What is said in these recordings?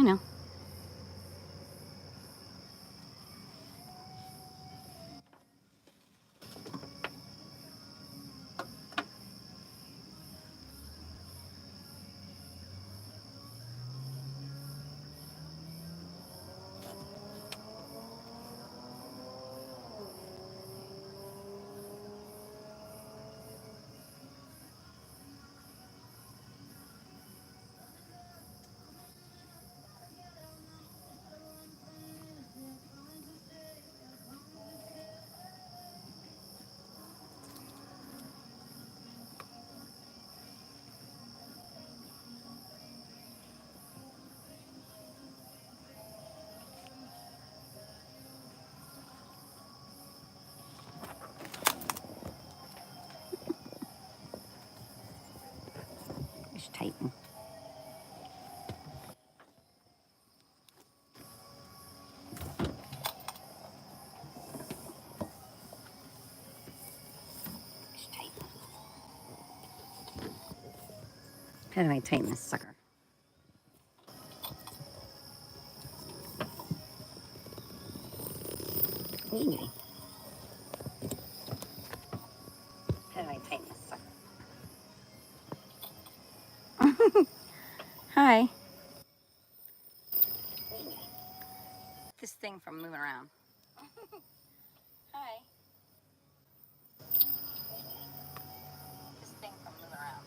know. Just tighten. Just tighten. How do I tighten this sucker? Easy. How do I tighten this sucker? Hi. This thing from moving around. Hi. This thing from moving around.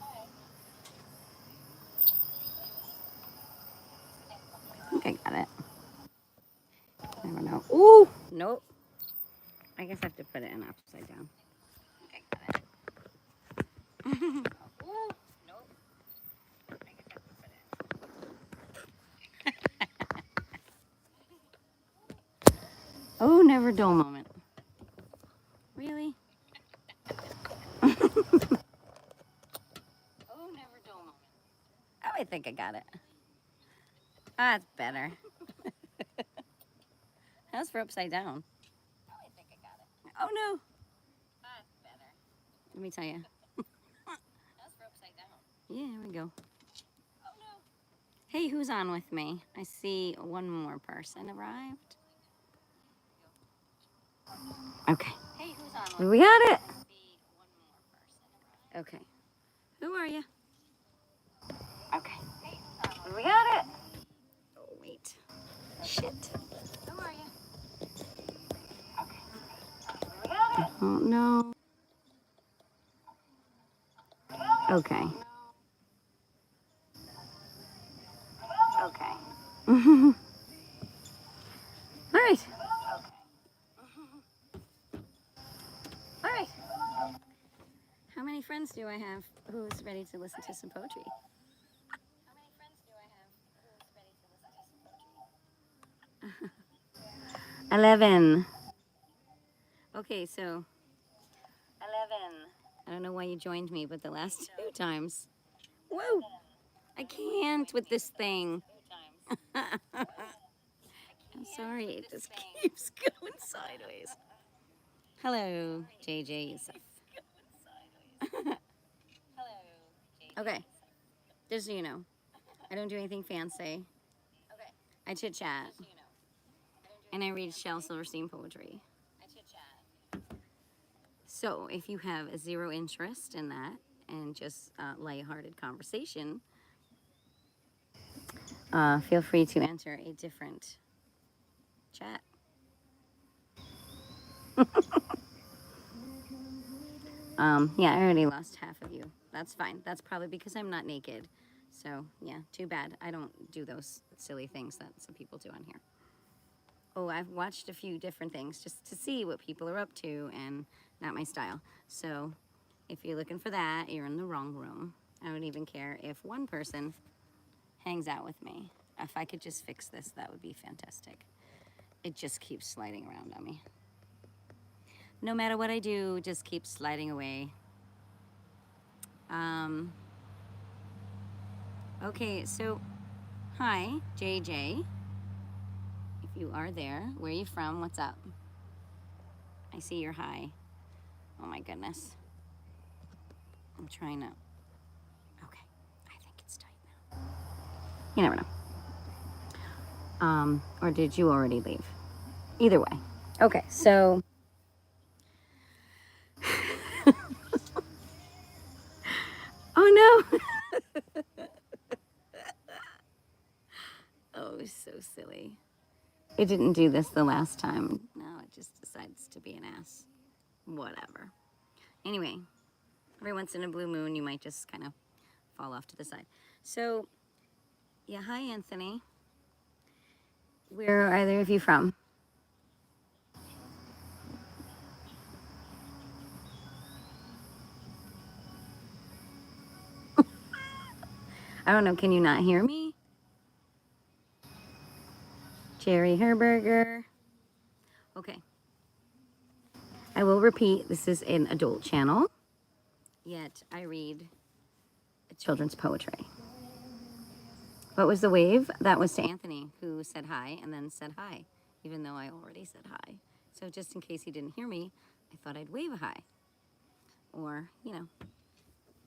Hi. I think I got it. I don't know. Ooh! Nope. I guess I have to put it in upside down. I think I got it. Ooh! Nope. I guess I have to put it in. Oh, never dull moment. Really? Oh, never dull moment. Oh, I think I got it. Ah, it's better. How's for upside down? Oh, I think I got it. Oh, no. Ah, it's better. Let me tell you. How's for upside down? Yeah, here we go. Oh, no. Hey, who's on with me? I see one more person arrived. Okay. Hey, who's on with me? We got it. I see one more person arrived. Okay. Who are you? Okay. Hey, who's on with me? We got it. Oh, wait. Shit. Who are you? Okay. We got it. Oh, no. Okay. Okay. All right. All right. How many friends do I have who's ready to listen to some poetry? How many friends do I have who's ready to listen to some poetry? 11. Okay, so 11. I don't know why you joined me, but the last 2 times. Whoa! I can't with this thing. I'm sorry, it just keeps going sideways. Hello, JJ Yusuf. Okay, just so you know, I don't do anything fancy. I chit chat. And I read Shel Silverstein poetry. So if you have a zero interest in that and just lighthearted conversation, feel free to enter a different chat. Yeah, I already lost half of you. That's fine. That's probably because I'm not naked. So, yeah, too bad. I don't do those silly things that some people do on here. Oh, I've watched a few different things just to see what people are up to, and not my style. So, if you're looking for that, you're in the wrong room. I don't even care if one person hangs out with me. If I could just fix this, that would be fantastic. It just keeps sliding around on me. No matter what I do, it just keeps sliding away. Okay, so, hi, JJ. If you are there, where are you from? What's up? I see you're high. Oh my goodness. I'm trying to... Okay, I think it's tight now. You never know. Or did you already leave? Either way. Okay, so oh no. Oh, so silly. It didn't do this the last time. Now it just decides to be an ass. Whatever. Anyway, every once in a blue moon, you might just kind of fall off to the side. So, yeah, hi, Anthony. Where are either of you from? I don't know. Can you not hear me? Jerry Herberger. Okay. I will repeat, this is an adult channel, yet I read children's poetry. What was the wave? That was to Anthony, who said hi and then said hi, even though I already said hi. So just in case he didn't hear me, I thought I'd wave a hi. Or, you know.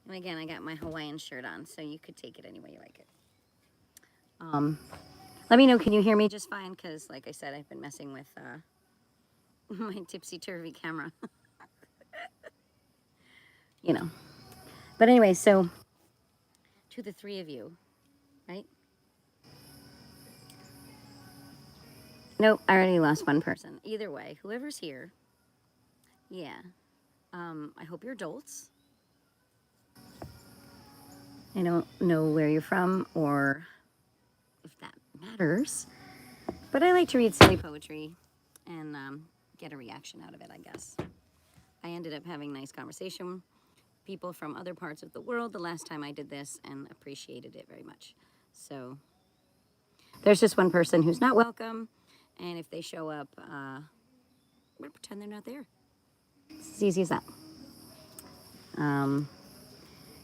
And again, I got my Hawaiian shirt on, so you could take it any way you like it. Let me know, can you hear me just fine? Because, like I said, I've been messing with my tipsy-turvy camera. You know. But anyway, so to the three of you, right? Nope, I already lost one person. Either way, whoever's here, yeah. I hope you're adults. I don't know where you're from or if that matters, but I like to read silly poetry and get a reaction out of it, I guess. I ended up having nice conversation, people from other parts of the world the last time I did this and appreciated it very much. So there's just one person who's not welcome, and if they show up, I'm gonna pretend they're not there. It's as easy as that.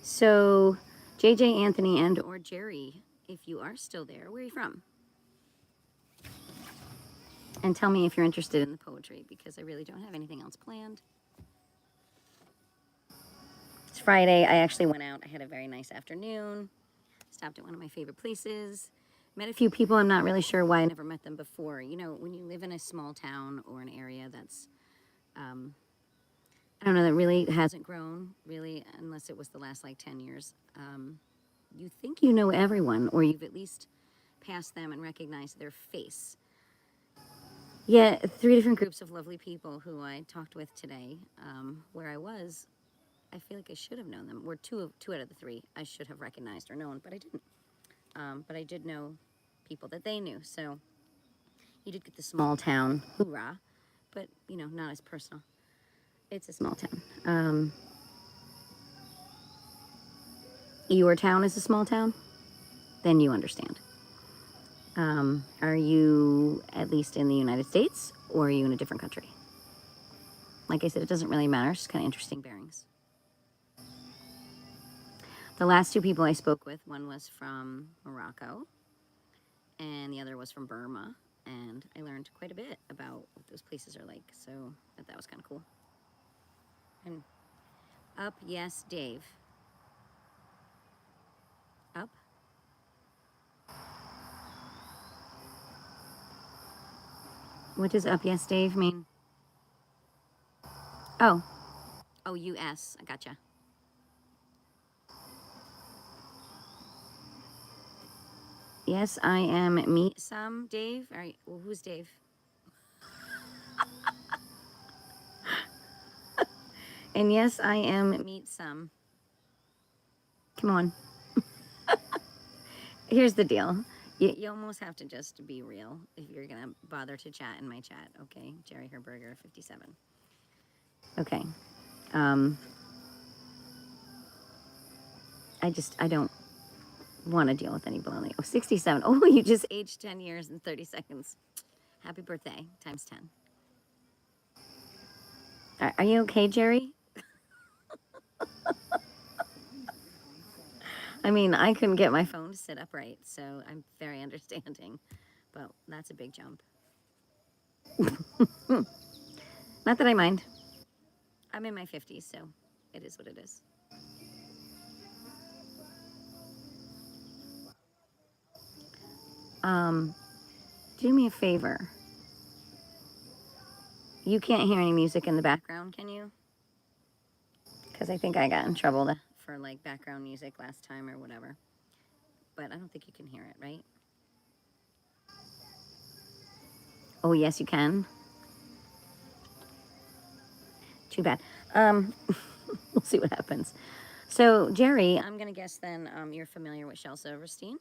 So JJ, Anthony, and or Jerry, if you are still there, where are you from? And tell me if you're interested in the poetry, because I really don't have anything else planned. It's Friday. I actually went out. I had a very nice afternoon. Stopped at one of my favorite places. Met a few people. I'm not really sure why I never met them before. You know, when you live in a small town or an area that's, I don't know, that really hasn't grown, really, unless it was the last like 10 years. You think you know everyone, or you've at least passed them and recognized their face. Yeah, 3 different groups of lovely people who I talked with today, where I was. I feel like I should have known them. Or two out of the 3 I should have recognized or known, but I didn't. But I did know people that they knew. So you did get the small town hoorah, but, you know, not as personal. It's a small town. Your town is a small town? Then you understand. Are you at least in the United States, or are you in a different country? Like I said, it doesn't really matter. It's just kind of interesting bearings. The last 2 people I spoke with, one was from Morocco, and the other was from Burma, and I learned quite a bit about what those places are like, so I thought that was kind of cool. And up, yes, Dave. Up. What does up, yes, Dave mean? Oh, U.S. I gotcha. Yes, I am meet some, Dave. All right, well, who's Dave? And yes, I am meet some. Come on. Here's the deal. You almost have to just be real if you're going to bother to chat in my chat, okay? Jerry Herberger, 57. Okay. I don't want to deal with any baloney. Oh, 67. Oh, you just aged 10 years and 30 seconds. Happy birthday, times 10. Are you okay, Jerry? I mean, I couldn't get my phone to sit upright, so I'm very understanding. But that's a big jump. Not that I mind. I'm in my 50s, so it is what it is. Do me a favor. You can't hear any music in the background, can you? Because I think I got in trouble for like background music last time or whatever. But I don't think you can hear it, right? Oh, yes, you can. Too bad. We'll see what happens. So, Jerry, I'm going to guess then you're familiar with Shel Silverstein.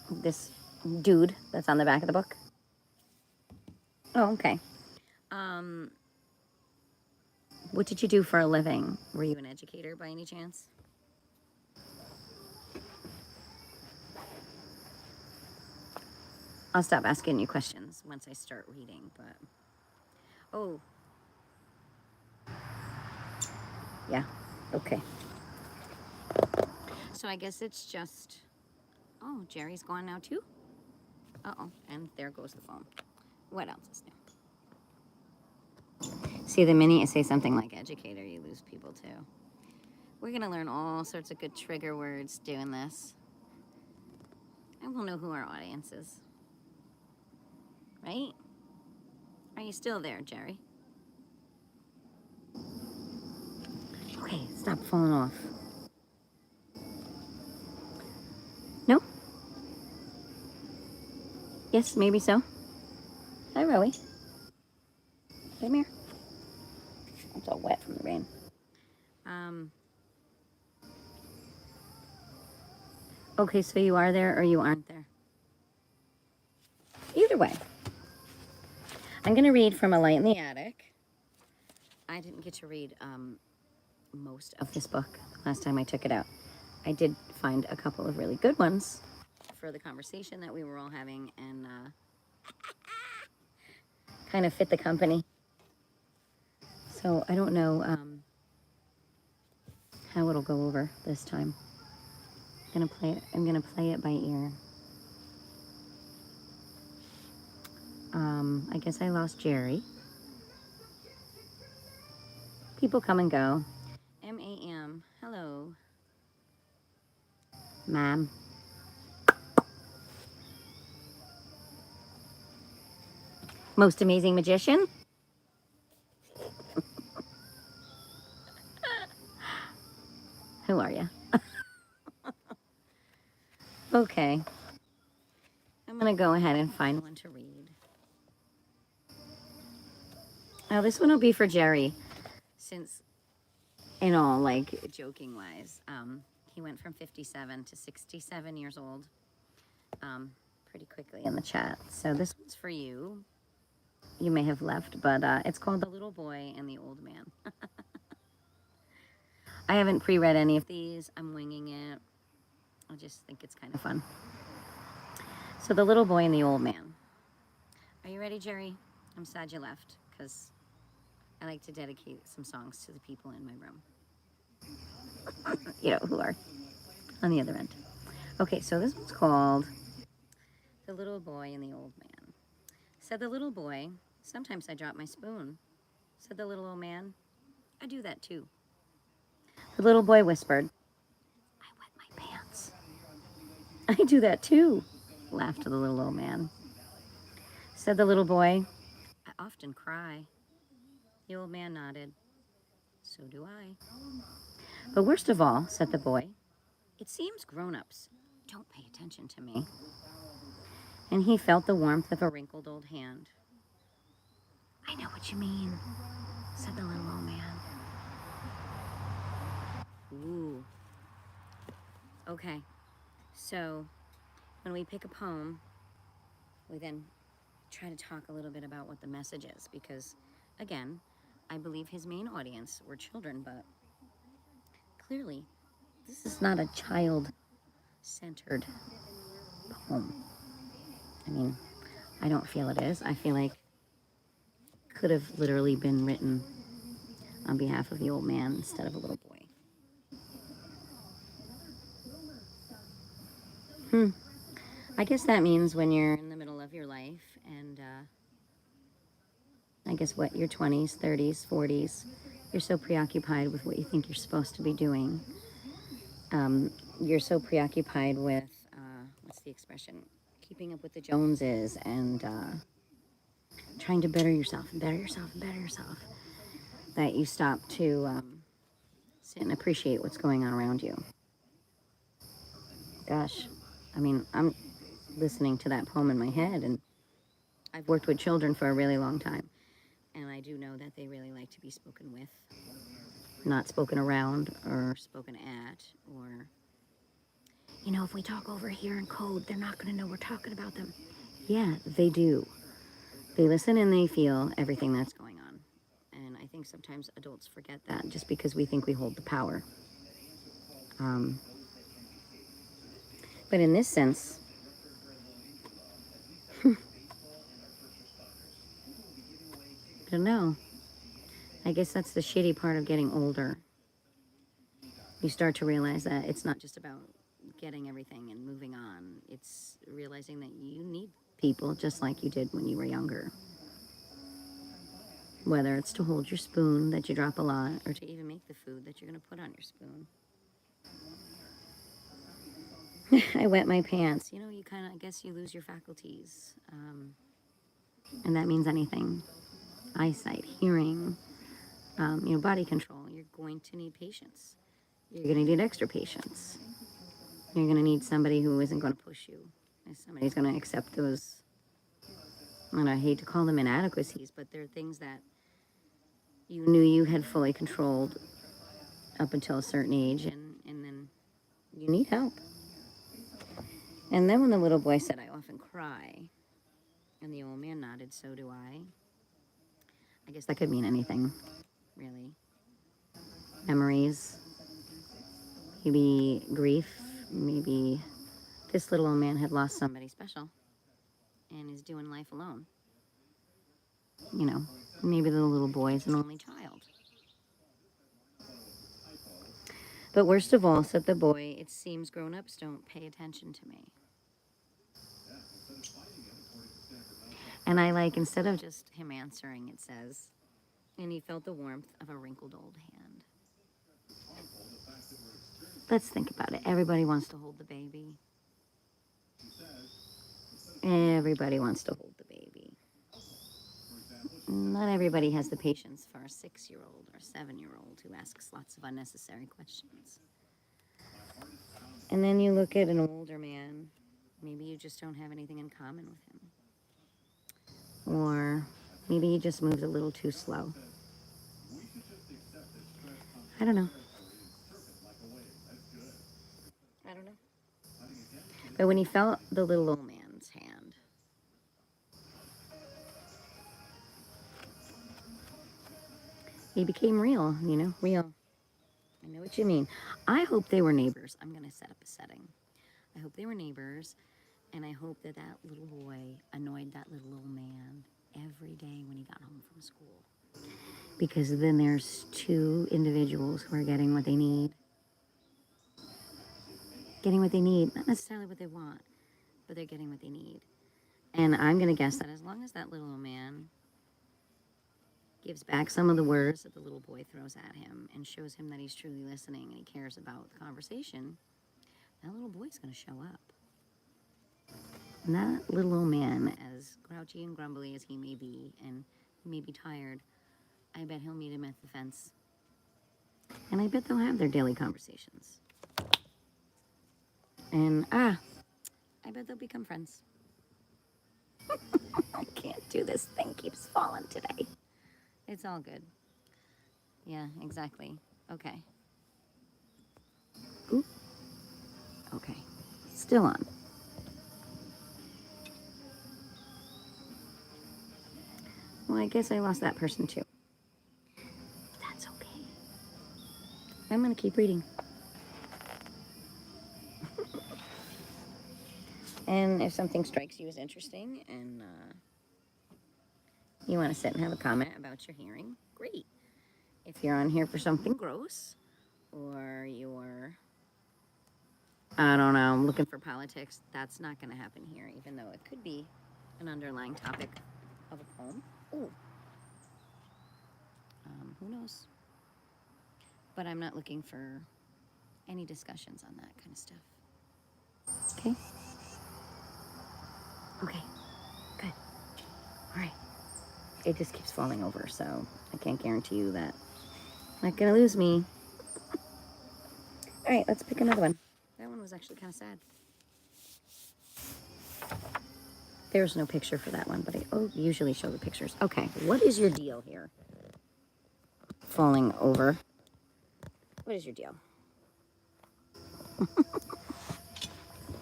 This dude that's on the back of the book. Oh, okay. What did you do for a living? Were you an educator by any chance? I'll stop asking you questions once I start reading, but... Oh. Yeah, okay. So I guess it's just... Oh, Jerry's gone now too? Uh-oh, and there goes the phone. What else is new? See, the minute you say something like educator, you lose people too. We're going to learn all sorts of good trigger words doing this. And we'll know who our audience is. Right? Are you still there, Jerry? Okay, stop falling off. No? Yes, maybe so. Hi, Rowie. Come here. It's all wet from the rain. Okay, so you are there or you aren't there? Either way. I'm going to read from A Light in the Attic. I didn't get to read most of this book last time I took it out. I did find a couple of really good ones for the conversation that we were all having and kind of fit the company. So I don't know how it'll go over this time. I'm gonna play it by ear. I guess I lost Jerry. People come and go. M-A-M. Hello. Ma'am. Most amazing magician? Who are you? Okay. I'm going to go ahead and find one to read. Now, this one will be for Jerry, since, in all, like, joking-wise, he went from 57 to 67 years old pretty quickly in the chat. So this one's for you. You may have left, but it's called The Little Boy and the Old Man. I haven't pre-read any of these. I'm winging it. I just think it's kind of fun. So The Little Boy and the Old Man. Are you ready, Jerry? I'm sad you left, because I like to dedicate some songs to the people in my room. You know, who are on the other end. Okay, so this one's called The Little Boy and the Old Man. Said the little boy, sometimes I drop my spoon. Said the little old man, I do that too. The little boy whispered, I wet my pants. I do that too, laughed the little old man. Said the little boy, I often cry. The old man nodded, so do I. But worst of all, said the boy, it seems grown-ups don't pay attention to me. And he felt the warmth of a wrinkled old hand. I know what you mean, said the little old man. Ooh. Okay, so when we pick a poem, we then try to talk a little bit about what the message is, because, again, I believe his main audience were children, but clearly this is not a child-centered poem. I mean, I don't feel it is. I feel like it could have literally been written on behalf of the old man instead of a little boy. I guess that means when you're in the middle of your life and I guess what, your 20s, 30s, 40s, you're so preoccupied with what you think you're supposed to be doing You're so preoccupied with, what's the expression? Keeping up with the Joneses and trying to better yourself and better yourself and better yourself that you stop to sit and appreciate what's going on around you. Gosh, I mean, I'm listening to that poem in my head, and I've worked with children for a really long time, and I do know that they really like to be spoken with, not spoken around or spoken at, or, you know, if we talk over here in code, they're not going to know we're talking about them. Yeah, they do. They listen and they feel everything that's going on. And I think sometimes adults forget that just because we think we hold the power. But in this sense, I don't know. I guess that's the shitty part of getting older. You start to realize that it's not just about getting everything and moving on. It's realizing that you need people just like you did when you were younger. Whether it's to hold your spoon that you drop a lot or to even make the food that you're going to put on your spoon. I wet my pants. You know, you kind of, I guess you lose your faculties. And that means anything. Eyesight, hearing, body control. You're going to need patience. You're going to need extra patience. You're going to need somebody who isn't going to push you. Somebody's going to accept those, and I hate to call them inadequacies, but they're things that you knew you had fully controlled up until a certain age, and then you need help. And then when the little boy said, I often cry, and the old man nodded, so do I guess that could mean anything, really. Memories, maybe grief, maybe this little old man had lost somebody special and is doing life alone. You know, maybe the little boy is an only child. But worst of all, said the boy, it seems grown-ups don't pay attention to me. And I like, instead of just him answering, it says, and he felt the warmth of a wrinkled old hand. Let's think about it. Everybody wants to hold the baby. Everybody wants to hold the baby. Not everybody has the patience for a 6-year-old or a 7-year-old who asks lots of unnecessary questions. And then you look at an older man. Maybe you just don't have anything in common with him. Or maybe he just moves a little too slow. I don't know. But when he felt the little old man's hand, he became real, real. I know what you mean. I hope they were neighbors. I'm going to set up a setting. I hope they were neighbors, and I hope that that little boy annoyed that little old man every day when he got home from school. Because then there's two individuals who are getting what they need. Getting what they need, not necessarily what they want, but they're getting what they need. And I'm going to guess that as long as that little old man gives back some of the words that the little boy throws at him and shows him that he's truly listening and he cares about the conversation, that little boy's going to show up. And that little old man, as grouchy and grumbly as he may be, and he may be tired, I bet he'll meet him at the fence. And I bet they'll have their daily conversations. And, I bet they'll become friends. I can't do this thing keeps falling today. It's all good. Yeah, exactly. Okay. Oop. Okay. Still on. Well, I guess I lost that person too. That's okay. I'm going to keep reading. And if something strikes you as interesting and you want to sit and have a comment about your hearing, great. If you're on here for something gross, or you're, I don't know, looking for politics, that's not going to happen here, even though it could be an underlying topic of a poem. Ooh. Who knows? But I'm not looking for any discussions on that kind of stuff. Okay? Okay, good. All right. It just keeps falling over, so I can't guarantee you that I'm not gonna lose me. All right, let's pick another one. That one was actually kind of sad. There's no picture for that one, but I usually show the pictures. Okay, what is your deal here? Falling over. What is your deal?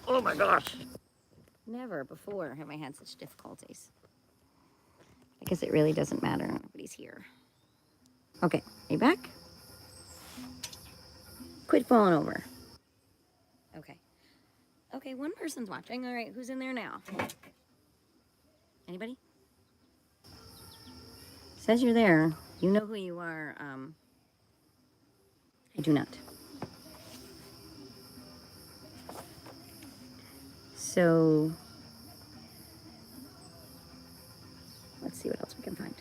Oh my gosh. Never before have I had such difficulties. I guess it really doesn't matter. Nobody's here. Okay, are you back? Quit falling over. Okay. Okay, one person's watching. All right, who's in there now? Anybody? Says you're there. You know who you are. I do not. So, let's see what else we can find.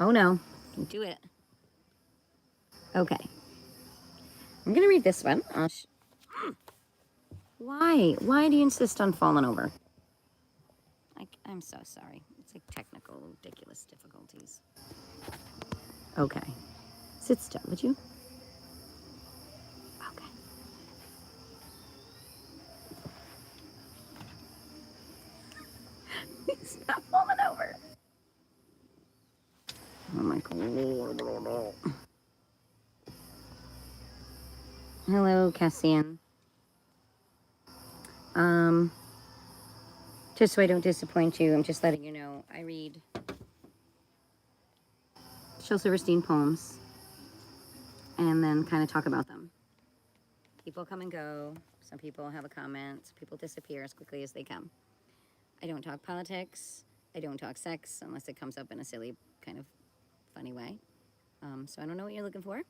Oh no, can do it. Okay. I'm going to read this one. Why? Why do you insist on falling over? I'm so sorry. It's like technical, ridiculous difficulties. Okay. Sit still, would you? Okay. He's not falling over. Oh my God. Hello, Cassian. Just so I don't disappoint you, I'm just letting you know, I read Shel Silverstein poems and then kind of talk about them. People come and go. Some people have a comment. Some people disappear as quickly as they come. I don't talk politics. I don't talk sex unless it comes up in a silly, kind of funny way. So I don't know what you're looking for.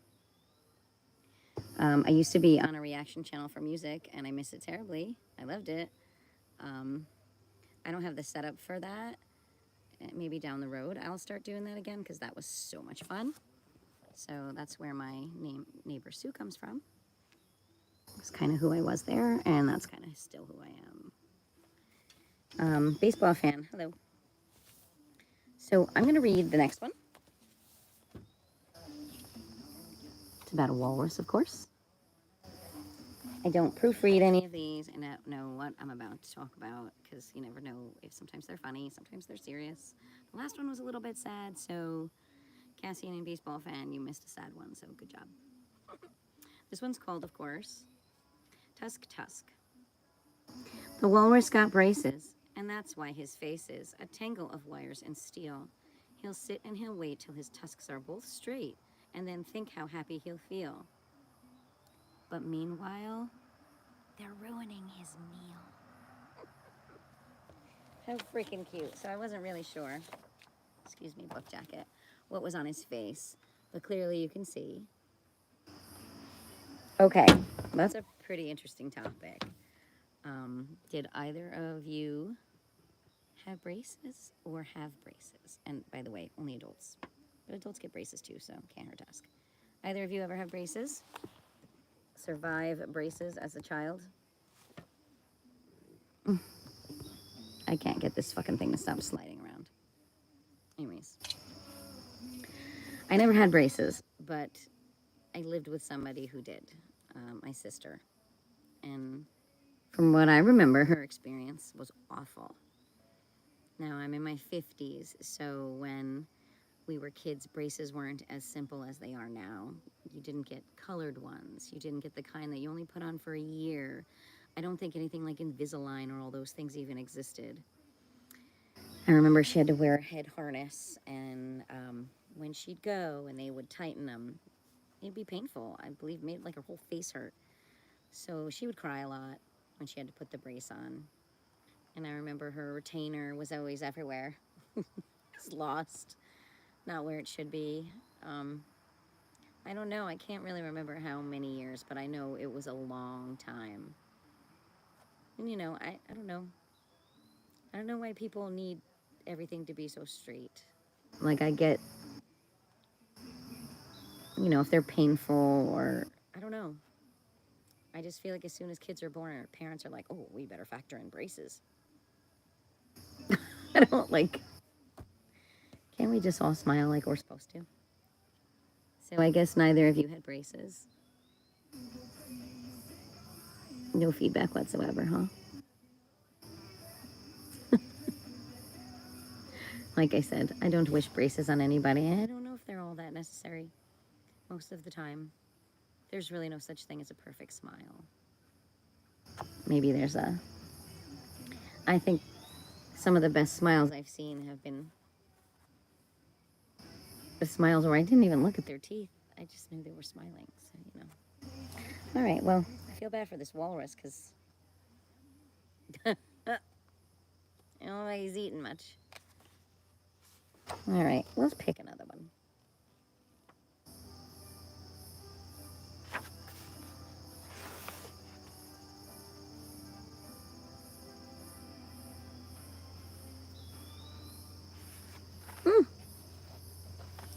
I used to be on a reaction channel for music, and I miss it terribly. I loved it. I don't have the setup for that. Maybe down the road I'll start doing that again because that was so much fun. So that's where my name, neighborsue, comes from. It's kind of who I was there, and that's kind of still who I am. Baseball fan, hello. So I'm going to read the next one. It's about a walrus, of course. I don't proofread any of these. I don't know what I'm about to talk about because you never know if sometimes they're funny, sometimes they're serious. The last one was a little bit sad, so Cassian and baseball fan, you missed a sad one, so good job. This one's called, of course, Tusk Tusk. The walrus got braces, and that's why his face is a tangle of wires and steel. He'll sit and he'll wait till his tusks are both straight, and then think how happy he'll feel. But meanwhile, they're ruining his meal. How freaking cute. So I wasn't really sure, excuse me, book jacket, what was on his face, but clearly you can see. Okay, that's a pretty interesting topic. Did either of you have braces or have braces? And by the way, only adults. But adults get braces too, so can't hurt to ask. Either of you ever have braces? Survive braces as a child? I can't get this fucking thing to stop sliding around. Anyways. I never had braces, but I lived with somebody who did, my sister. And from what I remember, her experience was awful. Now, I'm in my 50s, so when we were kids, braces weren't as simple as they are now. You didn't get colored ones. You didn't get the kind that you only put on for a year. I don't think anything like Invisalign or all those things even existed. I remember she had to wear a head harness, and when she'd go and they would tighten them, it'd be painful. I believe made like her whole face hurt. So she would cry a lot when she had to put the brace on. And I remember her retainer was always everywhere. It's lost, not where it should be. I don't know. I can't really remember how many years, but I know it was a long time. And you know, I don't know. I don't know why people need everything to be so straight. Like, I get, you know, if they're painful or, I don't know. I just feel like as soon as kids are born, our parents are like, oh, we better factor in braces. I don't like, can't we just all smile like we're supposed to? So I guess neither of you had braces. No feedback whatsoever, huh? Like I said, I don't wish braces on anybody. I don't know if they're all that necessary most of the time. There's really no such thing as a perfect smile. Maybe there's a... I think some of the best smiles I've seen have been the smiles where I didn't even look at their teeth. I just knew they were smiling, so, you know. All right, well, I feel bad for this walrus because I don't know why he's eating much. All right, let's pick another one.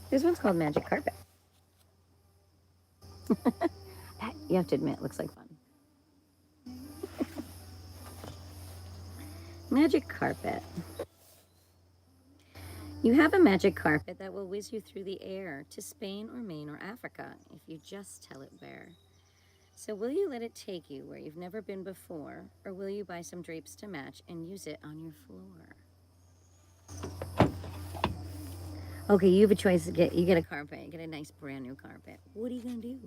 This one's called Magic Carpet. That, you have to admit, looks like fun. Magic Carpet. You have a magic carpet that will whiz you through the air to Spain or Maine or Africa if you just tell it where. So will you let it take you where you've never been before, or will you buy some drapes to match and use it on your floor? Okay, you have a choice. You get a carpet. You get a nice brand new carpet. What are you going to do?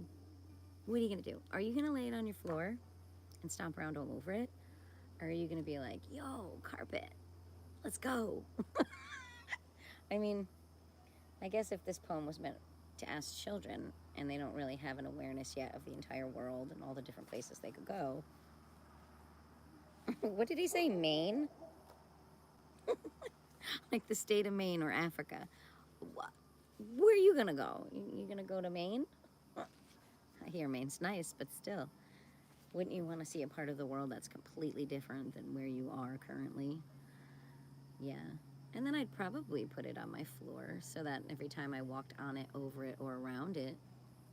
What are you going to do? Are you going to lay it on your floor and stomp around all over it? Or are you going to be like, yo, carpet, let's go? I mean, I guess if this poem was meant to ask children and they don't really have an awareness yet of the entire world and all the different places they could go. What did he say, Maine? Like the state of Maine or Africa. Where are you going to go? You going to go to Maine? I hear Maine's nice, but still. Wouldn't you want to see a part of the world that's completely different than where you are currently? Yeah. And then I'd probably put it on my floor so that every time I walked on it, over it, or around it,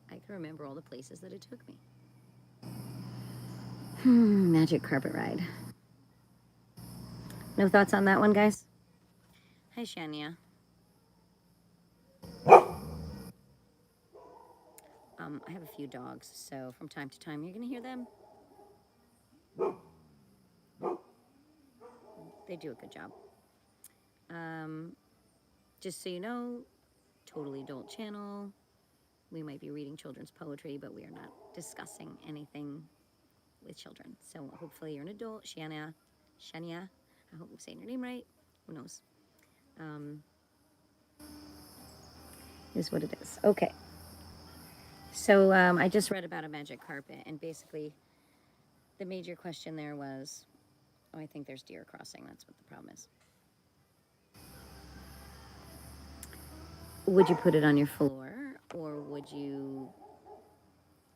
I could remember all the places that it took me. Magic carpet ride. No thoughts on that one, guys? Hi, Shania. I have a few dogs, so from time to time you're going to hear them. They do a good job. Just so you know, totally adult channel. We might be reading children's poetry, but we are not discussing anything with children. So hopefully you're an adult. Shania. I hope I'm saying your name right. Who knows? Is what it is. Okay. So I just read about a magic carpet, and basically the major question there was, oh, I think there's deer crossing. That's what the problem is. Would you put it on your floor, or would you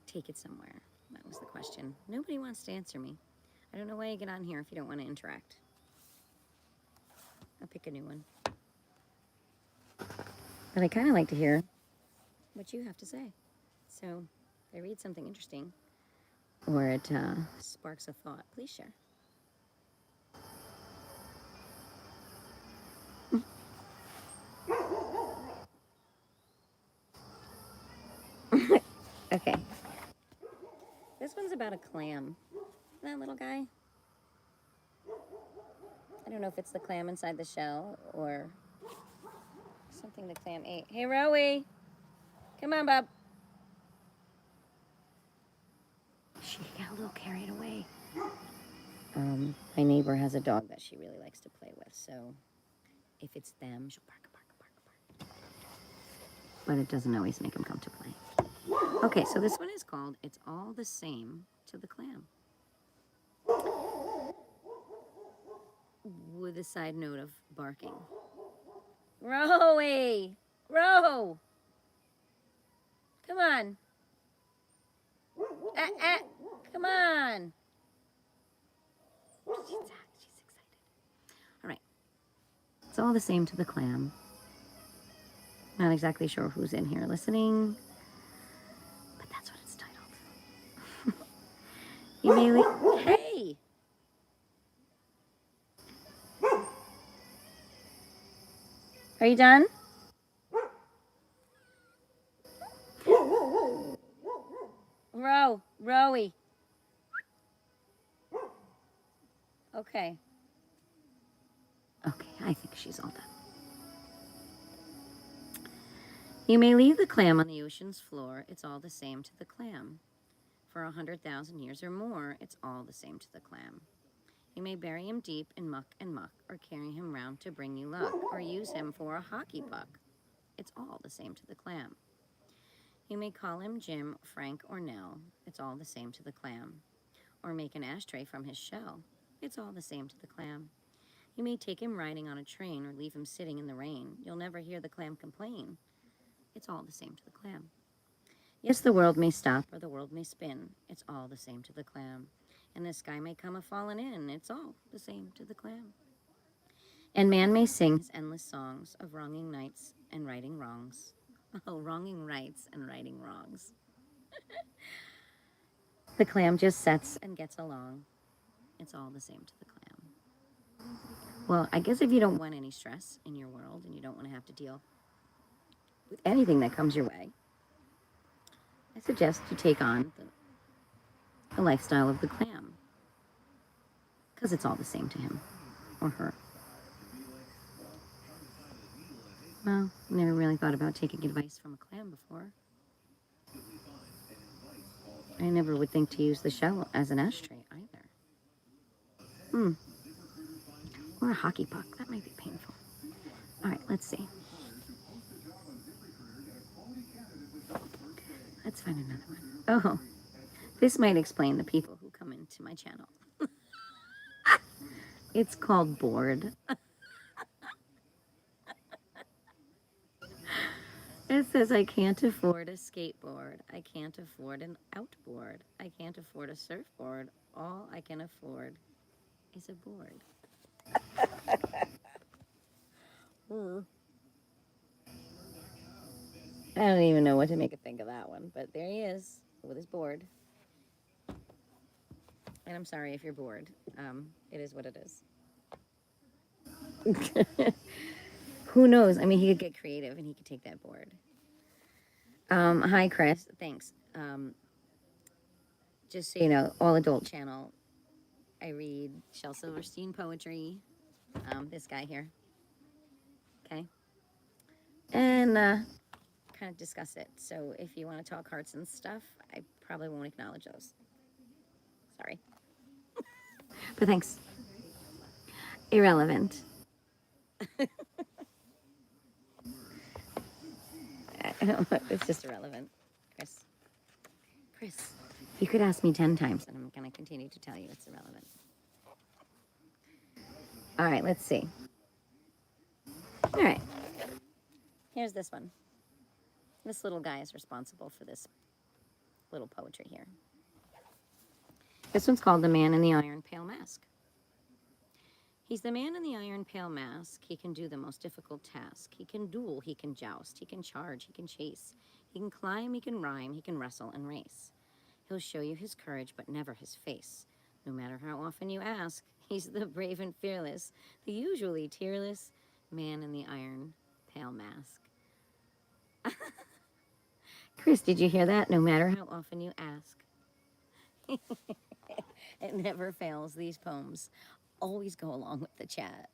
take it somewhere? That was the question. Nobody wants to answer me. I don't know why you get on here if you don't want to interact. I'll pick a new one. But I kind of like to hear what you have to say. So if I read something interesting, or it sparks a thought, please share. Okay. This one's about a clam. That little guy. I don't know if it's the clam inside the shell or something the clam ate. Hey, Rowie. Come on, bub. She got a little carried away. My neighbor has a dog that she really likes to play with, so if it's them, she'll bark. But it doesn't always make them come to play. Okay, so this one is called It's All the Same to the Clam. With a side note of barking. Rowie! Row! Come on. Come on. all the same to the clam. Not exactly sure who's in here listening, but that's what it's titled. You may leave. Hey! Are you done? Rowie. Okay. Okay, I think she's all done. You may leave the clam on the ocean's floor. It's all the same to the clam. For 100,000 years or more, it's all the same to the clam. You may bury him deep in muck and muck, or carry him round to bring you luck, or use him for a hockey puck. It's all the same to the clam. You may call him Jim, Frank, or Nell. It's all the same to the clam. Or make an ashtray from his shell. It's all the same to the clam. You may take him riding on a train or leave him sitting in the rain. You'll never hear the clam complain. It's all the same to the clam. Yes, the world may stop or the world may spin. It's all the same to the clam. And the sky may come a-falling in. It's all the same to the clam. And man may sing his endless songs of wronging nights and righting wrongs. Oh, wronging rights and righting wrongs. The clam just sets and gets along. It's all the same to the clam. Well, I guess if you don't want any stress in your world and you don't want to have to deal with anything that comes your way, I suggest you take on the lifestyle of the clam. Because it's all the same to him or her. Well, I never really thought about taking advice from a clam before. I never would think to use the shell as an ashtray either. Or a hockey puck. That might be painful. All right, let's see. Let's find another one. Oh, this might explain the people who come into my channel. It's called bored. It says, I can't afford a skateboard. I can't afford an outboard. I can't afford a surfboard. All I can afford is a board. I don't even know what to make it think of that one, but there he is with his board. And I'm sorry if you're bored. It is what it is. Who knows? I mean, he could get creative and he could take that board. Hi, Chris. Thanks. Just so you know, all adult channel. I read Shel Silverstein poetry. This guy here. Okay. And kind of discuss it. So if you want to talk hearts and stuff, I probably won't acknowledge those. Sorry. But thanks. Irrelevant. It's just irrelevant. Chris, you could ask me 10 times and I'm going to continue to tell you it's irrelevant. All right, let's see. All right. Here's this one. This little guy is responsible for this little poetry here. This one's called The Man in the Iron Pale Mask. He's the man in the iron pale mask. He can do the most difficult task. He can duel, he can joust, he can charge, he can chase. He can climb, he can rhyme, he can wrestle and race. He'll show you his courage, but never his face. No matter how often you ask, he's the brave and fearless, the usually tearless man in the iron pale mask. Chris, did you hear that? No matter how often you ask. It never fails, these poems always go along with the chat.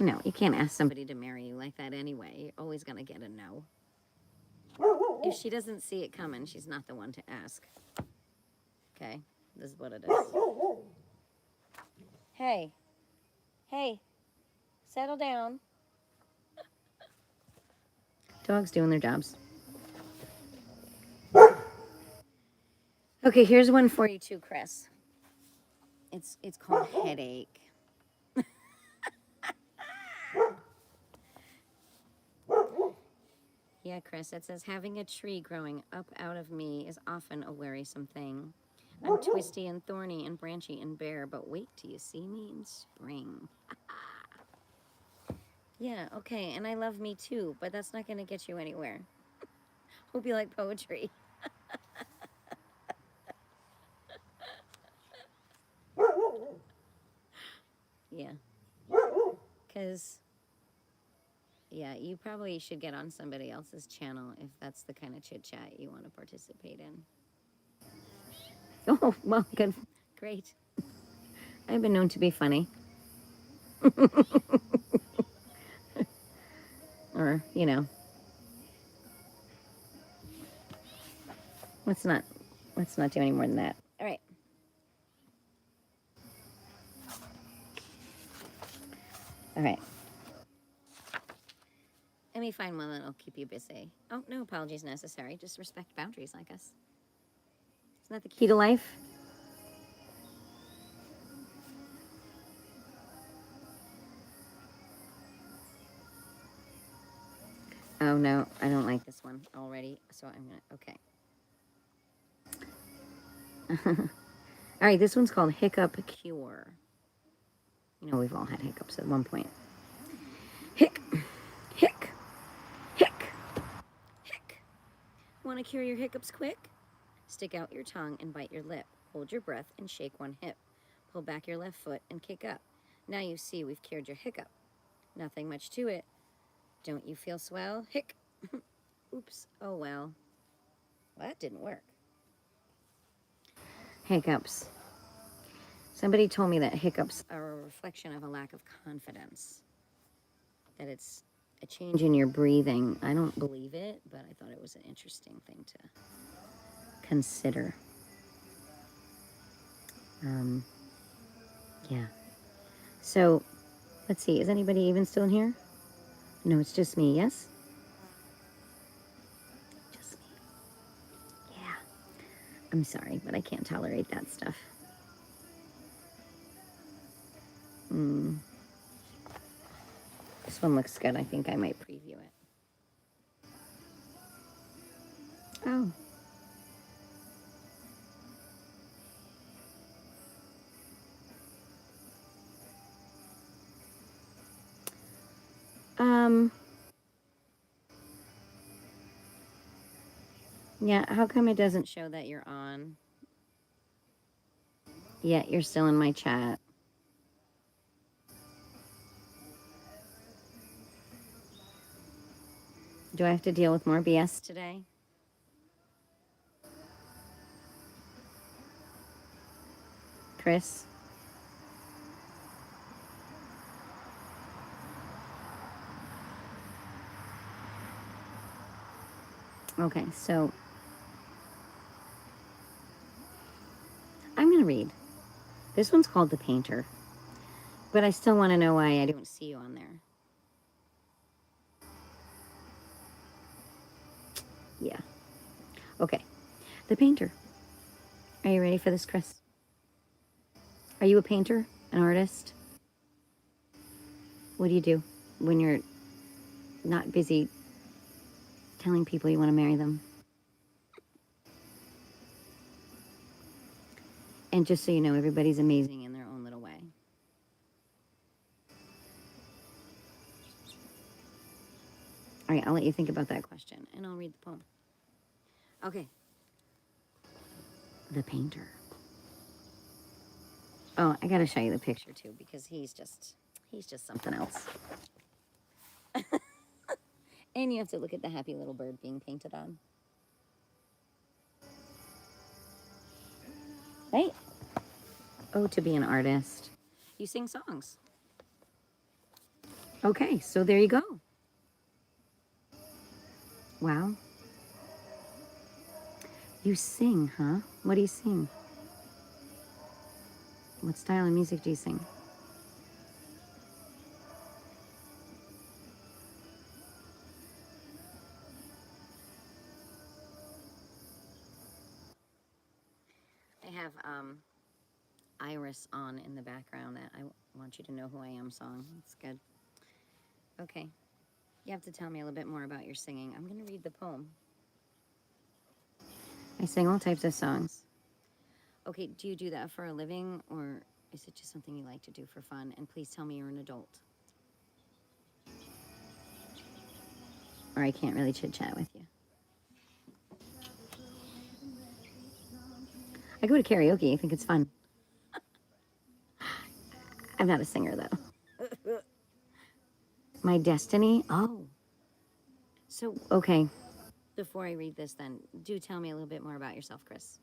No, you can't ask somebody to marry you like that anyway. You're always going to get a no. If she doesn't see it coming, she's not the one to ask. Okay? This is what it is. Hey. Hey. Settle down. Dogs doing their jobs. Okay, here's one for you too, Chris. It's called Headache. Yeah, Chris, it says, having a tree growing up out of me is often a wearisome thing. I'm twisty and thorny and branchy and bare, but wait till you see me in spring. Yeah, okay, and I love me too, but that's not going to get you anywhere. Hope you like poetry. Yeah, because, yeah, you probably should get on somebody else's channel if that's the kind of chit-chat you want to participate in. Oh, well, good. Great. I've been known to be funny. Or, you know, let's not do any more than that. All right. All right. Let me find one that'll keep you busy. Oh, no apologies necessary. Just respect boundaries, I guess. Isn't that the key to life? Oh, no, I don't like this one already, so I'm gonna, okay. All right, this one's called Hiccup Cure. You know, we've all had hiccups at one point. Hic, hic, hic, hic. Want to cure your hiccups quick? Stick out your tongue and bite your lip. Hold your breath and shake one hip. Pull back your left foot and kick up. Now you see we've cured your hiccup. Nothing much to it. Don't you feel swell? Hic. Oops. Oh, well. Well, that didn't work. Hiccups. Somebody told me that hiccups are a reflection of a lack of confidence. That it's a change in your breathing. I don't believe it, but I thought it was an interesting thing to consider. Yeah. So, let's see. Is anybody even still in here? No, it's just me, yes? Just me. Yeah. I'm sorry, but I can't tolerate that stuff. This one looks good. I think I might preview it. Oh. Yeah, how come it doesn't show that you're on? Yeah, you're still in my chat. Do I have to deal with more BS today? Chris? Okay, so I'm going to read. This one's called The Painter, but I still want to know why I don't see you on there. Yeah. Okay. The Painter. Are you ready for this, Chris? Are you a painter? An artist? What do you do when you're not busy telling people you want to marry them? And just so you know, everybody's amazing in their own little way. All right, I'll let you think about that question, and I'll read the poem. Okay. The Painter. Oh, I gotta show you the picture too, because he's just something else. And you have to look at the happy little bird being painted on. Right? Oh, to be an artist. You sing songs. Okay, so there you go. Wow. You sing, huh? What do you sing? What style of music do you sing? I have Iris on in the background, that I Want You to Know Who I Am song. It's good. Okay. You have to tell me a little bit more about your singing. I'm going to read the poem. I sing all types of songs. Okay, do you do that for a living, or is it just something you like to do for fun? And please tell me you're an adult. Or I can't really chit chat with you. I go to karaoke. I think it's fun. I'm not a singer, though. My destiny? Oh. So, okay. Before I read this, then, do tell me a little bit more about yourself, Chris.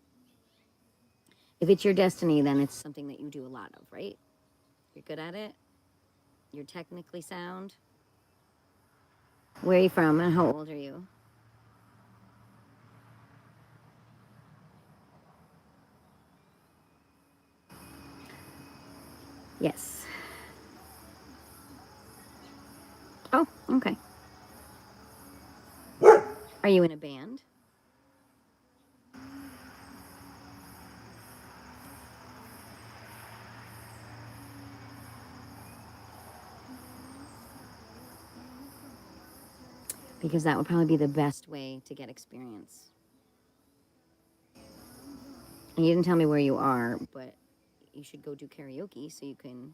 If it's your destiny, then it's something that you do a lot of, right? You're good at it? You're technically sound? Where are you from, and how old are you? Yes. Oh, okay. Are you in a band? Because that would probably be the best way to get experience. And you didn't tell me where you are, but you should go do karaoke so you can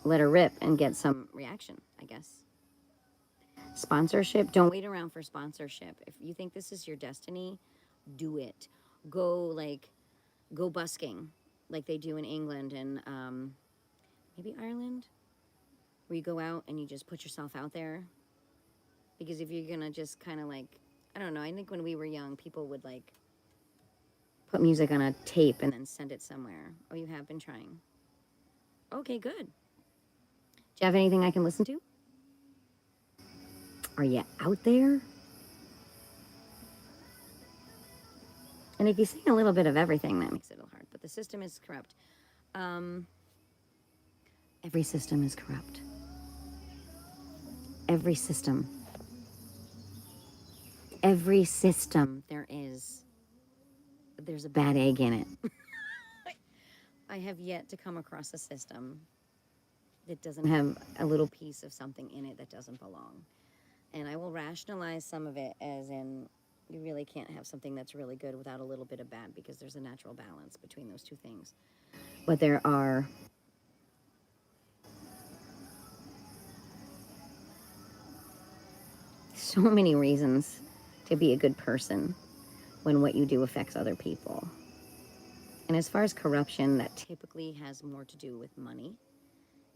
let her rip and get some reaction, I guess. Sponsorship? Don't wait around for sponsorship. If you think this is your destiny, do it. Go, like, go busking like they do in England and maybe Ireland, where you go out and you just put yourself out there. Because if you're gonna just kind of like, I don't know, I think when we were young, people would like put music on a tape and then send it somewhere. Oh, you have been trying. Okay, good. Do you have anything I can listen to? Are you out there? And if you sing a little bit of everything, that makes it a little hard. But the system is corrupt. Um, every system is corrupt. Every system. Every system there is, there's a bad egg in it. I have yet to come across a system that doesn't have a little piece of something in it that doesn't belong. And I will rationalize some of it as in you really can't have something that's really good without a little bit of bad because there's a natural balance between those two things. But there are so many reasons to be a good person when what you do affects other people. And as far as corruption, that typically has more to do with money,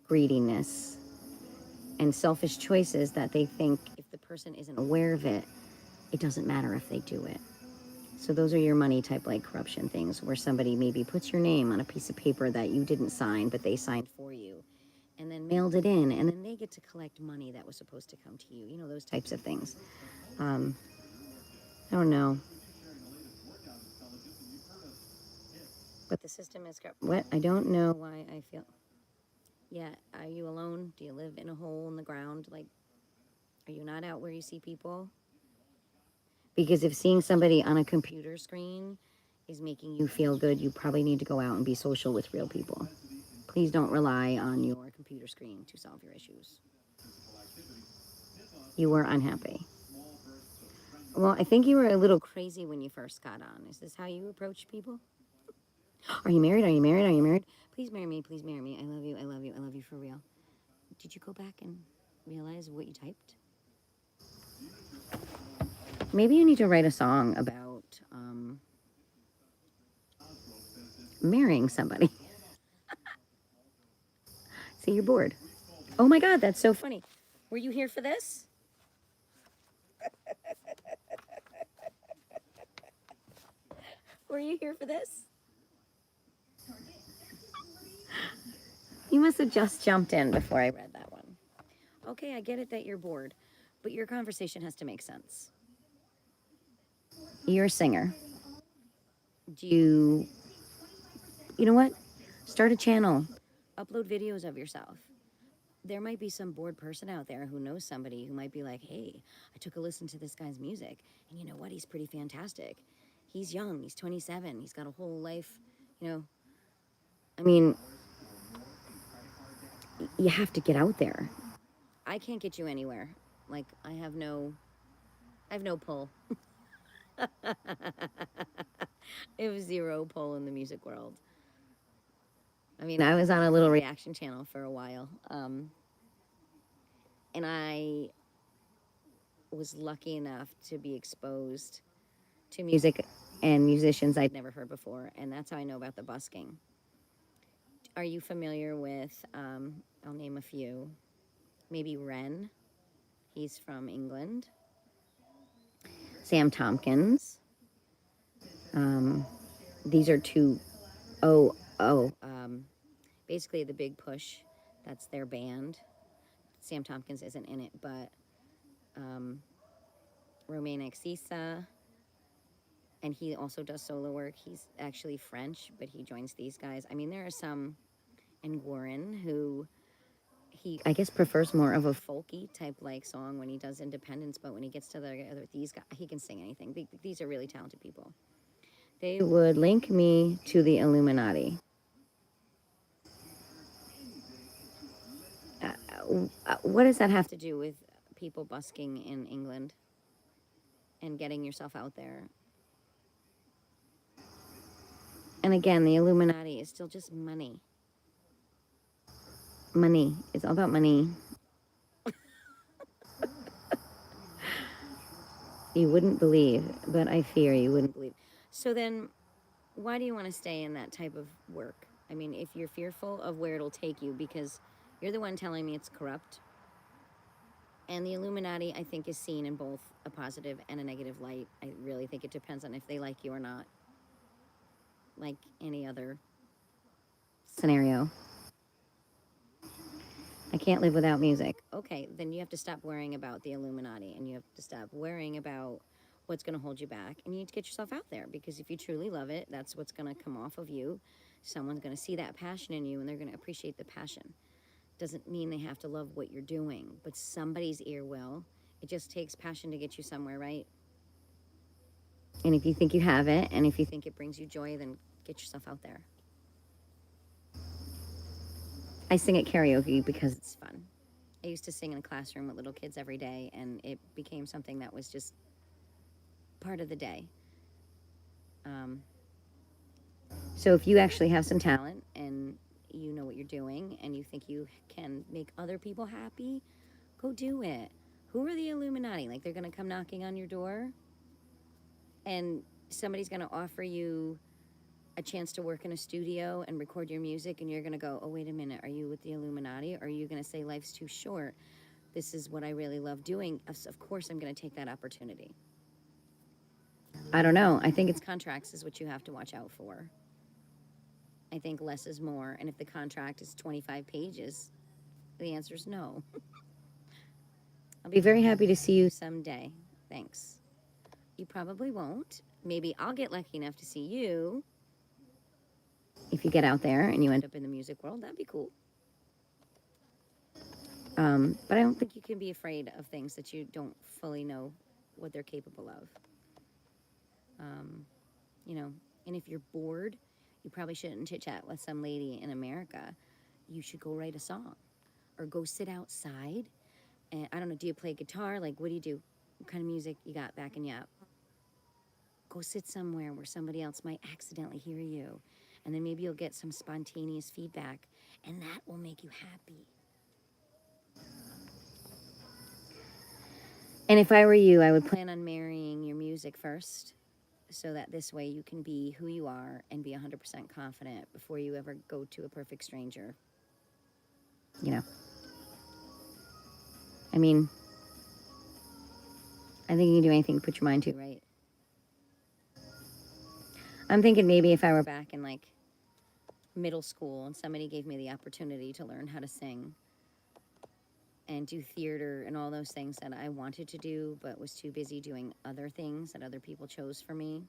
greediness, and selfish choices that they think if the person isn't aware of it, it doesn't matter if they do it. So those are your money type like corruption things where somebody maybe puts your name on a piece of paper that you didn't sign, but they signed for you and then mailed it in, and then they get to collect money that was supposed to come to you. You know, those types of things. I don't know. But the system is corrupt. What? I don't know why I feel. Yeah, are you alone? Do you live in a hole in the ground? Like, are you not out where you see people? Because if seeing somebody on a computer screen is making you feel good, you probably need to go out and be social with real people. Please don't rely on your computer screen to solve your issues. You were unhappy. Well, I think you were a little crazy when you first got on. Is this how you approach people? Are you married? Are you married? Are you married? Please marry me. Please marry me. I love you. I love you. I love you for real. Did you go back and realize what you typed? Maybe you need to write a song about marrying somebody. See, you're bored. Oh my God, that's so funny. Were you here for this? Were you here for this? You must have just jumped in before I read that one. Okay, I get it that you're bored, but your conversation has to make sense. You're a singer. Do you know what? Start a channel. Upload videos of yourself. There might be some bored person out there who knows somebody who might be like, hey, I took a listen to this guy's music, and you know what? He's pretty fantastic. He's young. He's 27. He's got a whole life, you know. I mean, you have to get out there. I can't get you anywhere. Like, I have no pull. I have zero pull in the music world. I mean, I was on a little reaction channel for a while, and I was lucky enough to be exposed to music and musicians I'd never heard before, and that's how I know about the busking. Are you familiar with, I'll name a few, maybe Ren? He's from England. Sam Tompkins. These are two, oh, oh, basically the Big Push, that's their band. Sam Tompkins isn't in it, but Romain Exisa, and he also does solo work. He's actually French, but he joins these guys. I mean, there are some, and Warren, who he, I guess, prefers more of a folky type like song when he does independence, but when he gets to the other, these guys, he can sing anything. These are really talented people. They would link me to the Illuminati. What does that have to do with people busking in England and getting yourself out there? And again, the Illuminati is still just money. Money. It's all about money. You wouldn't believe, but I fear you wouldn't believe. So then, why do you want to stay in that type of work? I mean, if you're fearful of where it'll take you, because you're the one telling me it's corrupt. And the Illuminati, I think, is seen in both a positive and a negative light. I really think it depends on if they like you or not, like any other scenario. I can't live without music. Okay, then you have to stop worrying about the Illuminati, and you have to stop worrying about what's going to hold you back, and you need to get yourself out there, because if you truly love it, that's what's going to come off of you. Someone's going to see that passion in you, and they're going to appreciate the passion. Doesn't mean they have to love what you're doing, but somebody's ear will. It just takes passion to get you somewhere, right? And if you think you have it, and if you think it brings you joy, then get yourself out there. I sing at karaoke because it's fun. I used to sing in a classroom with little kids every day, and it became something that was just part of the day. So if you actually have some talent and you know what you're doing and you think you can make other people happy, go do it. Who are the Illuminati? Like, they're going to come knocking on your door and somebody's going to offer you a chance to work in a studio and record your music, and you're going to go, oh, wait a minute, are you with the Illuminati? Or are you going to say, life's too short? This is what I really love doing. Of course, I'm going to take that opportunity. I don't know. I think it's contracts is what you have to watch out for. I think less is more. And if the contract is 25 pages, the answer is no. I'll be very happy to see you someday. Thanks. You probably won't. Maybe I'll get lucky enough to see you. If you get out there and you end up in the music world, that'd be cool. But I don't think you can be afraid of things that you don't fully know what they're capable of. You know, and if you're bored, you probably shouldn't chit-chat with some lady in America. You should go write a song or go sit outside. And I don't know, do you play guitar? Like, what do you do? What kind of music you got backing you up? Go sit somewhere where somebody else might accidentally hear you. And then maybe you'll get some spontaneous feedback, and that will make you happy. And if I were you, I would plan on marrying your music first, so that this way you can be who you are and be 100% confident before you ever go to a perfect stranger. You know. I mean, I think you can do anything you put your mind to, right? I'm thinking maybe if I were back in, like, middle school and somebody gave me the opportunity to learn how to sing and do theater and all those things that I wanted to do but was too busy doing other things that other people chose for me,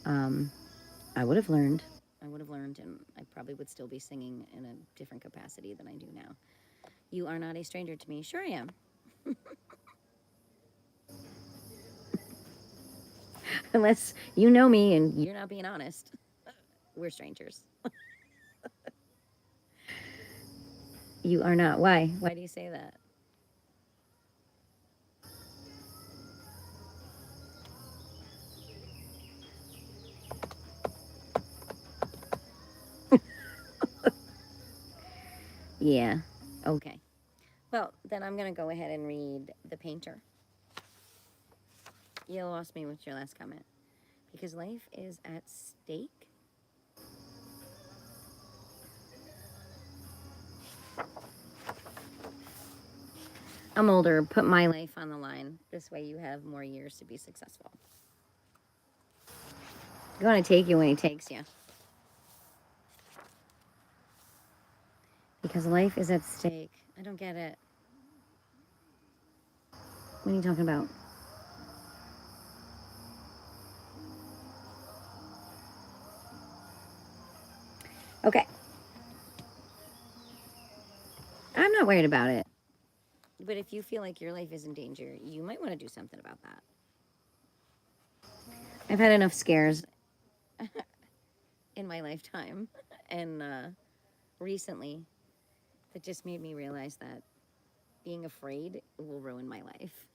I would have learned. And I probably would still be singing in a different capacity than I do now. You are not a stranger to me. Sure I am. Unless you know me and you're not being honest. We're strangers. You are not. Why? Why do you say that? Yeah. Okay. Well, then I'm going to go ahead and read The Painter. You lost me with your last comment. Because life is at stake. I'm older. Put my life on the line. This way you have more years to be successful. Going to take you when he takes you. Because life is at stake. I don't get it. What are you talking about? Okay. I'm not worried about it. But if you feel like your life is in danger, you might want to do something about that. I've had enough scares in my lifetime and recently that just made me realize that being afraid will ruin my life.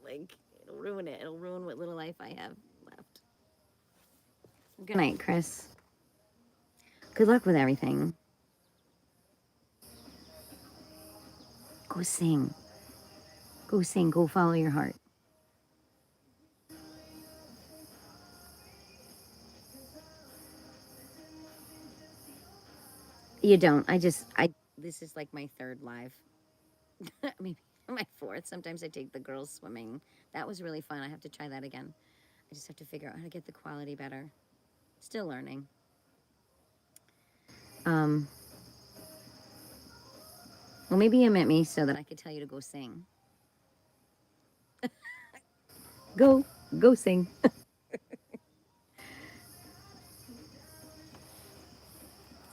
Like, it'll ruin it. It'll ruin what little life I have left. Good night, Chris. Good luck with everything. Go sing. Go sing. Go follow your heart. You don't. This is like my third live. Maybe my fourth. Sometimes I take the girls swimming. That was really fun. I have to try that again. I just have to figure out how to get the quality better. Still learning. Well, maybe you met me so that I could tell you to go sing. Go sing.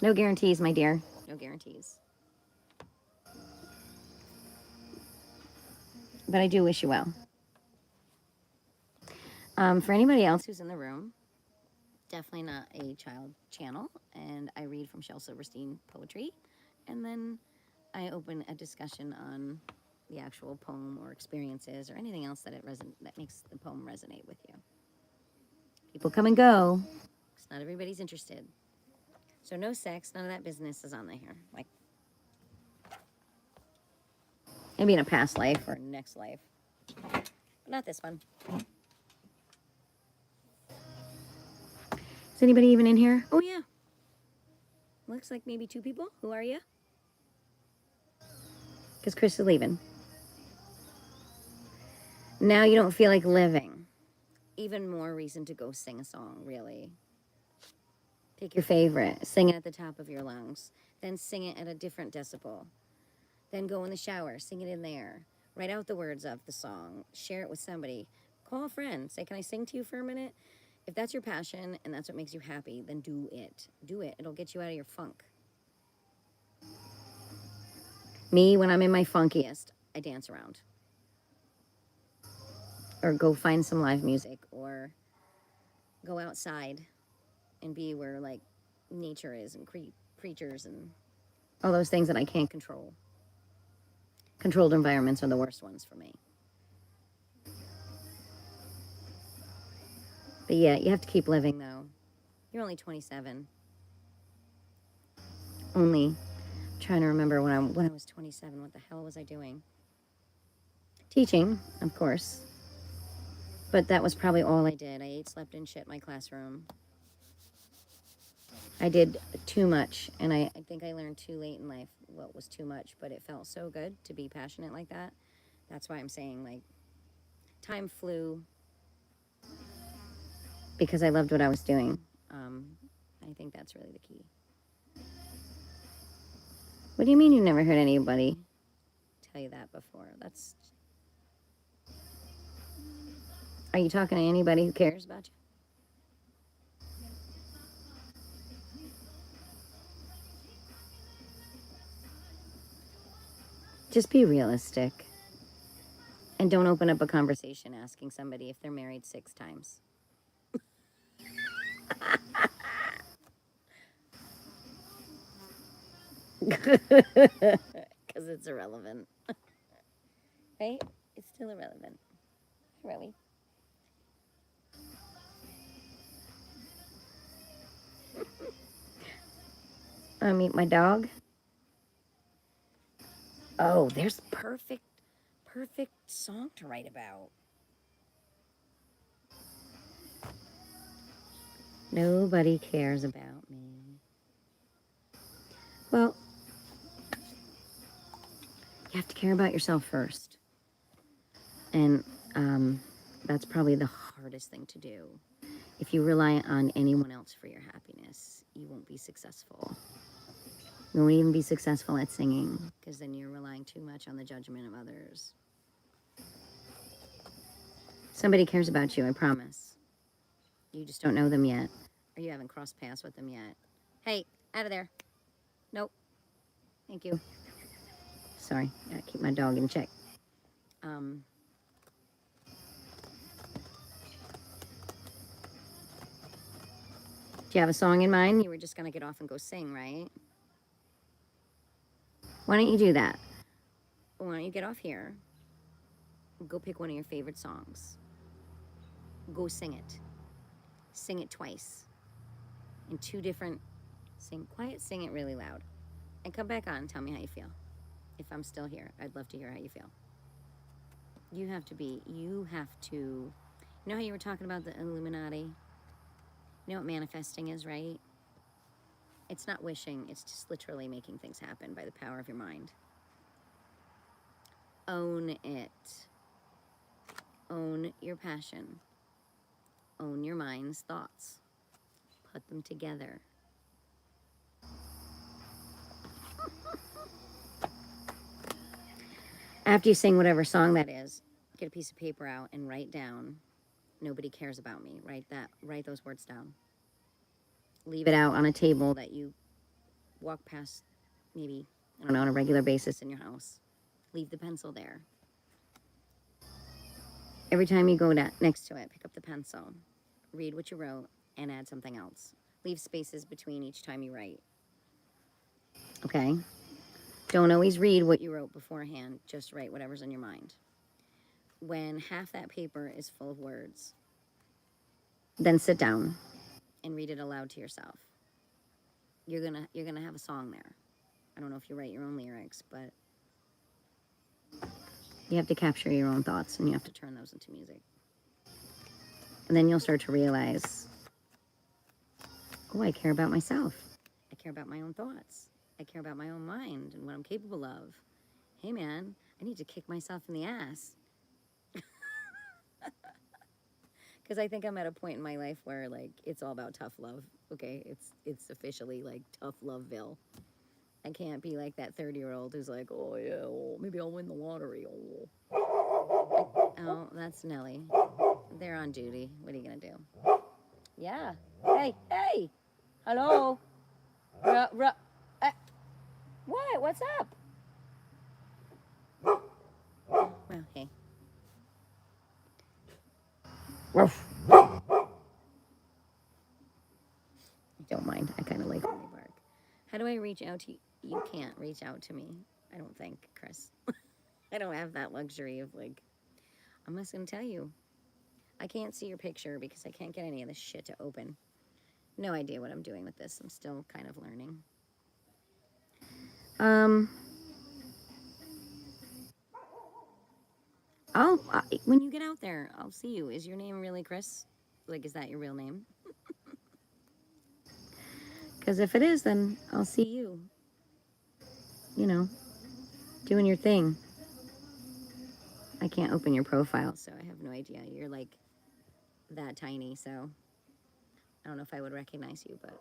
No guarantees, my dear. No guarantees. But I do wish you well. For anybody else who's in the room, definitely not a child channel. And I read from Shel Silverstein poetry. And then I open a discussion on the actual poem or experiences or anything else that that makes the poem resonate with you. People come and go, because not everybody's interested. So no sex, none of that business is on there. Like, maybe in a past life or next life. But not this one. Is anybody even in here? Oh, yeah. Looks like maybe 2 people. Who are you? Because Chris is leaving. Now you don't feel like living. Even more reason to go sing a song, really. Pick your favorite. Sing it at the top of your lungs. Then sing it at a different decibel. Then go in the shower. Sing it in there. Write out the words of the song. Share it with somebody. Call a friend. Say, can I sing to you for a minute? If that's your passion and that's what makes you happy, then do it. Do it. It'll get you out of your funk. Me, when I'm in my funkiest, I dance around. Or go find some live music. Or go outside and be where, like, nature is and creatures and all those things that I can't control. Controlled environments are the worst ones for me. But yeah, you have to keep living, though. You're only 27. Only. Trying to remember when I was 27, what the hell was I doing? Teaching, of course. But that was probably all I did. I ate, slept, and shit in my classroom. I did too much, and I think I learned too late in life what was too much, but it felt so good to be passionate like that. That's why I'm saying, like, time flew because I loved what I was doing. I think that's really the key. What do you mean you never heard anybody tell you that before? Are you talking to anybody who cares about you? Just be realistic. And don't open up a conversation asking somebody if they're married 6 times. Because it's irrelevant. Right? It's still irrelevant. Really. I meet my dog. Oh, there's perfect song to write about. Nobody cares about me. Well, you have to care about yourself first. And that's probably the hardest thing to do. If you rely on anyone else for your happiness, you won't be successful. You won't even be successful at singing, because then you're relying too much on the judgment of others. Somebody cares about you, I promise. You just don't know them yet, or you haven't crossed paths with them yet. Hey, out of there. Nope. Thank you. Sorry, gotta keep my dog in check. Do you have a song in mind? You were just gonna get off and go sing, right? Why don't you do that? Why don't you get off here, go pick one of your favorite songs, go sing it. Sing it twice in two different, sing quiet, sing it really loud, and come back on and tell me how you feel. If I'm still here, I'd love to hear how you feel. You have to, you know how you were talking about the Illuminati? You know what manifesting is, right? It's not wishing, it's just literally making things happen by the power of your mind. Own it. Own your passion. Own your mind's thoughts. Put them together. After you sing whatever song that is, get a piece of paper out and write down, nobody cares about me. Write those words down. Leave it out on a table that you walk past, maybe, I don't know, on a regular basis in your house. Leave the pencil there. Every time you go next to it, pick up the pencil, read what you wrote, and add something else. Leave spaces between each time you write. Okay? Don't always read what you wrote beforehand. Just write whatever's in your mind. When half that paper is full of words, then sit down and read it aloud to yourself. You're gonna have a song there. I don't know if you write your own lyrics, but you have to capture your own thoughts and you have to turn those into music. And then you'll start to realize, oh, I care about myself. I care about my own thoughts. I care about my own mind and what I'm capable of. Hey man, I need to kick myself in the ass. Because I think I'm at a point in my life where, like, it's all about tough love. Okay, it's officially like tough loveville. I can't be like that 30-year-old who's like, oh yeah, oh, maybe I'll win the lottery. Oh, that's Nelly. They're on duty. What are you gonna do? Yeah. Hey. Hello. What? What's up? Well, hey. Ruff. Don't mind. I kind of like when they bark. How do I reach out to you? You can't reach out to me. I don't think, Chris. I don't have that luxury of, like, I'm just gonna tell you. I can't see your picture because I can't get any of this shit to open. No idea what I'm doing with this. I'm still kind of learning. When you get out there, I'll see you. Is your name really Chris? Like, is that your real name? Because if it is, then I'll see you. You know, doing your thing. I can't open your profile, so I have no idea. You're like that tiny, so I don't know if I would recognize you, but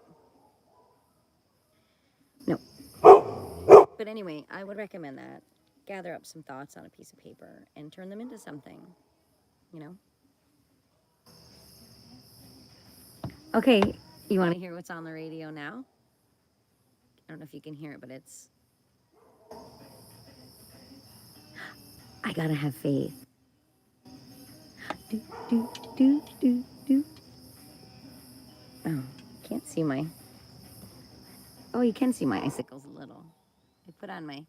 no. But anyway, I would recommend that. Gather up some thoughts on a piece of paper and turn them into something, you know? Okay, you want to hear what's on the radio now? I don't know if you can hear it, but it's... I gotta have faith. Do. Oh, can't see my... Oh, you can see my icicles a little. I put on my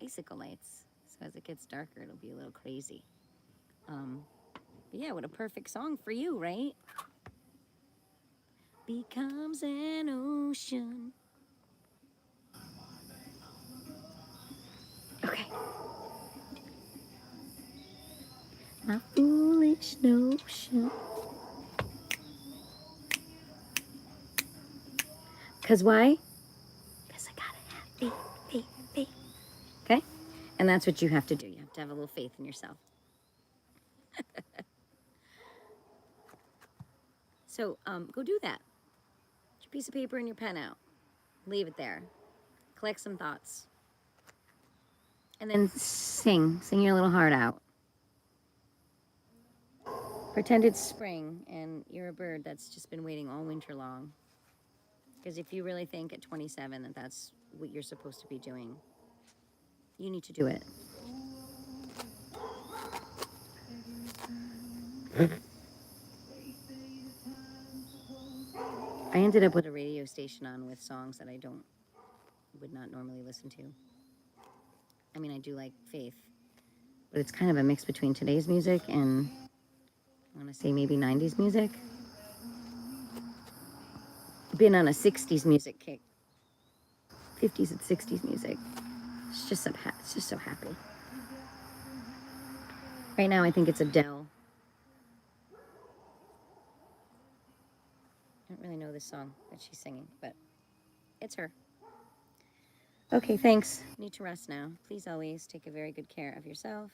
icicle lights, so as it gets darker, it'll be a little crazy. But yeah, what a perfect song for you, right? Becomes an ocean. Okay. My foolish notion. Because why? Because I gotta have faith, faith, faith. Okay? And that's what you have to do. You have to have a little faith in yourself. So go do that. Get your piece of paper and your pen out. Leave it there. Collect some thoughts. And then sing. Sing your little heart out. Pretend it's spring and you're a bird that's just been waiting all winter long. Because if you really think at 27 that that's what you're supposed to be doing, you need to do it. I ended up with a radio station on with songs that I would not normally listen to. I mean, I do like Faith, but it's kind of a mix between today's music and I want to say maybe 90s music. Been on a 60s music kick. 50s and 60s music. It's just so happy. Right now I think it's Adele. I don't really know this song that she's singing, but it's her. Okay, thanks. You need to rest now. Please always take a very good care of yourself.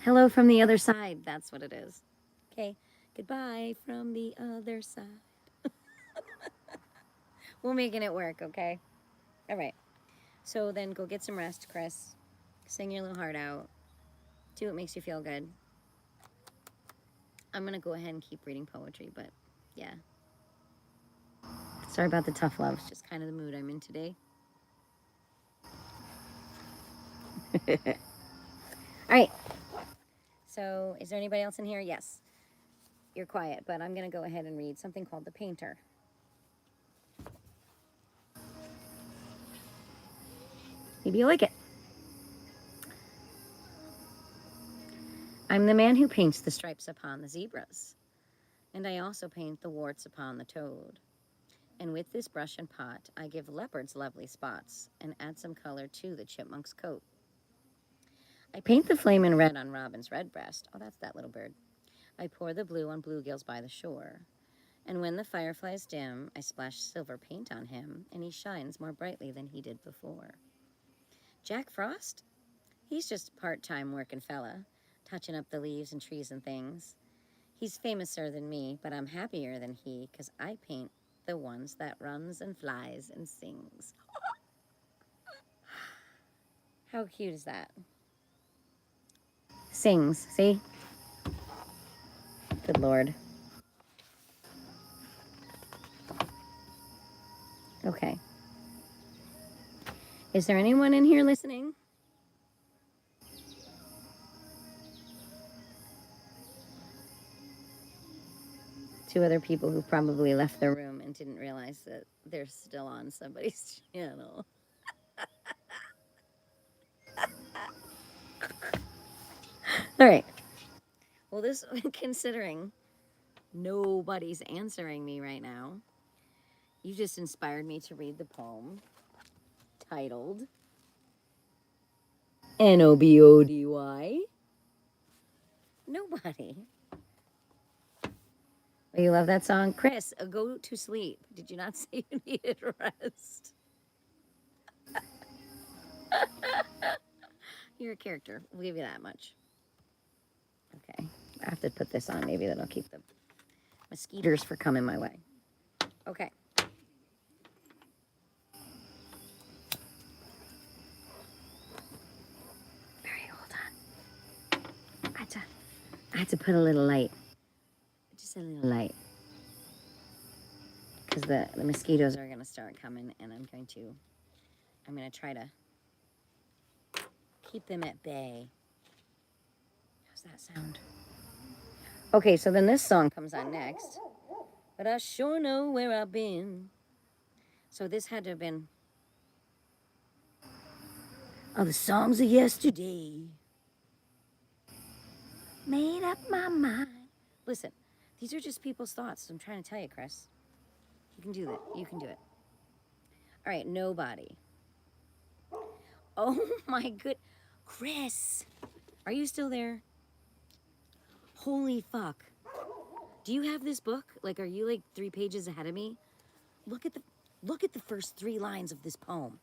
Hello from the other side. That's what it is. Okay, goodbye from the other side. We're making it work, okay? All right. So then go get some rest, Chris. Sing your little heart out. Do what makes you feel good. I'm going to go ahead and keep reading poetry, but yeah. Sorry about the tough love. It's just kind of the mood I'm in today. All right. So is there anybody else in here? Yes. You're quiet, but I'm going to go ahead and read something called The Painter. Maybe you like it. I'm the man who paints the stripes upon the zebras, and I also paint the warts upon the toad. And with this brush and pot, I give leopards lovely spots and add some color to the chipmunk's coat. I paint the flamin' red on robin's redbreast. Oh, that's that little bird. I pour the blue on bluegills by the shore. And when the fireflies dim, I splash silver paint on him, and he shines more brightly than he did before. Jack Frost? He's just a part-time working fella, touching up the leaves and trees and things. He's famouser than me, but I'm happier than he, 'cause I paint the ones that runs and flies and sings. How cute is that? Sings, see? Good Lord. Okay. Is there anyone in here listening? Two other people who probably left the room and didn't realize that they're still on somebody's channel. All right. Well, this, considering nobody's answering me right now, you just inspired me to read the poem titled Nobody. Nobody. Oh, you love that song? Chris, go to sleep. Did you not say you needed rest? You're a character. We'll give you that much. Okay. I have to put this on. Maybe that'll keep the mosquitoes from coming my way. Okay. All right, hold on. I had to put a little light. Just a little light. Because the mosquitoes are going to start coming, and I'm going to try to keep them at bay. How's that sound? Okay, so then this song comes on next. But I sure know where I've been. So this had to have been the songs of yesterday. Made up my mind. Listen, these are just people's thoughts. I'm trying to tell you, Chris. You can do that. You can do it. All right, nobody. Oh my good. Chris, are you still there? Holy fuck. Do you have this book? Like, are you like 3 pages ahead of me? Look at the first 3 lines of this poem.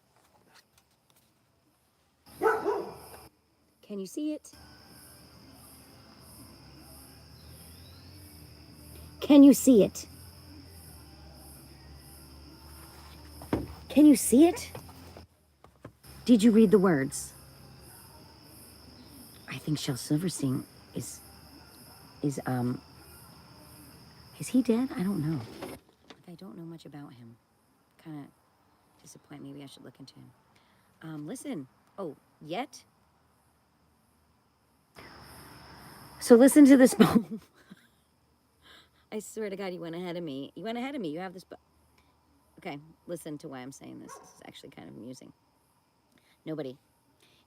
Can you see it? Can you see it? Can you see it? Did you read the words? I think Shel Silverstein is he dead? I don't know. Like, I don't know much about him. Kind of disappointed. Maybe I should look into him. Listen. Oh, yet? So listen to this poem. I swear to God, you went ahead of me. You went ahead of me. You have this book. Okay, listen to why I'm saying this. This is actually kind of amusing. Nobody. It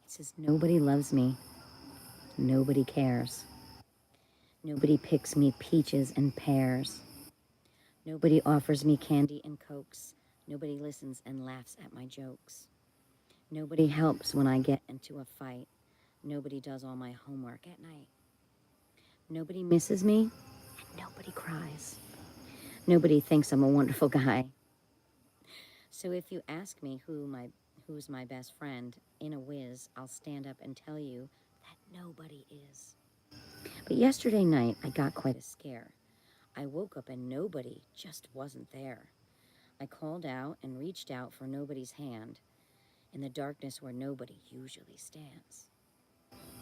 says, nobody loves me. Nobody cares. Nobody picks me peaches and pears. Nobody offers me candy and cokes. Nobody listens and laughs at my jokes. Nobody helps when I get into a fight. Nobody does all my homework at night. Nobody misses me, and nobody cries. Nobody thinks I'm a wonderful guy. So if you ask me who's my best friend, in a whiz, I'll stand up and tell you that nobody is. But yesterday night, I got quite a scare. I woke up and nobody just wasn't there. I called out and reached out for nobody's hand in the darkness where nobody usually stands.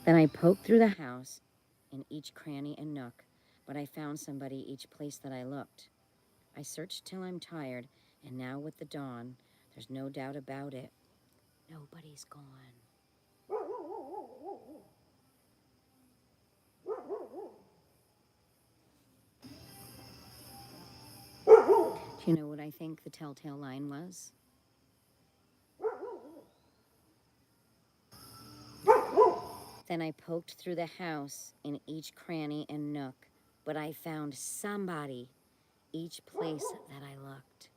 Then I poked through the house in each cranny and nook, but I found somebody each place that I looked. I searched till I'm tired, and now with the dawn, there's no doubt about it, nobody's gone. Do you know what I think the telltale line was? Then I poked through the house in each cranny and nook, but I found somebody each place that I looked.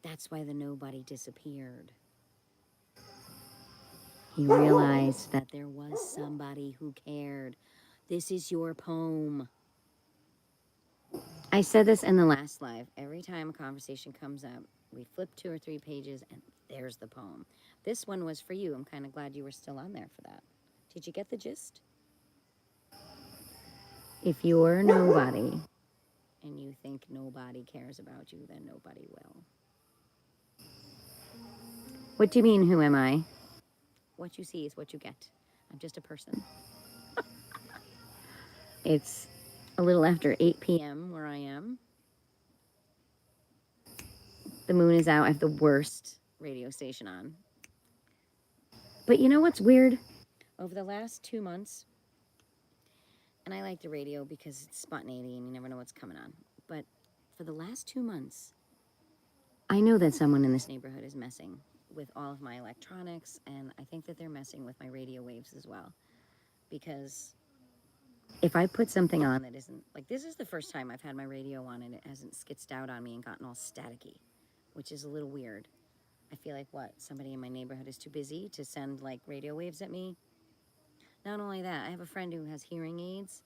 That's why the nobody disappeared. He realized that there was somebody who cared. This is your poem. I said this in the last live. Every time a conversation comes up, we flip 2 or 3 pages and there's the poem. This one was for you. I'm kind of glad you were still on there for that. Did you get the gist? If you're nobody and you think nobody cares about you, then nobody will. What do you mean, who am I? What you see is what you get. I'm just a person. It's a little after 8 p.m. where I am. The moon is out. I have the worst radio station on. But you know what's weird? Over the last 2 months, and I like the radio because it's spontaneity and you never know what's coming on. But for the last 2 months, I know that someone in this neighborhood is messing with all of my electronics, and I think that they're messing with my radio waves as well. Because if I put something on that isn't, like, this is the first time I've had my radio on and it hasn't skitzed out on me and gotten all staticky, which is a little weird. I feel like, somebody in my neighborhood is too busy to send, like, radio waves at me? Not only that, I have a friend who has hearing aids,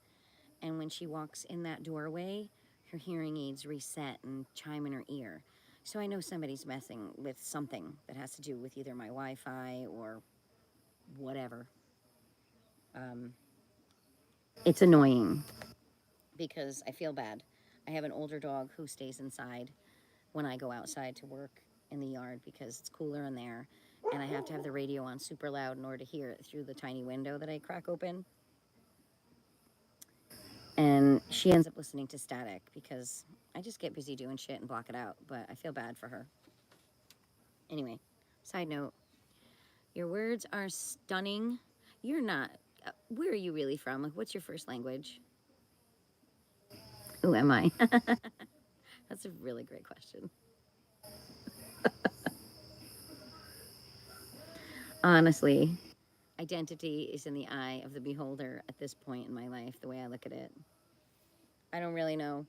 and when she walks in that doorway, her hearing aids reset and chime in her ear. So I know somebody's messing with something that has to do with either my Wi-Fi or whatever. It's annoying because I feel bad. I have an older dog who stays inside when I go outside to work in the yard because it's cooler in there, and I have to have the radio on super loud in order to hear it through the tiny window that I crack open. And she ends up listening to static because I just get busy doing shit and block it out, but I feel bad for her. Anyway, side note, your words are stunning. You're not, where are you really from? Like, what's your first language? Who am I? That's a really great question. Honestly, identity is in the eye of the beholder at this point in my life, the way I look at it. I don't really know.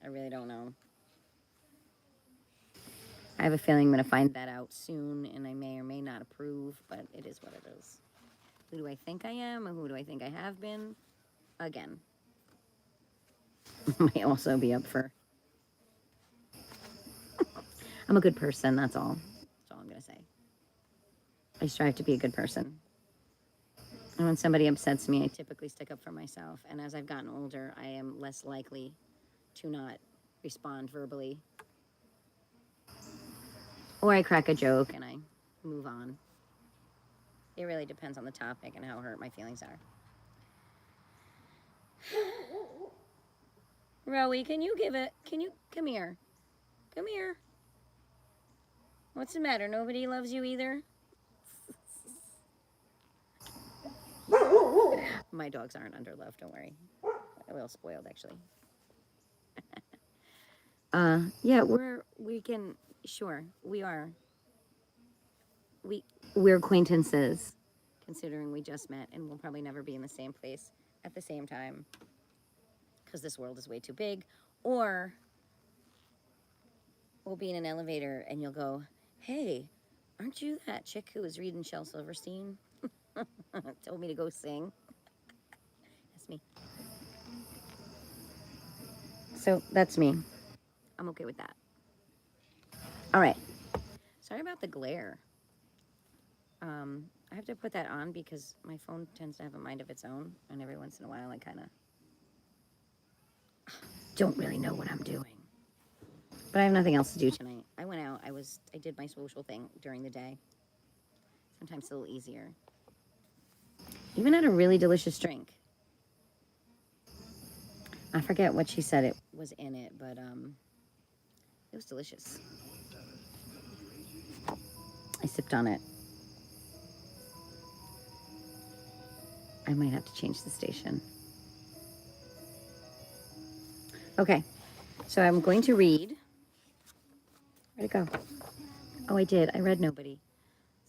I really don't know. I have a feeling I'm going to find that out soon, and I may or may not approve, but it is what it is. Who do I think I am, or who do I think I have been? Again. Might also be up for... I'm a good person, that's all. That's all I'm going to say. I strive to be a good person. And when somebody upsets me, I typically stick up for myself. And as I've gotten older, I am less likely to not respond verbally. Or I crack a joke and I move on. It really depends on the topic and how hurt my feelings are. Rowie, can you come here. Come here. What's the matter? Nobody loves you either? My dogs aren't under love, don't worry. A little spoiled, actually. Yeah, we are. We're acquaintances, considering we just met, and we'll probably never be in the same place at the same time, because this world is way too big. Or we'll be in an elevator, and you'll go, hey, aren't you that chick who was reading Shel Silverstein? Told me to go sing. That's me. So that's me. I'm okay with that. All right. Sorry about the glare. I have to put that on because my phone tends to have a mind of its own, and every once in a while I kind of don't really know what I'm doing. But I have nothing else to do tonight. I went out. I did my social thing during the day. Sometimes it's a little easier. Even had a really delicious drink. I forget what she said it was in it, but it was delicious. I sipped on it. I might have to change the station. Okay, so I'm going to read. Where'd it go? Oh, I did. I read Nobody.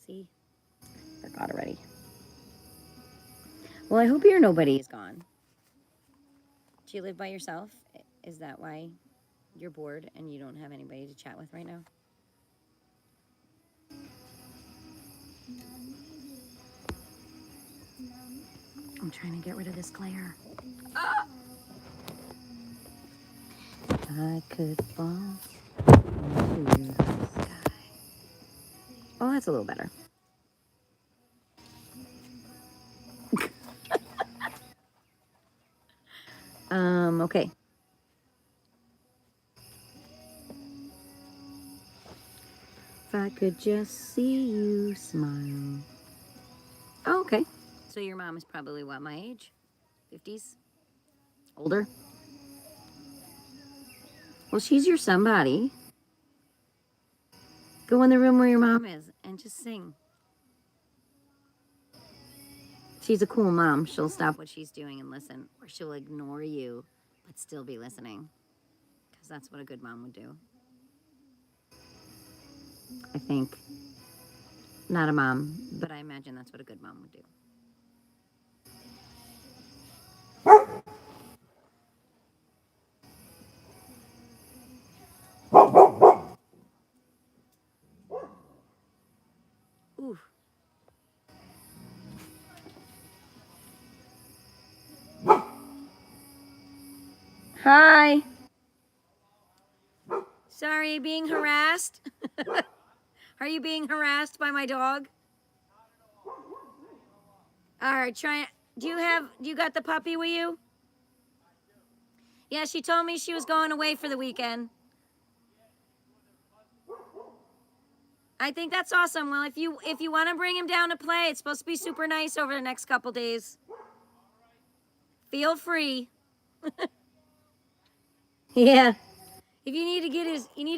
See? Forgot already. Well, I hope your nobody is gone. Do you live by yourself? Is that why you're bored and you don't have anybody to chat with right now? I'm trying to get rid of this glare. Ah! I could fall into the sky. Oh, that's a little better. Okay. If I could just see you smile. Oh, okay. So your mom is probably what, my age? 50s? Older? Well, she's your somebody. Go in the room where your mom is and just sing. She's a cool mom. She'll stop what she's doing and listen. Or she'll ignore you, but still be listening. Because that's what a good mom would do. I think. Not a mom, but I imagine that's what a good mom would do. Ooh. Hi. Sorry, being harassed? Are you being harassed by my dog? All right, try it. Do you got the puppy with you? Yeah, she told me she was going away for the weekend. I think that's awesome. Well, if you want to bring him down to play, it's supposed to be super nice over the next couple days. Feel free. Yeah. If you need to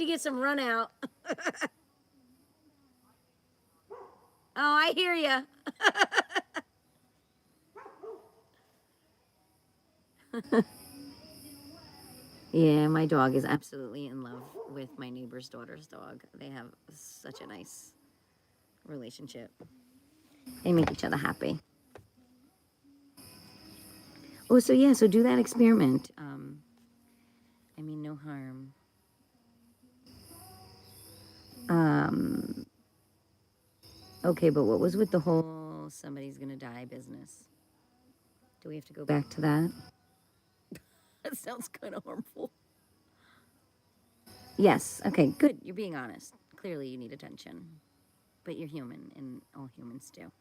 get some run out. Oh, I hear you. Yeah, my dog is absolutely in love with my neighbor's daughter's dog. They have such a nice relationship. They make each other happy. Oh, so yeah, so do that experiment. I mean, no harm. Um, okay, but what was with the whole somebody's gonna die business? Do we have to go back to that? That sounds kind of harmful. Yes, okay, good. You're being honest. Clearly, you need attention. But you're human, and all humans do.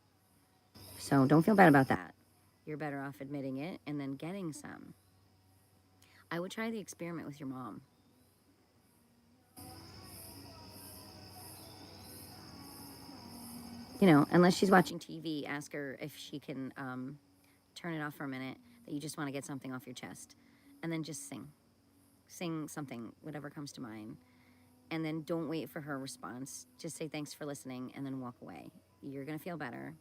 So don't feel bad about that. You're better off admitting it and then getting some. I would try the experiment with your mom. You know, unless she's watching TV, ask her if she can turn it off for a minute, that you just want to get something off your chest. And then just sing. Sing something, whatever comes to mind. And then don't wait for her response. Just say thanks for listening and then walk away. You're going to feel better.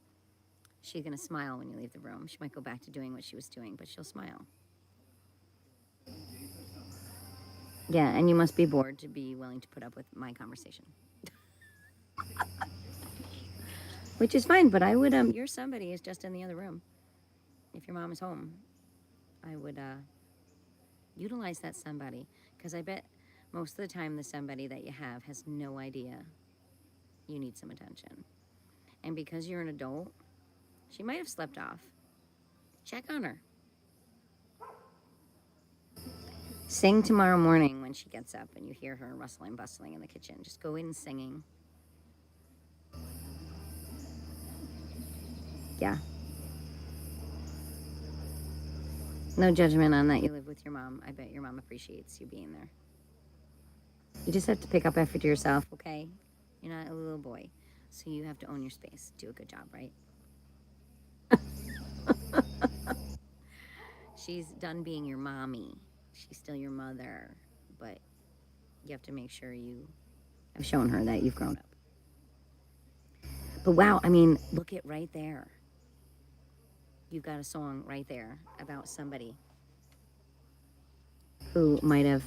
She's going to smile when you leave the room. She might go back to doing what she was doing, but she'll smile. Yeah, and you must be bored to be willing to put up with my conversation. Which is fine, but I would, your somebody is just in the other room. If your mom is home, I would, utilize that somebody. Because I bet most of the time the somebody that you have has no idea you need some attention. And because you're an adult, she might have slept off. Check on her. Sing tomorrow morning when she gets up and you hear her rustling, bustling in the kitchen. Just go in singing. Yeah. No judgment on that you live with your mom. I bet your mom appreciates you being there. You just have to pick up effort yourself, okay? You're not a little boy, so you have to own your space. Do a good job, right? She's done being your mommy. She's still your mother, but you have to make sure you have shown her that you've grown up. But wow, I mean, look at right there. You've got a song right there about somebody who might have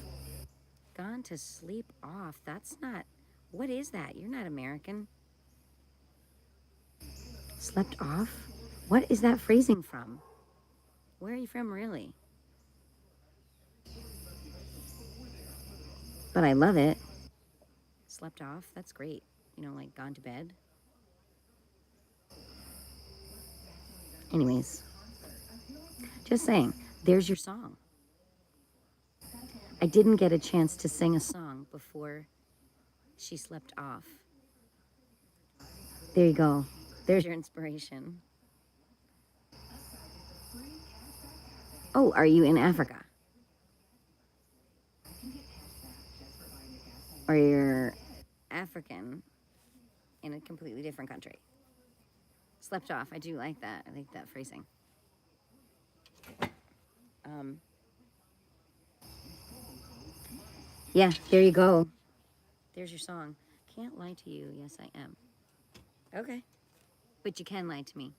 gone to sleep off. That's not, what is that? You're not American. Slept off? What is that phrasing from? Where are you from, really? But I love it. Slept off? That's great. You know, like gone to bed. Anyways, just saying, there's your song. I didn't get a chance to sing a song before she slept off. There you go. There's your inspiration. Oh, are you in Africa? Or you're African in a completely different country? Slept off. I do like that. I like that phrasing. Yeah, there you go. There's your song. Can't lie to you. Yes, I am. Okay. But you can lie to me.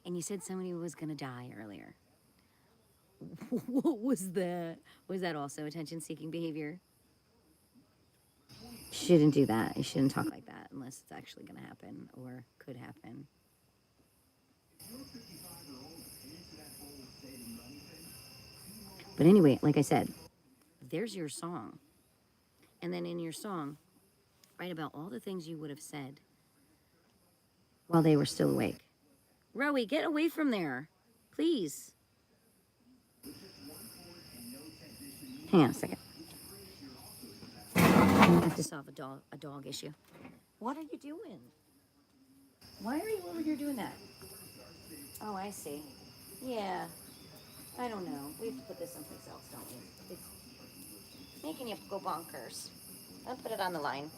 And you said somebody was going to die earlier. What was that? Was that also attention-seeking behavior? You shouldn't do that. You shouldn't talk like that unless it's actually going to happen or could happen. But anyway, like I said, there's your song. And then in your song, write about all the things you would have said while they were still awake. Rowie, get away from there. Please. Hang on a second. I have to solve a dog issue. What are you doing? Why are you over here doing that? Oh, I see. Yeah. I don't know. We have to put this someplace else, don't we? It's making you go bonkers. I'll put it on the line.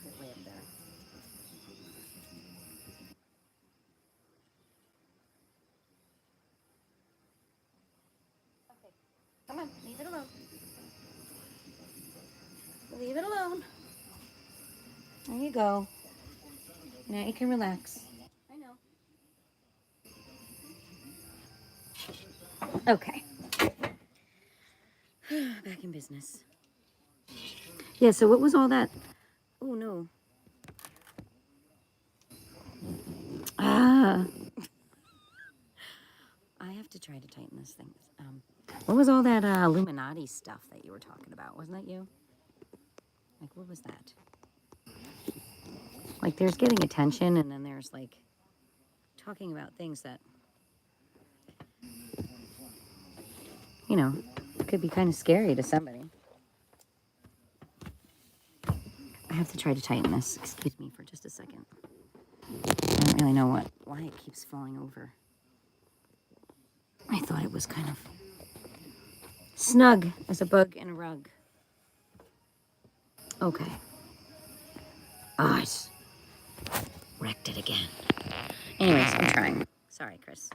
Put it way up there. Okay. Come on, leave it alone. Leave it alone. There you go. Now you can relax. I know. Okay. Back in business. Yeah, so what was all that? Oh, no. Ah. I have to try to tighten this thing. What was all that Illuminati stuff that you were talking about? Wasn't that you? Like, what was that? Like, there's getting attention, and then there's, like, talking about things that, you know, could be kind of scary to somebody. I have to try to tighten this. Excuse me for just a second. I don't really know why it keeps falling over. I thought it was kind of snug as a bug in a rug. Okay. Oh, I wrecked it again. Anyways, I'm trying. Sorry, Chris.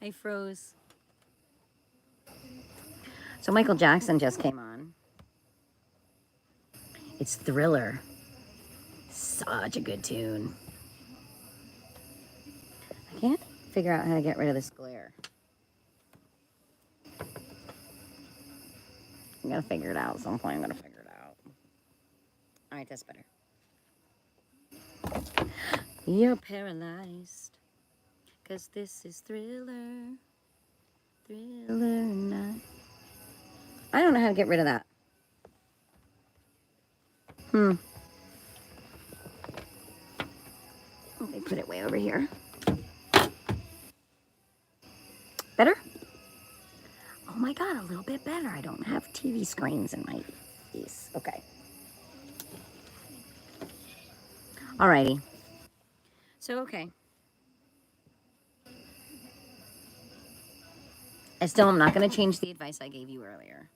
I froze. So Michael Jackson just came on. It's Thriller. Such a good tune. I can't figure out how to get rid of this glare. I'm gonna figure it out at some point. I'm gonna figure it out. All right, that's better. You're paralyzed, 'cause this is Thriller. Thriller night. I don't know how to get rid of that. Okay, put it way over here. Better? Oh my God, a little bit better. I don't have TV screens in my face. Okay. Alrighty. So, okay. I still am not going to change the advice I gave you earlier.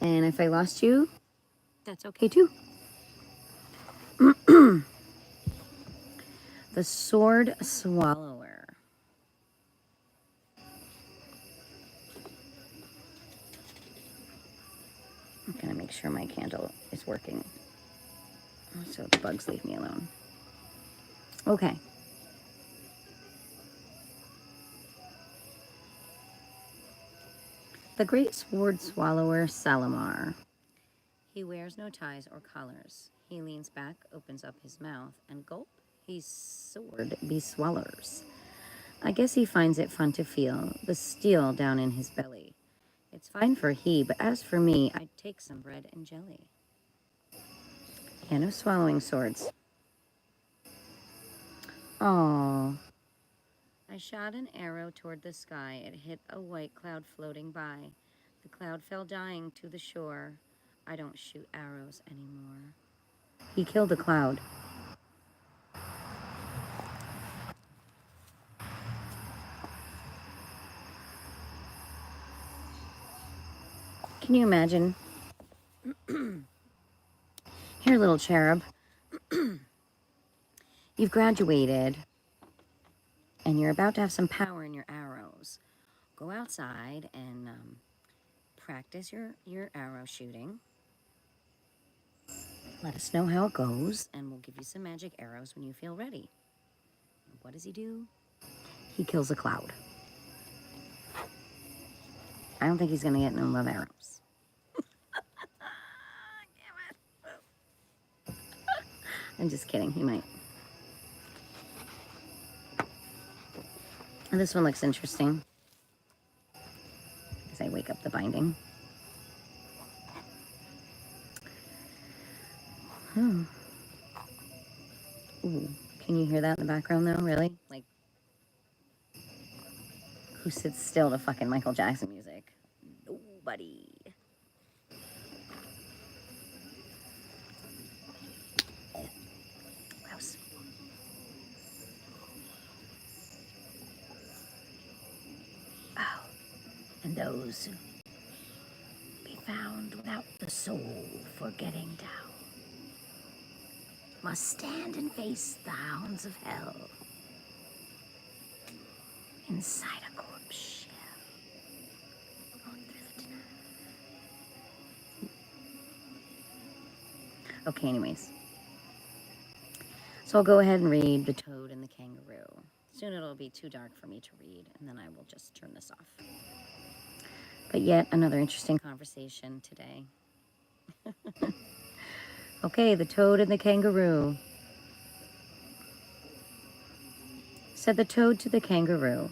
And if I lost you, that's okay too. The Sword Swallower. I'm going to make sure my candle is working so the bugs leave me alone. Okay. The Great Sword Swallower Salamar. He wears no ties or collars. He leans back, opens up his mouth, and gulp, his sword be swallers. I guess he finds it fun to feel the steel down in his belly. It's fine for he, but as for me, I'd take some bread and jelly. Yeah, no swallowing swords. Oh. I shot an arrow toward the sky. It hit a white cloud floating by. The cloud fell dying to the shore. I don't shoot arrows anymore. He killed a cloud. Can you imagine? Here, little cherub. You've graduated, and you're about to have some power in your arrows. Go outside and practice your arrow shooting. Let us know how it goes, and we'll give you some magic arrows when you feel ready. What does he do? He kills a cloud. I don't think he's going to get no love arrows. I'm just kidding. He might. And this one looks interesting. As I wake up the binding. Oh. Ooh. Can you hear that in the background, though? Really? Like, who sits still to fucking Michael Jackson music? Nobody. Gross. Oh. And those who be found without the soul for getting down must stand and face the hounds of hell inside a corpse shell. Going through the Okay, anyways. So I'll go ahead and read The Toad and the Kangaroo. Soon it'll be too dark for me to read, and then I will just turn this off. But yet another interesting conversation today. Okay, The Toad and the Kangaroo. Said the toad to the kangaroo,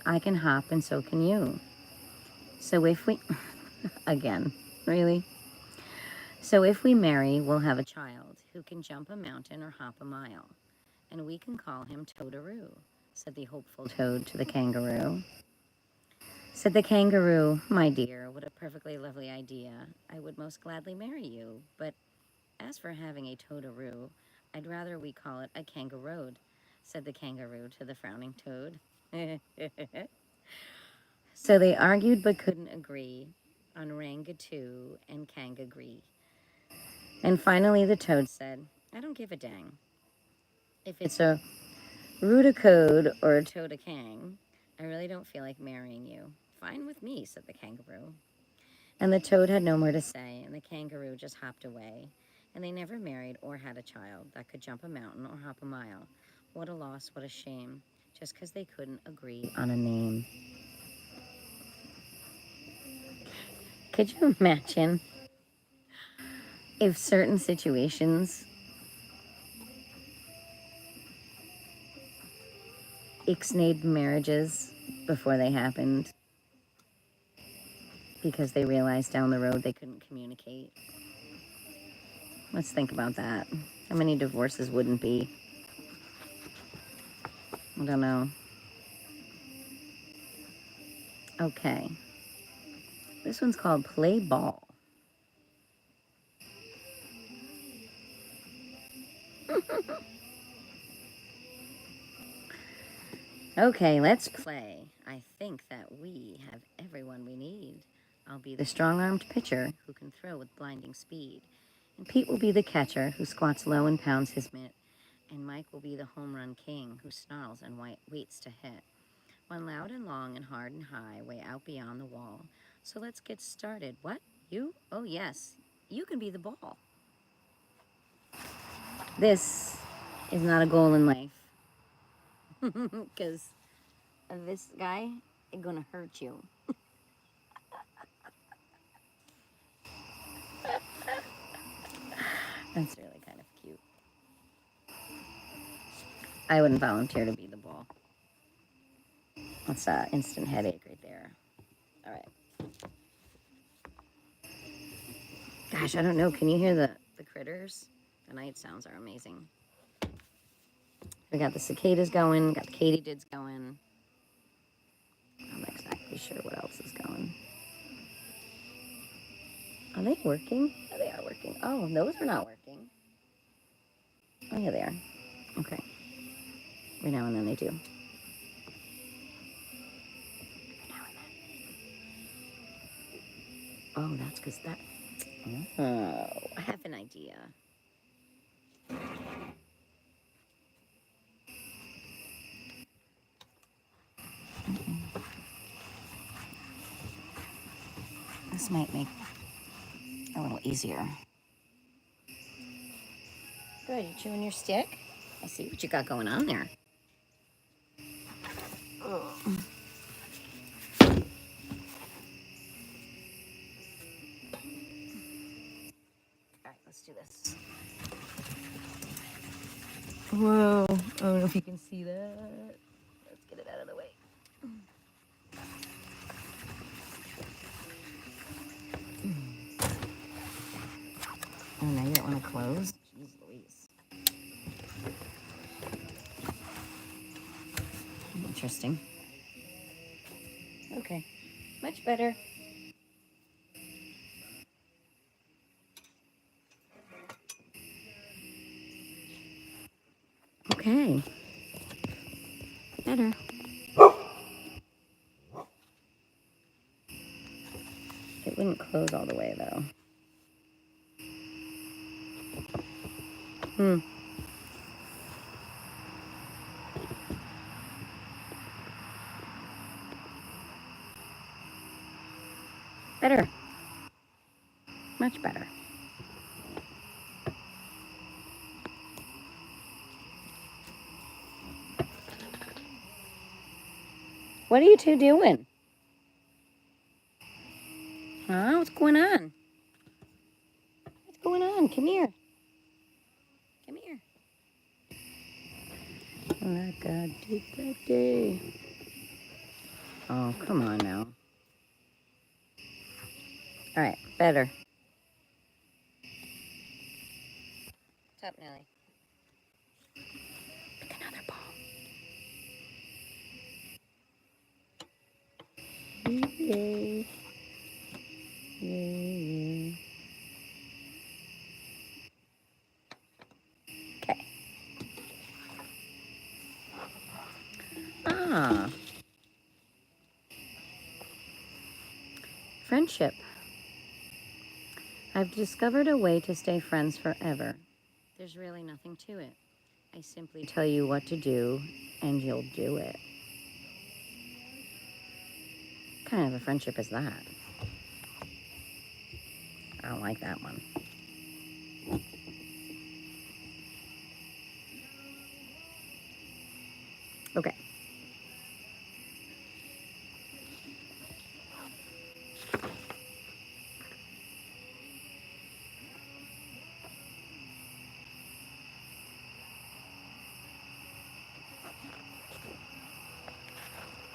I can hop and so can you. So if we... Again, really? So if we marry, we'll have a child who can jump a mountain or hop a mile. And we can call him Toadaroo, said the hopeful toad to the kangaroo. Said the kangaroo, my dear, what a perfectly lovely idea. I would most gladly marry you. But as for having a Toadaroo, I'd rather we call it a kangarood, said the kangaroo to the frowning toad. So they argued but couldn't agree on rangatoo and kangagree. And finally the toad said, I don't give a dang. If it's a rudacode or a toadakang, I really don't feel like marrying you. Fine with me, said the kangaroo. And the toad had no more to say, and the kangaroo just hopped away. And they never married or had a child that could jump a mountain or hop a mile. What a loss, what a shame, just because they couldn't agree on a name. Could you imagine if certain situations ixnayed marriages before they happened because they realized down the road they couldn't communicate? Let's think about that. How many divorces wouldn't be? I don't know. Okay. This one's called Play Ball. Okay, let's play. I think that we have everyone we need. I'll be the strong-armed pitcher who can throw with blinding speed. And Pete will be the catcher who squats low and pounds his mitt. And Mike will be the home run king who snarls and waits to hit. One loud and long and hard and high, way out beyond the wall. So let's get started. What? You? Oh, yes. You can be the ball. This is not a goal in life. Because this guy is going to hurt you. That's really kind of cute. I wouldn't volunteer to be the ball. That's an instant headache right there. All right. Gosh, I don't know. Can you hear the critters? The night sounds are amazing. We got the cicadas going, got the katydids going. I'm not exactly sure what else is going. Are they working? Oh, they are working. Oh, those are not working. Oh, yeah, they are. Okay. Every now and then they do. Every now and then. Oh, that's because that... Oh, I have an idea. This might make a little easier. Good, you chewing your stick? I see what you got going on there. Oh. All right, let's do this. Whoa, I don't know if you can see that. Let's get it out of the way. Oh, now you don't want to close? Jeez Louise. Interesting. Okay, much better. Okay. Better. It wouldn't close all the way, though. Better. Much better. What are you two doing? Huh? What's going on? What's going on? Come here. Come here. Like I did that day. Oh, come on now. All right, better. What's up, Nelly? Pick another ball. Yay. Yay. Okay. Ah. Friendship. I've discovered a way to stay friends forever. There's really nothing to it. I simply tell you what to do, and you'll do it. What kind of a friendship is that? I don't like that one. Okay.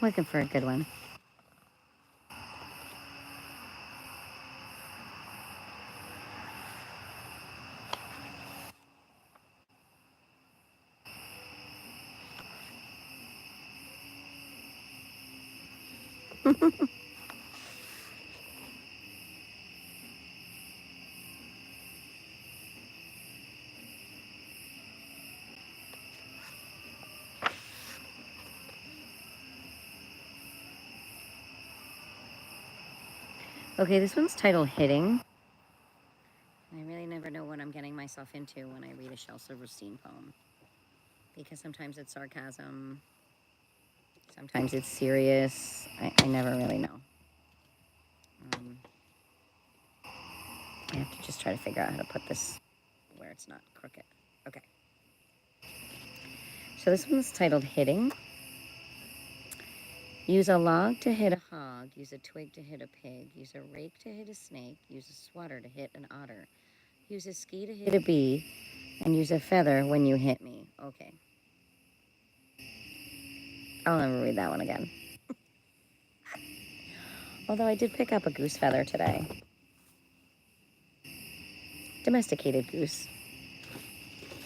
Looking for a good one. Okay, this one's titled Hitting. I really never know what I'm getting myself into when I read a Shel Silverstein poem. Because sometimes it's sarcasm, sometimes it's serious. I never really know. I have to just try to figure out how to put this where it's not crooked. Okay. So this one's titled Hitting. Use a log to hit a hog. Use a twig to hit a pig. Use a rake to hit a snake. Use a swatter to hit an otter. Use a ski to hit a bee. And use a feather when you hit me. Okay. I'll never read that one again. Although I did pick up a goose feather today. Domesticated goose.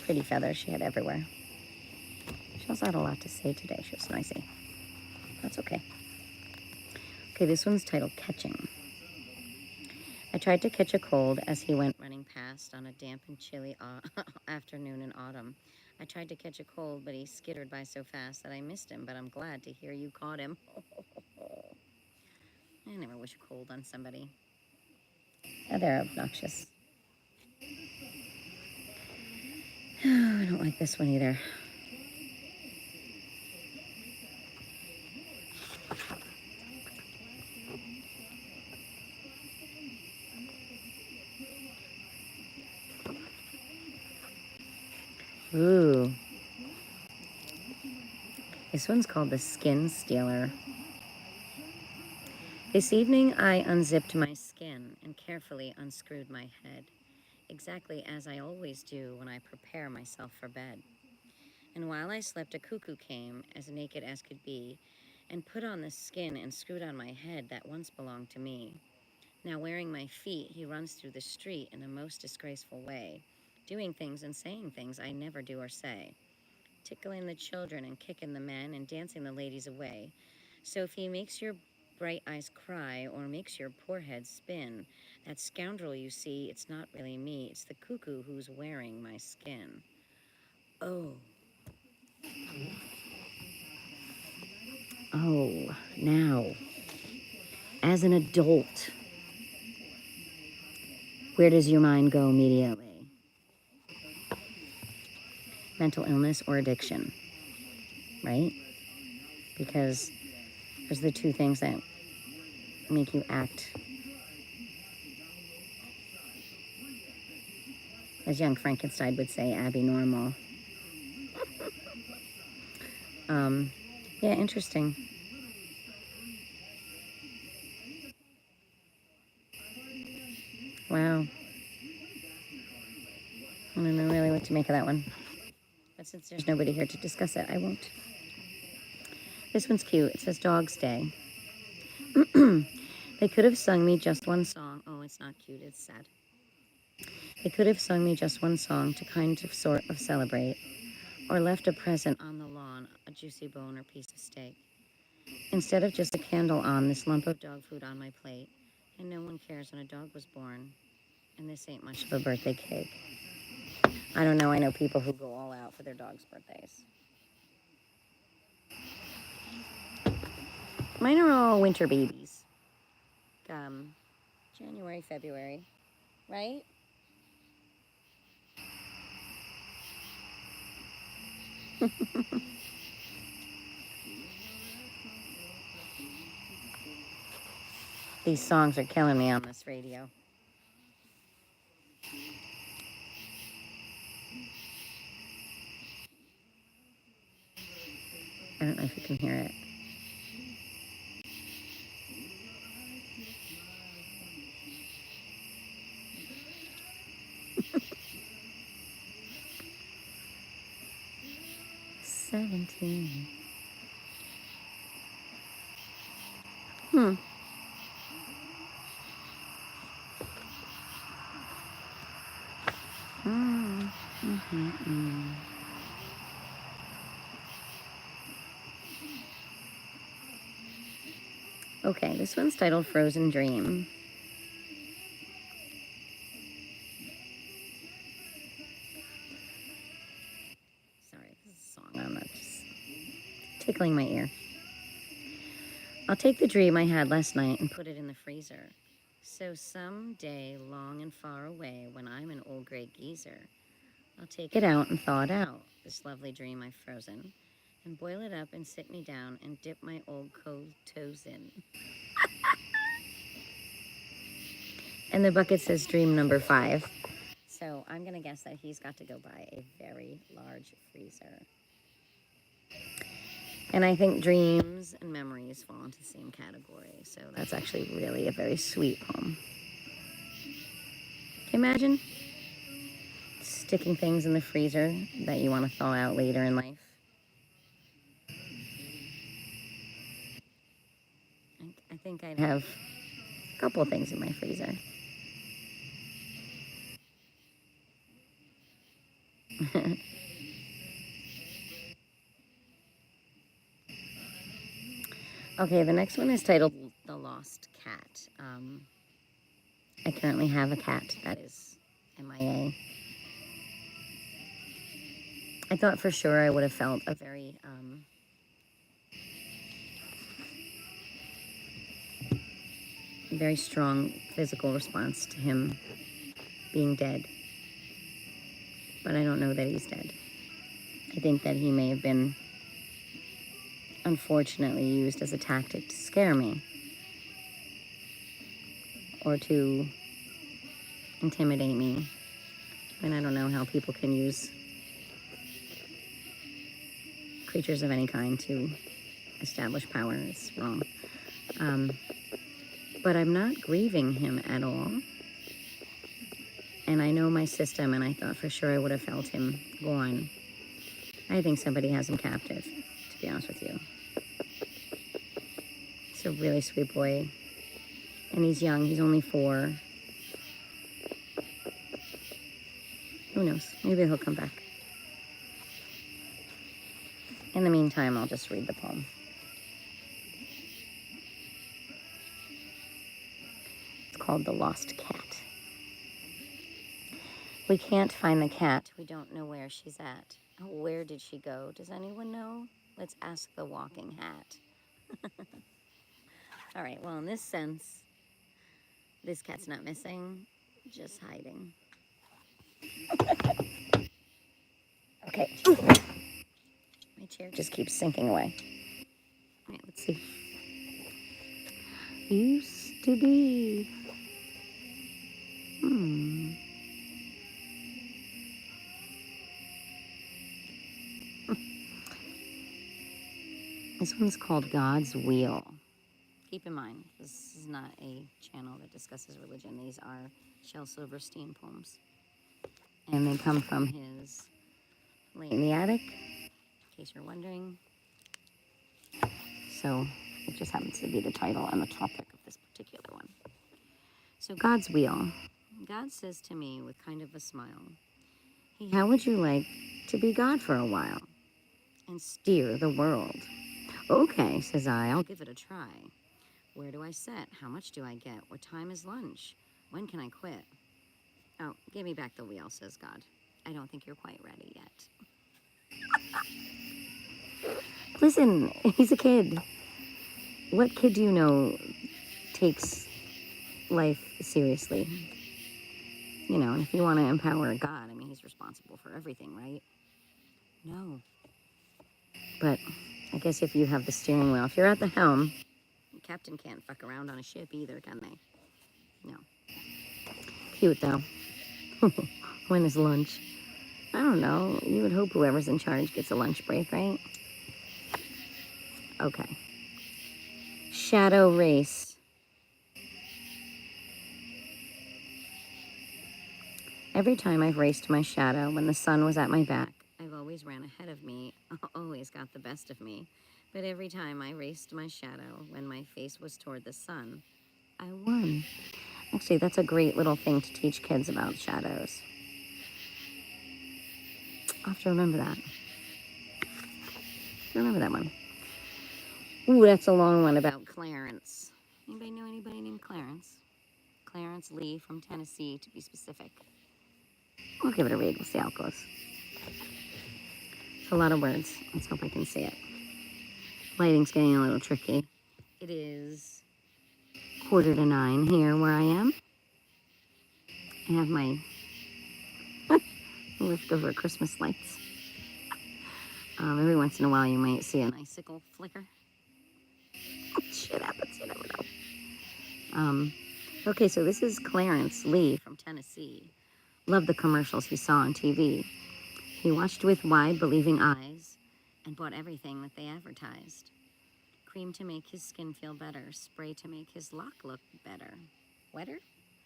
Pretty feather she had everywhere. She also had a lot to say today. She was noisy. That's okay. Okay, this one's titled Catching. I tried to catch a cold as he went running past on a damp and chilly afternoon in autumn. I tried to catch a cold, but he skittered by so fast that I missed him, but I'm glad to hear you caught him. I never wish a cold on somebody. Oh, they're obnoxious. Oh, I don't like this one either. Ooh. This one's called The Skin Stealer. This evening I unzipped my skin and carefully unscrewed my head, exactly as I always do when I prepare myself for bed. And while I slept, a cuckoo came, as naked as could be, and put on the skin and screwed on my head that once belonged to me. Now wearing my feet, he runs through the street in a most disgraceful way, doing things and saying things I never do or say, tickling the children and kicking the men and dancing the ladies away. So if he makes your bright eyes cry or makes your poor head spin, that scoundrel you see, it's not really me, it's the cuckoo who's wearing my skin. Oh. Oh, now, as an adult, where does your mind go immediately? Mental illness or addiction, right? Because those are the two things that make you act, as young Frankenstein would say, Abby normal. Yeah, interesting. make of that one. But since there's nobody here to discuss it, I won't. This one's cute. It says Dog's Day. They could have sung me just one song. Oh, it's not cute. It's sad. They could have sung me just one song to kind of sort of celebrate, or left a present on the lawn, a juicy bone or piece of steak. Instead of just a candle on, this lump of dog food on my plate, and no one cares when a dog was born, and this ain't much of a birthday cake. I don't know. I know people who go all out for their dog's birthdays. Mine are all winter babies. January, February, right? These songs are killing me on this radio. I don't know if you can hear it. "17." Okay, this one's titled Frozen Dream. Sorry, this is a song. I'm not just tickling my ear. I'll take the dream I had last night and put it in the freezer. So someday, long and far away, when I'm an old gray geezer, I'll take it out and thaw it out, this lovely dream I've frozen, and boil it up and sit me down and dip my old toes in. And the bucket says dream number 5. So I'm going to guess that he's got to go buy a very large freezer. And I think dreams and memories fall into the same category. So that's actually really a very sweet poem. Can you imagine sticking things in the freezer that you want to thaw out later in life? I think I'd have a couple of things in my freezer. Okay, the next one is titled The Lost Cat. I currently have a cat that is MIA. I thought for sure I would have felt a very strong physical response to him being dead. But I don't know that he's dead. I think that he may have been unfortunately used as a tactic to scare me or to intimidate me. And I don't know how people can use creatures of any kind to establish power. It's wrong. But I'm not grieving him at all. And I know my system, and I thought for sure I would have felt him gone. I think somebody has him captive, to be honest with you. He's a really sweet boy. And he's young. He's only 4. Who knows? Maybe he'll come back. In the meantime, I'll just read the poem. It's called The Lost Cat. We can't find the cat. We don't know where she's at. Oh, where did she go? Does anyone know? Let's ask the walking hat. All right, well, in this sense, this cat's not missing, just hiding. Okay. My chair just keeps sinking away. All right, let's see. Used to be. This one's called God's Wheel. Keep in mind, this is not a channel that discusses religion. These are Shel Silverstein poems. And they come from his Lay in the Attic, in case you're wondering. So it just happens to be the title and the topic of this particular one. So God's Wheel. God says to me with kind of a smile, "Hey, how would you like to be God for a while and steer the world?" "Okay," says I, "I'll give it a try. Where do I set? How much do I get? What time is lunch? When can I quit?" "Oh, give me back the wheel," says God. "I don't think you're quite ready yet." Listen, he's a kid. What kid do you know takes life seriously? You know, and if you want to empower God, I mean, he's responsible for everything, right? No. But I guess if you have the steering wheel, if you're at the helm, the captain can't fuck around on a ship either, can they? No. Cute, though. When is lunch? I don't know. You would hope whoever's in charge gets a lunch break, right? Okay. Shadow race. Every time I've raced my shadow when the sun was at my back, I've always ran ahead of me, always got the best of me. But every time I raced my shadow when my face was toward the sun, I won. Actually, that's a great little thing to teach kids about shadows. I'll have to remember that. Remember that one. Ooh, that's a long one about Clarence. Anybody know anybody named Clarence? Clarence Lee from Tennessee, to be specific. We'll give it a read. We'll see how it goes. It's a lot of words. Let's hope I can see it. Lighting's getting a little tricky. It is 8:45 here where I am. I have my leftover Christmas lights. Every once in a while you might see an icicle flicker. Shit happens, you never know. Okay, so this is Clarence Lee from Tennessee. Loved the commercials he saw on TV. He watched with wide, believing eyes and bought everything that they advertised. Cream to make his skin feel better. Spray to make his lock look better. Wetter?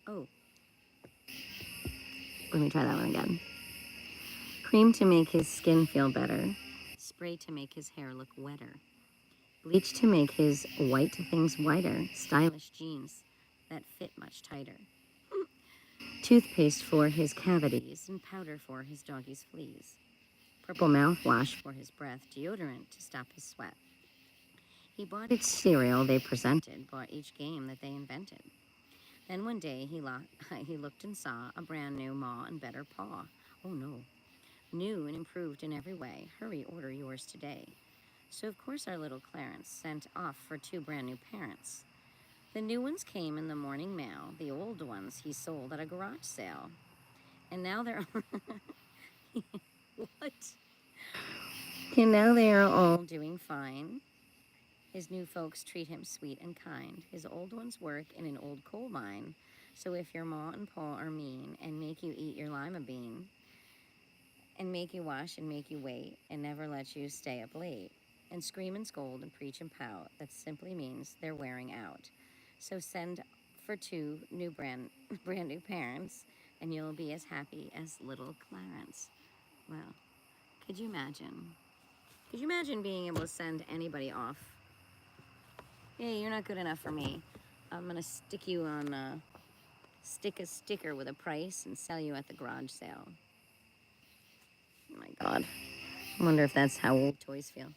Oh. Let me try that one again. Cream to make his skin feel better. Spray to make his hair look wetter. Bleach to make his white things whiter. Stylish jeans that fit much tighter. Toothpaste for his cavities and powder for his doggy's fleas. Purple mouthwash for his breath. Deodorant to stop his sweat. He bought each cereal they presented, bought each game that they invented. Then one day he looked and saw a brand new Ma and Better paw. Oh no. New and improved in every way. Hurry, order yours today. So of course our little Clarence sent off for 2 brand new parents. The new ones came in the morning mail. The old ones he sold at a garage sale. And now they're... What? And now they are all doing fine. His new folks treat him sweet and kind. His old ones work in an old coal mine. So if your ma and pa are mean and make you eat your lima bean and make you wash and make you wait and never let you stay up late and scream and scold and preach and pout, that simply means they're wearing out. So send for 2 brand new parents and you'll be as happy as little Clarence. Well, could you imagine? Could you imagine being able to send anybody off? Hey, you're not good enough for me. I'm gonna stick you on, stick a sticker with a price and sell you at the garage sale. Oh my God. I wonder if that's how old toys feel.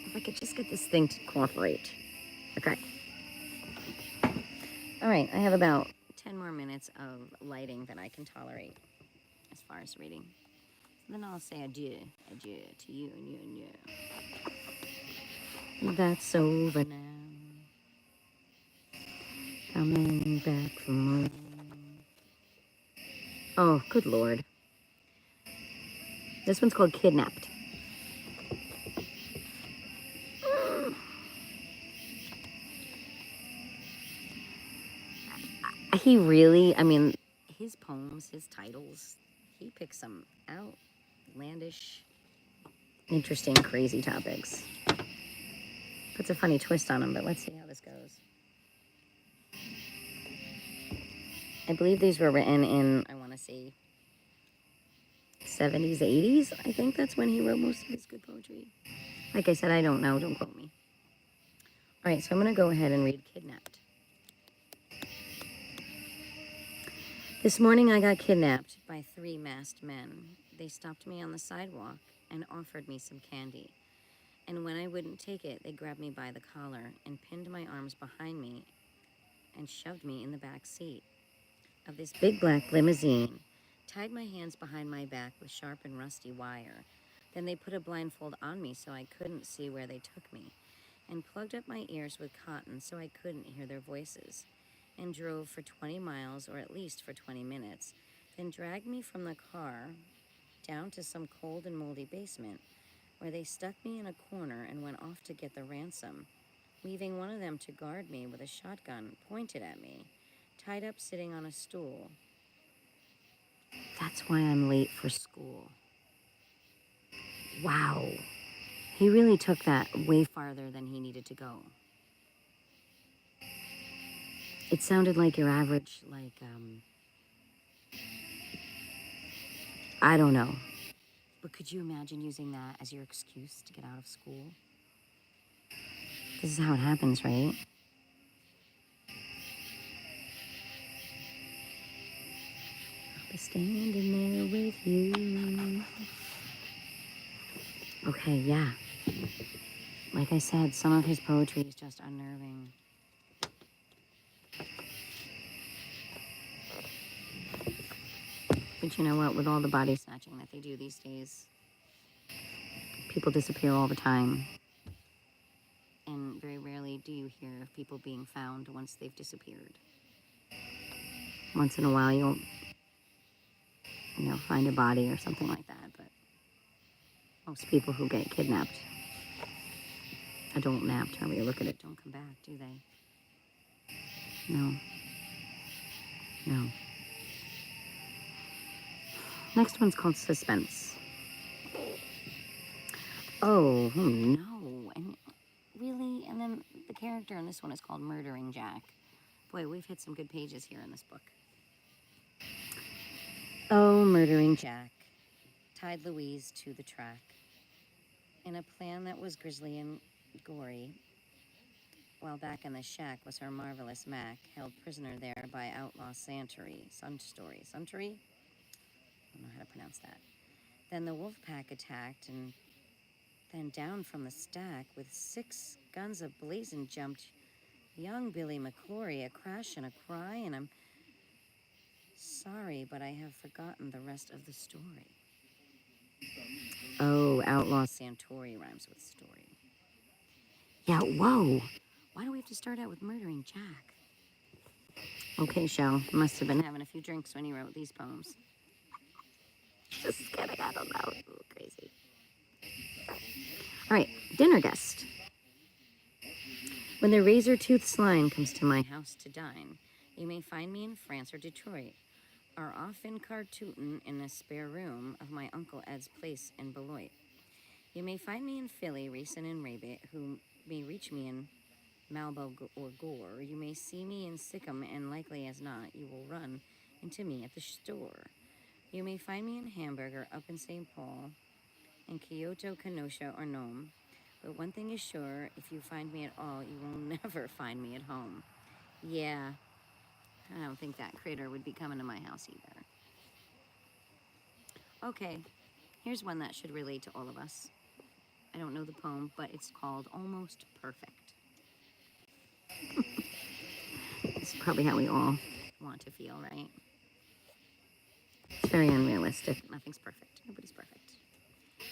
If I could just get this thing to cooperate. Okay. All right, I have about 10 more minutes of lighting that I can tolerate as far as reading. Then I'll say adieu. Adieu to you and you and you. That's over now. Coming back for more. Oh, good Lord. This one's called Kidnapped. He really, I mean, his poems, his titles, he picks some outlandish, interesting, crazy topics. Puts a funny twist on them, but let's see how this goes. I believe these were written in, I want to say, 70s, 80s. I think that's when he wrote most of his good poetry. Like I said, I don't know. Don't quote me. All right, so I'm going to go ahead and read Kidnapped. This morning I got kidnapped by 3 masked men. They stopped me on the sidewalk and offered me some candy. And when I wouldn't take it, they grabbed me by the collar and pinned my arms behind me and shoved me in the back seat of this big black limousine, tied my hands behind my back with sharp and rusty wire. Then they put a blindfold on me so I couldn't see where they took me, and plugged up my ears with cotton so I couldn't hear their voices, and drove for 20 miles, or at least for 20 minutes, then dragged me from the car down to some cold and moldy basement, where they stuck me in a corner and went off to get the ransom, leaving one of them to guard me with a shotgun pointed at me, tied up sitting on a stool. That's why I'm late for school. Wow. He really took that way farther than he needed to go. It sounded like your average, I don't know. But could you imagine using that as your excuse to get out of school? This is how it happens, right? I'll be standing there with you. Okay, yeah. Like I said, some of his poetry is just unnerving. But you know what? With all the body snatching that they do these days, people disappear all the time. And very rarely do you hear of people being found once they've disappeared. Once in a while, you'll find a body or something like that. But most people who get kidnapped, adult napped, however you look at it, don't come back, do they? No. No. Next one's called Suspense. Oh, no. And really? And then the character in this one is called Murdering Jack. Boy, we've hit some good pages here in this book. Oh, Murdering Jack tied Louise to the track. In a plan that was grisly and gory, while back in the shack was her marvelous Mac, held prisoner there by outlaw Suntory. Suntory? I don't know how to pronounce that. Then the wolf pack attacked, and then down from the stack, with 6 guns ablazing, jumped young Billy McClory, a crash and a cry, and I'm sorry, but I have forgotten the rest of the story. Oh, outlaw Suntory rhymes with story. Yeah, whoa. Why do we have to start out with Murdering Jack? Okay, Shel, must have been having a few drinks when you wrote these poems. Just kidding, I don't know. Ooh, crazy. All right, dinner guest. When the razor-toothed swine comes to my house to dine, you may find me in France or Detroit, or off in Cartootin in a spare room of my Uncle Ed's place in Beloit. You may find me in Philly, racing in Rabbit, who may reach me in Malbo or Gore. You may see me in Sikkim, and likely as not, you will run into me at the store. You may find me in Hamburg or up in St. Paul, in Kyoto, Kenosha, or Nome. But one thing is sure, if you find me at all, you will never find me at home. Yeah, I don't think that critter would be coming to my house either. Okay, here's one that should relate to all of us. I don't know the poem, but it's called Almost Perfect. It's probably how we all want to feel, right? It's very unrealistic. Nothing's perfect. Nobody's perfect.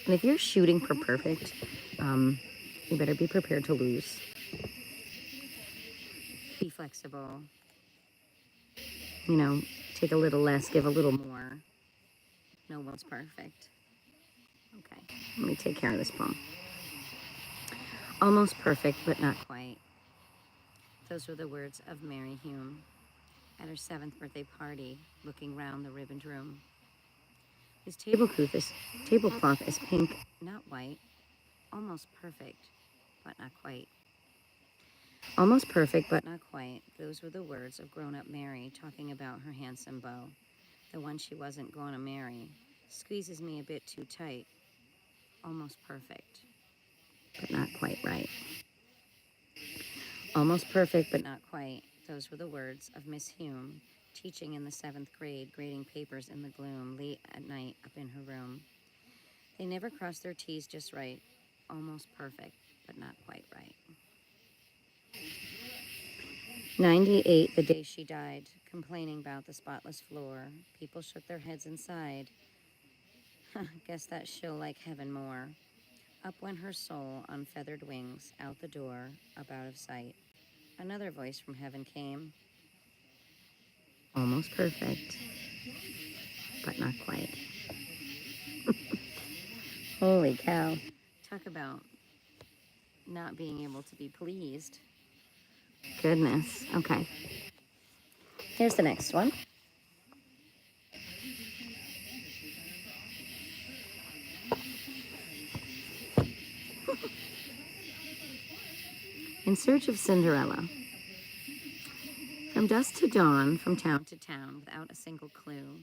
And if you're shooting for perfect, you better be prepared to lose. Be flexible. Take a little less, give a little more. No one's perfect. Okay, let me take care of this poem. Almost perfect, but not quite. Those were the words of Mary Hume at her 7th birthday party, looking round the ribboned room. His tablecloth is pink, not white, almost perfect, but not quite. Almost perfect, but not quite. Those were the words of grown-up Mary talking about her handsome beau, the one she wasn't going to marry. Squeezes me a bit too tight. Almost perfect, but not quite right. Almost perfect, but not quite. Those were the words of Miss Hume, teaching in the 7th grade, grading papers in the gloom, late at night up in her room. They never crossed their T's just right. Almost perfect, but not quite right. 98, the day she died, complaining about the spotless floor. People shook their heads and sighed. Guess that she'll like heaven more. Up went her soul on feathered wings, out the door, up out of sight. Another voice from heaven came. Almost perfect, but not quite. Holy cow. Talk about not being able to be pleased. Goodness. Okay. Here's the next one. In search of Cinderella. From dusk to dawn, from town to town, without a single clue,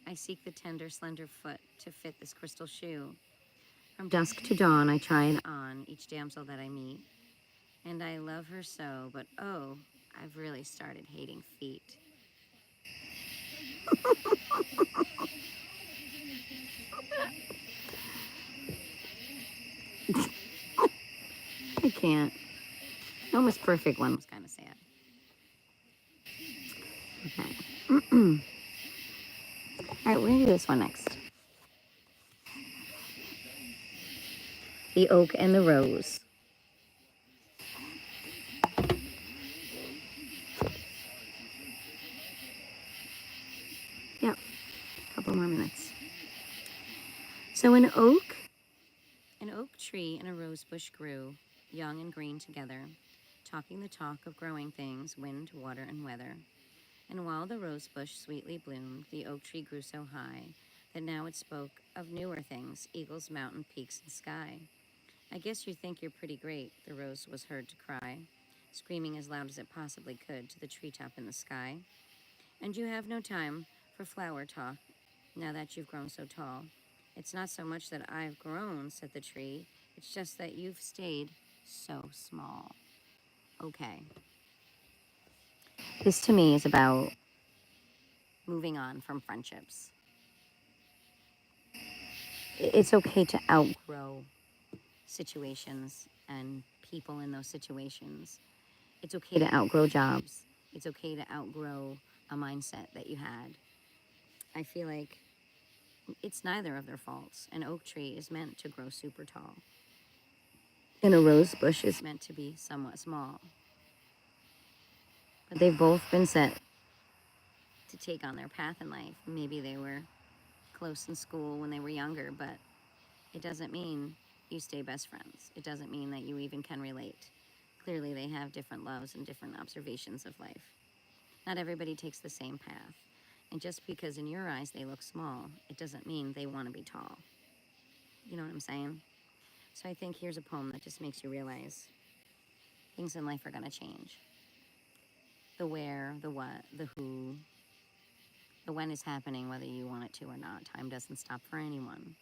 I seek the tender, slender foot to fit this crystal shoe. From dusk to dawn, I try it on each damsel that I meet, and I love her so, but oh, I've really started hating feet. I can't. The almost perfect one was kind of sad. Okay. All right, we're going to do this one next. The Oak and the Rose. Yep, a couple more minutes. So an oak tree and a rose bush grew, young and green together, talking the talk of growing things, wind, water, and weather. And while the rose bush sweetly bloomed, the oak tree grew so high that now it spoke of newer things, eagles, mountain peaks, and sky. I guess you think you're pretty great, the rose was heard to cry, screaming as loud as it possibly could to the treetop in the sky. And you have no time for flower talk, now that you've grown so tall. It's not so much that I've grown, said the tree, it's just that you've stayed so small. Okay. This to me is about moving on from friendships. It's okay to outgrow situations and people in those situations. It's okay to outgrow jobs. It's okay to outgrow a mindset that you had. I feel like it's neither of their faults. An oak tree is meant to grow super tall, and a rose bush is meant to be somewhat small. But they've both been set to take on their path in life. Maybe they were close in school when they were younger, but it doesn't mean you stay best friends. It doesn't mean that you even can relate. Clearly, they have different loves and different observations of life. Not everybody takes the same path. And just because in your eyes they look small, it doesn't mean they want to be tall. You know what I'm saying? So I think here's a poem that just makes you realize things in life are going to change. The where, the what, the who, the when is happening, whether you want it to or not. Time doesn't stop for anyone.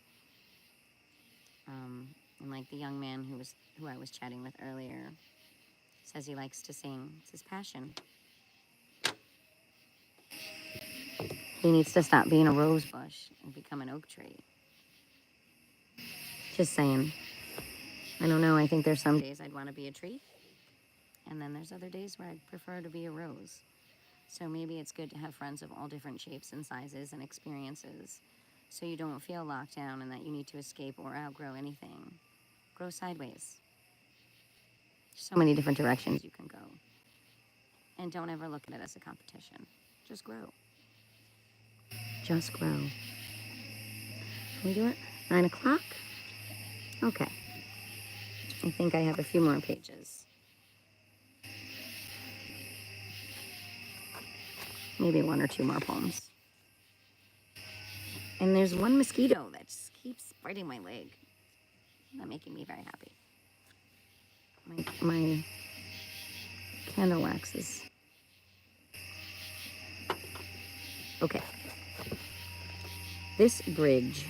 And like the young man who I was chatting with earlier says he likes to sing. It's his passion. He needs to stop being a rose bush and become an oak tree. Just saying. I don't know. I think there's some days I'd want to be a tree. And then there's other days where I'd prefer to be a rose. So maybe it's good to have friends of all different shapes and sizes and experiences, so you don't feel locked down and that you need to escape or outgrow anything. Grow sideways. There's so many different directions you can go. And don't ever look at it as a competition. Just grow. Just grow. Can we do it? 9 o'clock? Okay. I think I have a few more pages. Maybe 1 or 2 more poems. And there's one mosquito that just keeps biting my leg. Not making me very happy. My Candle waxes. Okay. This bridge.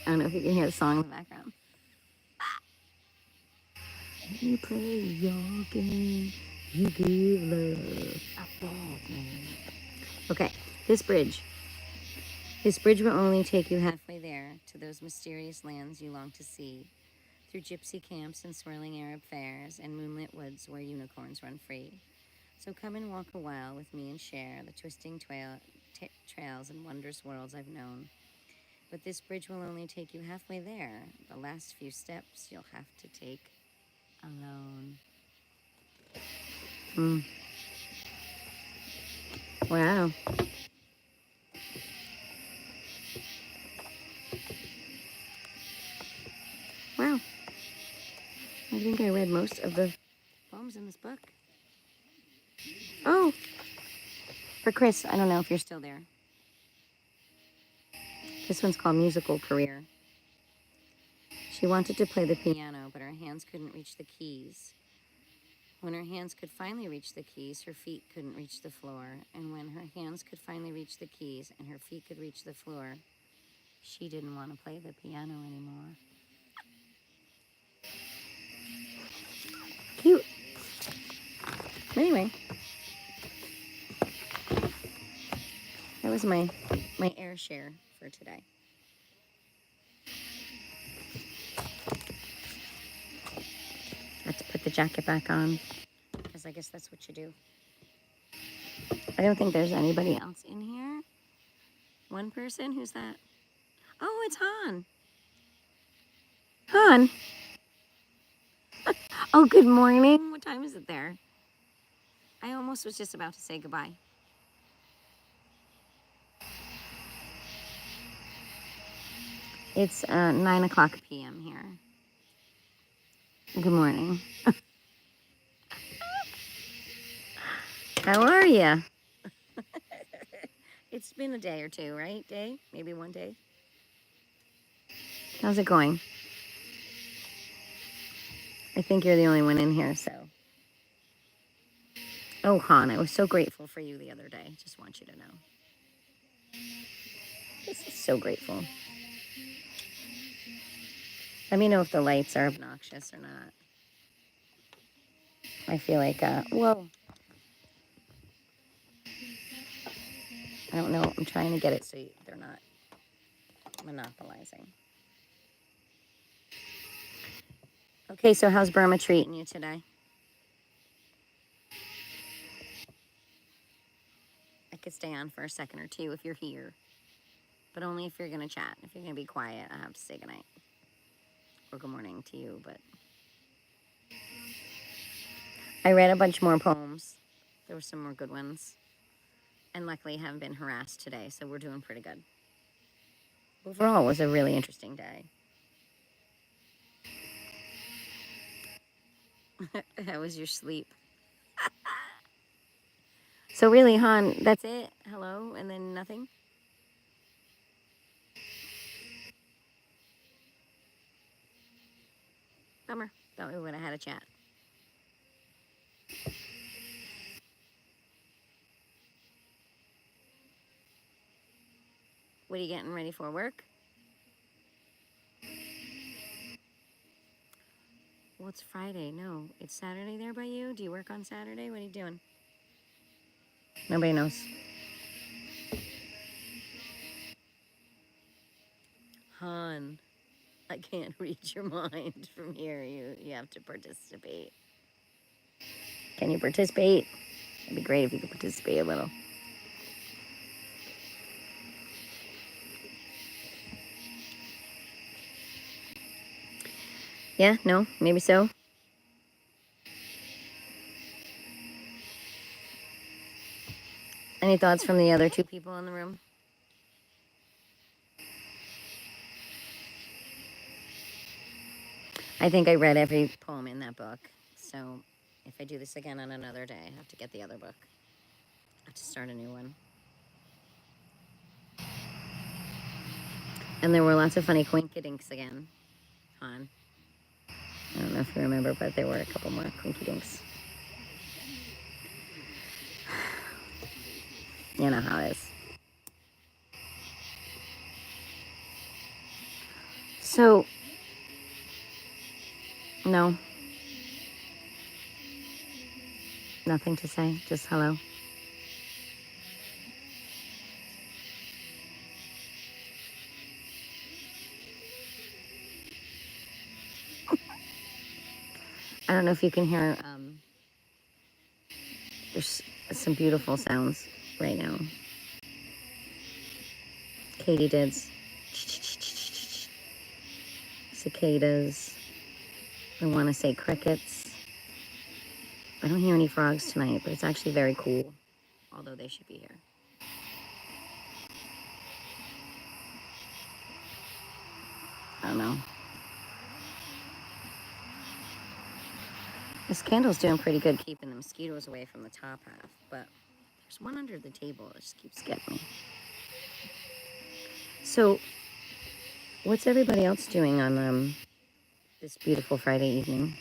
I don't know if you can hear the song in the background. You play your game, you give love a bad name. Okay, this bridge. This bridge will only take you halfway there to those mysterious lands you long to see, through gypsy camps and swirling Arab fairs and moonlit woods where unicorns run free. So come and walk a while with me and share the twisting trails and wondrous worlds I've known. But this bridge will only take you halfway there. The last few steps you'll have to take alone. Wow. Wow. I think I read most of the poems in this book. Oh, for Chris, I don't know if you're still there. This one's called Musical Career. She wanted to play the piano, but her hands couldn't reach the keys. When her hands could finally reach the keys, her feet couldn't reach the floor. And when her hands could finally reach the keys and her feet could reach the floor, she didn't want to play the piano anymore. Cute. Anyway, that was my air share for today. I have to put the jacket back on, because I guess that's what you do. I don't think there's anybody else in here. One person? Who's that? Oh, it's Han. Han. Oh, good morning. What time is it there? I almost was just about to say goodbye. It's 9 o'clock p.m. here. Good morning. How are you? It's been a day or two, right? Maybe one day. How's it going? I think you're the only one in here, so. Oh, Han, I was so grateful for you the other day. Just want you to know. This is so grateful. Let me know if the lights are obnoxious or not. I feel like, whoa. I don't know. I'm trying to get it so they're not monopolizing. Okay, so how's Burma treating you today? I could stay on for a second or two if you're here, but only if you're going to chat. If you're going to be quiet, I have to say goodnight or good morning to you, but I read a bunch more poems. There were some more good ones, and luckily haven't been harassed today, so we're doing pretty good. Overall, it was a really interesting day. How was your sleep? So really, Han, that's it? Hello, and then nothing? Bummer. Thought we would have had a chat. What are you getting ready for work? Well, it's Friday. No, it's Saturday there by you? Do you work on Saturday? What are you doing? Nobody knows. Han, I can't read your mind from here. You have to participate. Can you participate? It'd be great if you could participate a little. Yeah, no, maybe so. Any thoughts from the other two people in the room? I think I read every poem in that book. So if I do this again on another day, I have to get the other book. I have to start a new one. And there were lots of funny coinkydinks again, Han. I don't know if you remember, but there were a couple more clinky dinks. You know how it is. So, no. Nothing to say, just hello. I don't know if you can hear, there's some beautiful sounds right now. Katydids, cicadas, I want to say crickets. I don't hear any frogs tonight, but it's actually very cool, although they should be here. I don't know. This candle's doing pretty good keeping the mosquitoes away from the top half, but there's one under the table that just keeps getting me. So, what's everybody else doing on this beautiful Friday evening?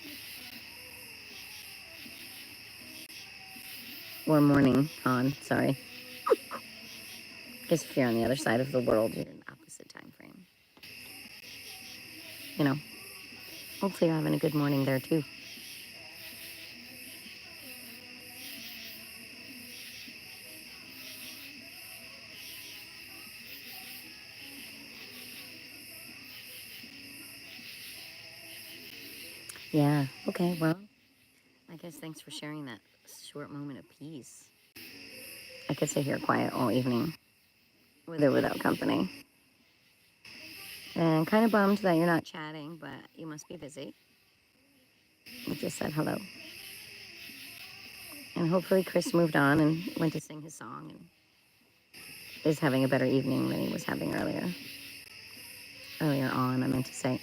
Or morning on, sorry. I guess if you're on the other side of the world, you're in opposite time frame. You know, hopefully you're having a good morning there too. Yeah, okay, well, I guess thanks for sharing that short moment of peace. I could sit here quiet all evening, with or without company. And kind of bummed that you're not chatting, but you must be busy. I just said hello. And hopefully Chris moved on and went to sing his song and is having a better evening than he was having earlier. Earlier on, I meant to say.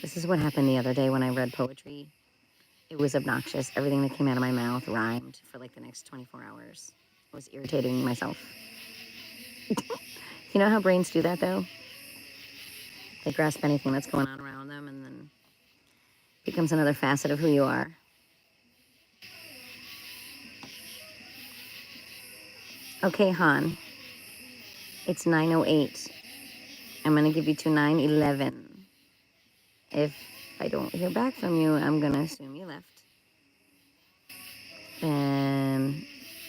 This is what happened the other day when I read poetry. It was obnoxious. Everything that came out of my mouth rhymed for like the next 24 hours. I was irritating myself. You know how brains do that, though? They grasp anything that's going on around them and then it becomes another facet of who you are. Okay, Han. It's 9:08. I'm going to give you to 9:11. If I don't hear back from you, I'm going to assume you left. And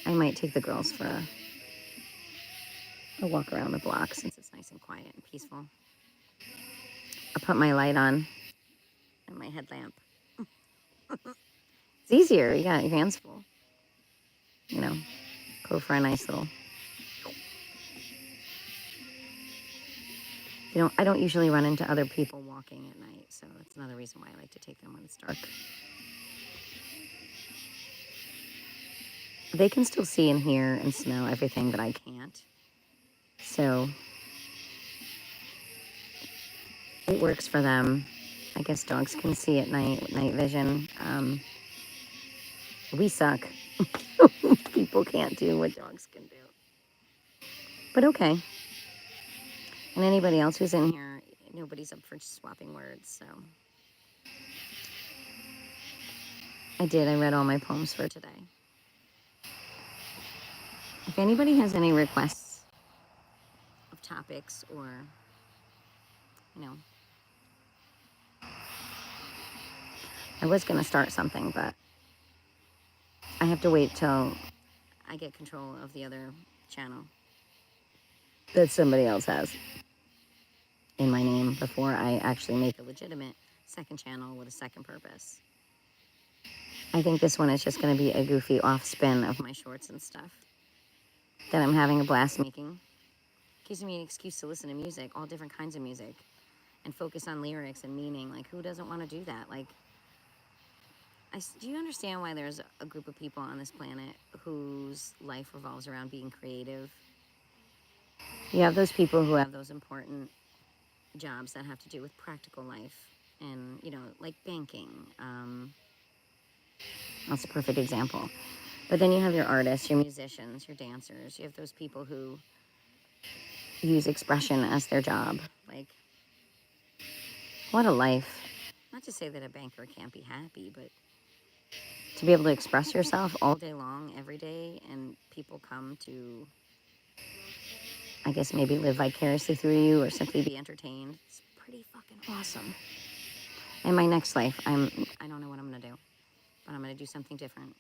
I might take the girls for a walk around the block since it's nice and quiet and peaceful. I'll put my light on and my headlamp. It's easier. You got your hands full. You know, go for a nice little. You know, I don't usually run into other people walking at night, so that's another reason why I like to take them when it's dark. They can still see and hear and smell everything that I can't. So it works for them. I guess dogs can see at night, night vision. We suck. People can't do what dogs can do. But okay. And anybody else who's in here, nobody's up for swapping words, so. I read all my poems for today. If anybody has any requests of topics or, you know, I was going to start something, but I have to wait till I get control of the other channel that somebody else has in my name before I actually make a legitimate second channel with a second purpose. I think this one is just going to be a goofy off spin of my shorts and stuff that I'm having a blast making. Gives me an excuse to listen to music, all different kinds of music, and focus on lyrics and meaning. Like, who doesn't want to do that? Like, do you understand why there's a group of people on this planet whose life revolves around being creative? You have those people who have those important jobs that have to do with practical life and, you know, like banking. That's a perfect example. But then you have your artists, your musicians, your dancers. You have those people who use expression as their job. Like, what a life. not to say that a banker can't be happy, but to be able to express yourself all day long, every day, and people come to, I guess, maybe live vicariously through you or simply be entertained. It's pretty fucking awesome. In my next life, I don't know what I'm gonna do, but I'm gonna do something different.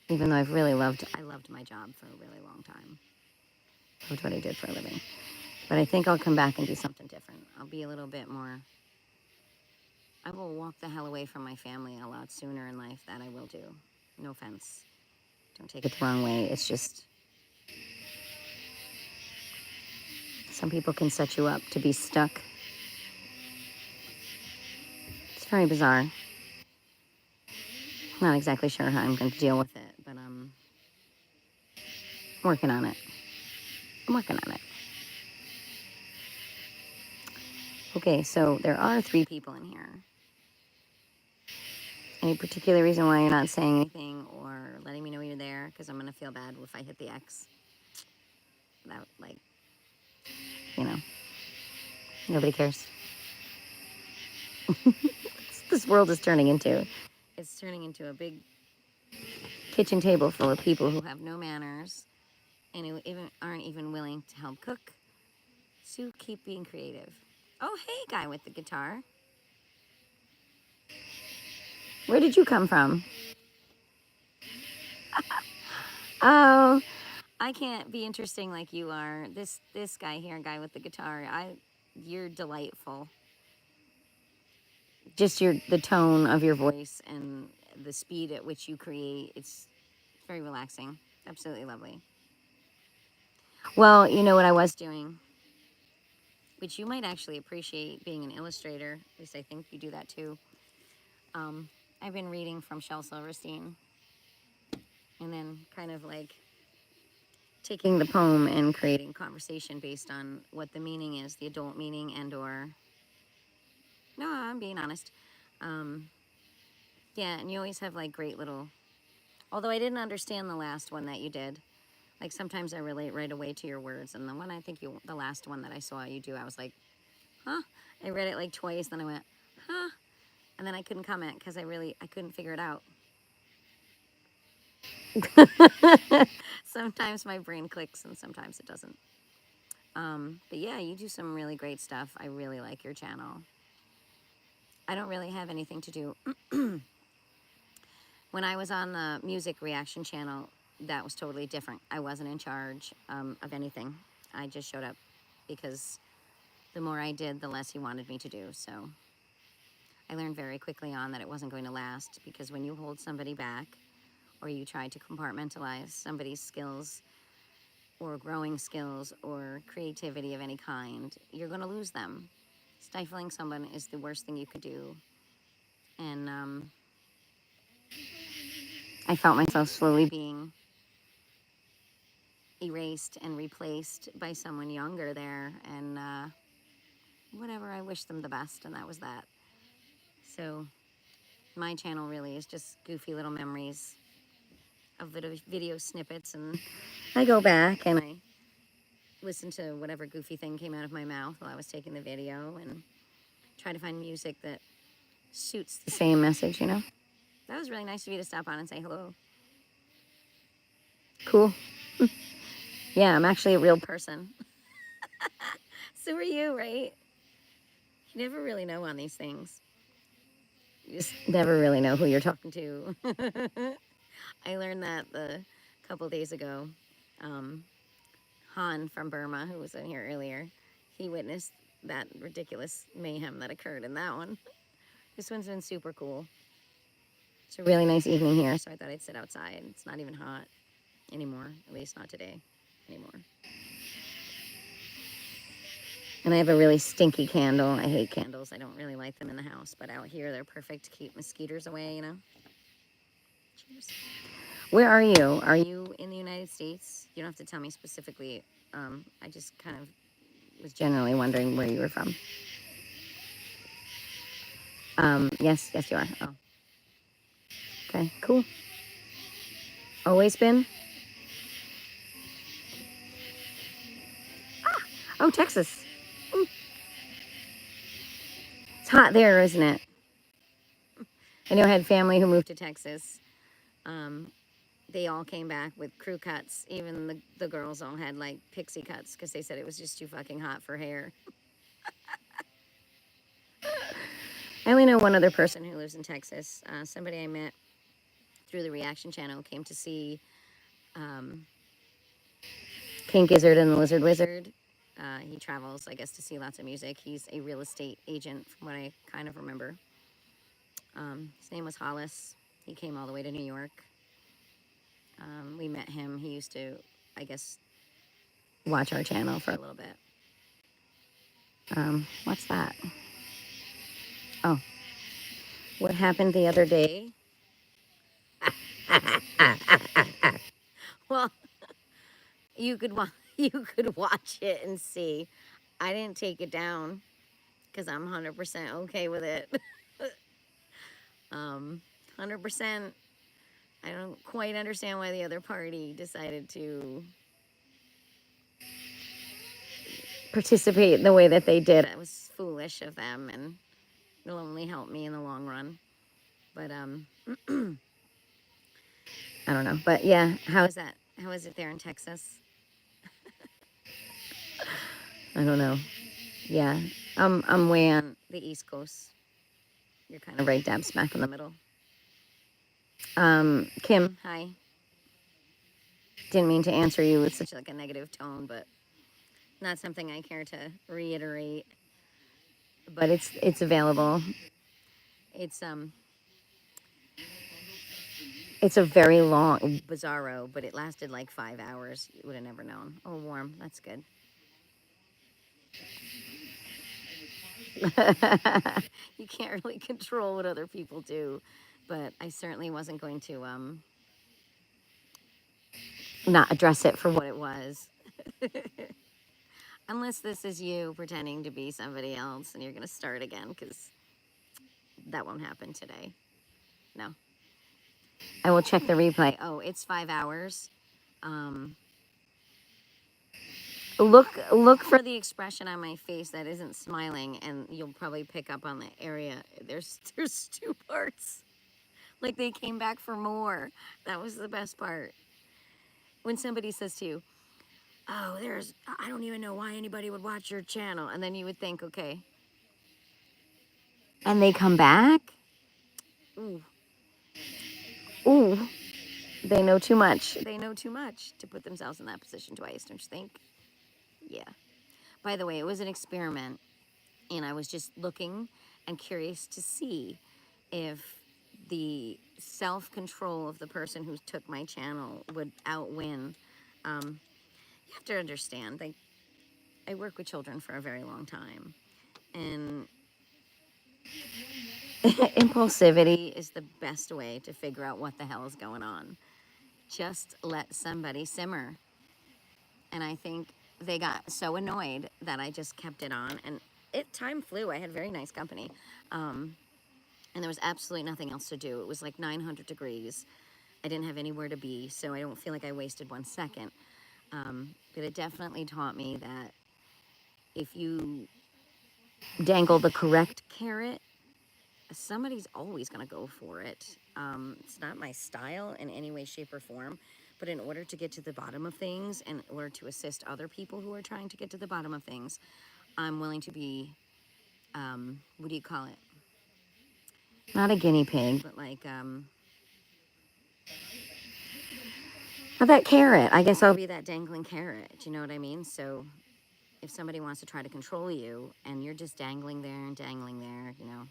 Even though I loved my job for a really long time. Loved what I did for a living. But I think I'll come back and do something different. I'll be a little bit more, I will walk the hell away from my family a lot sooner in life than I will do. No offense. Don't take it the wrong way. It's just, some people can set you up to be stuck. It's very bizarre. I'm not exactly sure how I'm going to deal with it, but I'm working on it. I'm working on it. Okay, so there are 3 people in here. Any particular reason why you're not saying anything or letting me know you're there? Because I'm going to feel bad if I hit the X. That, like, you know, nobody cares. This world is turning into. It's turning into a big kitchen table full of people who have no manners and who aren't even willing to help cook. So keep being creative. Oh, hey, guy with the guitar. Where did you come from? Oh, I can't be interesting like you are. This guy here, guy with the guitar, you're delightful. Just the tone of your voice and the speed at which you create, it's very relaxing. Absolutely lovely. Well, you know what I was doing, which you might actually appreciate, being an illustrator. At least I think you do that too. I've been reading from Shel Silverstein and then kind of like taking the poem and creating conversation based on what the meaning is, the adult meaning no, I'm being honest. Yeah, and you always have like great little, although I didn't understand the last one that you did. Like sometimes I relate right away to your words, and the one the last one that I saw you do, I was like, huh? I read it like twice, then I went, huh? And then I couldn't comment because I couldn't figure it out. Sometimes my brain clicks and sometimes it doesn't. But yeah, you do some really great stuff. I really like your channel. I don't really have anything to do. When I was on the music reaction channel, that was totally different. I wasn't in charge of anything. I just showed up because the more I did, the less he wanted me to do. So I learned very quickly on that it wasn't going to last, because when you hold somebody back or you try to compartmentalize somebody's skills or growing skills or creativity of any kind, you're going to lose them. Stifling someone is the worst thing you could do. And I felt myself slowly being erased and replaced by someone younger there, and whatever, I wish them the best, and that was that. So my channel really is just goofy little memories of video snippets, and I go back and I listen to whatever goofy thing came out of my mouth while I was taking the video and try to find music that suits the same message, you know? That was really nice of you to stop on and say hello. Cool. Yeah, I'm actually a real person. So are you, right? You never really know on these things. You just never really know who you're talking to. I learned that a couple days ago. Han from Burma, who was in here earlier, he witnessed that ridiculous mayhem that occurred in that one. This one's been super cool. It's a really nice evening here, so I thought I'd sit outside. It's not even hot anymore, at least not today anymore. And I have a really stinky candle. I hate candles. I don't really like them in the house, but out here they're perfect to keep mosquitoes away, you know? Cheers. Where are you? Are you in the United States? You don't have to tell me specifically. I just kind of was generally wondering where you were from. Yes, you are. Oh. Okay, cool. Always been? Oh, Texas. It's hot there, isn't it? I know I had family who moved to Texas. They all came back with crew cuts. Even the girls all had like pixie cuts because they said it was just too fucking hot for hair. I only know one other person who lives in Texas. Somebody I met through the Reaction Channel came to see King Gizzard and the Lizard Wizard. He travels, I guess, to see lots of music. He's a real estate agent, from what I kind of remember. His name was Hollis. He came all the way to New York. We met him. He used to, I guess, watch our channel for a little bit. What's that? Oh, what happened the other day? Well, you could you could watch it and see. I didn't take it down because I'm 100% okay with it. 100%. I don't quite understand why the other party decided to participate in the way that they did. It was foolish of them, and it'll only help me in the long run. But I don't know. But yeah, how is that? How is it there in Texas? I don't know. Yeah, I'm way on the East Coast. You're kind of right dab smack in the middle. Kim, hi. Didn't mean to answer you with such like a negative tone, but not something I care to reiterate. But it's available. It's a very long bizarro, but it lasted like 5 hours. You would have never known. Oh, warm. That's good. You can't really control what other people do, but I certainly wasn't going to not address it for what it was. Unless this is you pretending to be somebody else and you're going to start again, because that won't happen today. No. I will check the replay. Oh, it's 5 hours. Look for the expression on my face that isn't smiling, and you'll probably pick up on the area. There's 2 parts. Like they came back for more. That was the best part. When somebody says to you, "Oh, I don't even know why anybody would watch your channel," and then you would think, okay, and they come back. Ooh, ooh, they know too much. They know too much to put themselves in that position twice, don't you think? Yeah. By the way, it was an experiment, and I was just looking and curious to see if the self-control of the person who took my channel would outwin. You have to understand, like, I work with children for a very long time, and impulsivity is the best way to figure out what the hell is going on. Just let somebody simmer. And I think they got so annoyed that I just kept it on, and time flew. I had very nice company. And there was absolutely nothing else to do. It was like 900 degrees. I didn't have anywhere to be, so I don't feel like I wasted 1 second. But it definitely taught me that if you dangle the correct carrot, somebody's always going to go for it. It's not my style in any way, shape, or form. But in order to get to the bottom of things, and in order to assist other people who are trying to get to the bottom of things, I'm willing to be, what do you call it? Not a guinea pig, but like, that carrot. I guess I'll be that dangling carrot. You know what I mean? So if somebody wants to try to control you and you're just dangling there and dangling there, you know,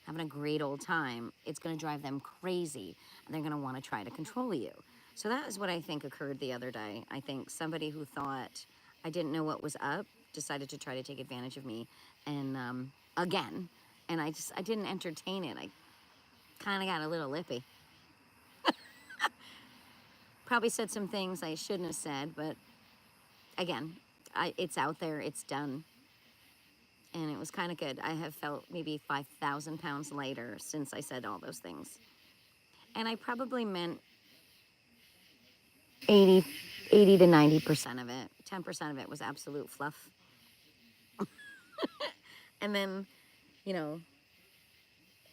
having a great old time, it's going to drive them crazy, and they're going to want to try to control you. So that is what I think occurred the other day. I think somebody who thought I didn't know what was up decided to try to take advantage of me, and again, and I didn't entertain it. I kind of got a little lippy. Probably said some things I shouldn't have said, but again, it's out there, it's done. And it was kind of good. I have felt maybe 5,000 pounds lighter since I said all those things. And I probably meant 80 to 90% of it. 10% of it was absolute fluff. And then, you know,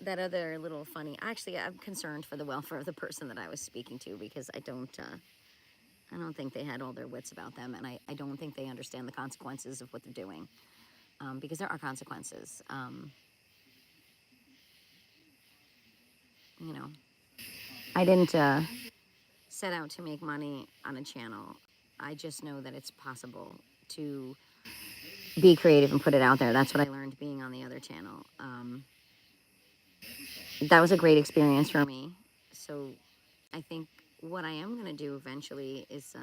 that other little funny. Actually, I'm concerned for the welfare of the person that I was speaking to because I don't think they had all their wits about them, and I don't think they understand the consequences of what they're doing, because there are consequences. You know, I didn't set out to make money on a channel. I just know that it's possible to be creative and put it out there. That's what I learned being on the other channel. That was a great experience for me. So I think what I am going to do eventually is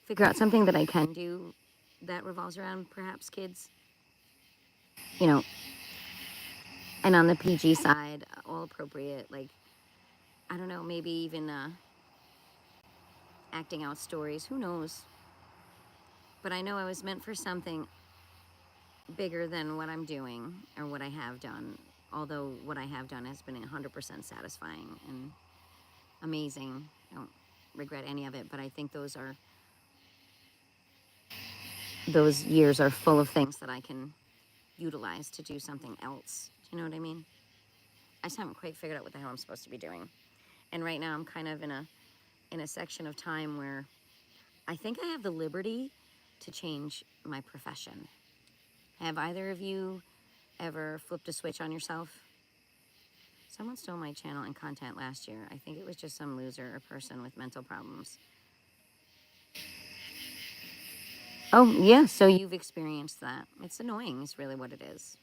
figure out something that I can do that revolves around perhaps kids, you know, and on the PG side, all appropriate. Like, I don't know, maybe even acting out stories. Who knows? But I know I was meant for something bigger than what I'm doing or what I have done. Although what I have done has been 100% satisfying and amazing. I don't regret any of it, but I think those years are full of things that I can utilize to do something else. Do you know what I mean? I just haven't quite figured out what the hell I'm supposed to be doing. And right now I'm kind of in a section of time where I think I have the liberty to change my profession. Have either of you ever flipped a switch on yourself? Someone stole my channel and content last year. I think it was just some loser or person with mental problems. Oh, yeah, so you've experienced that. It's annoying, is really what it is.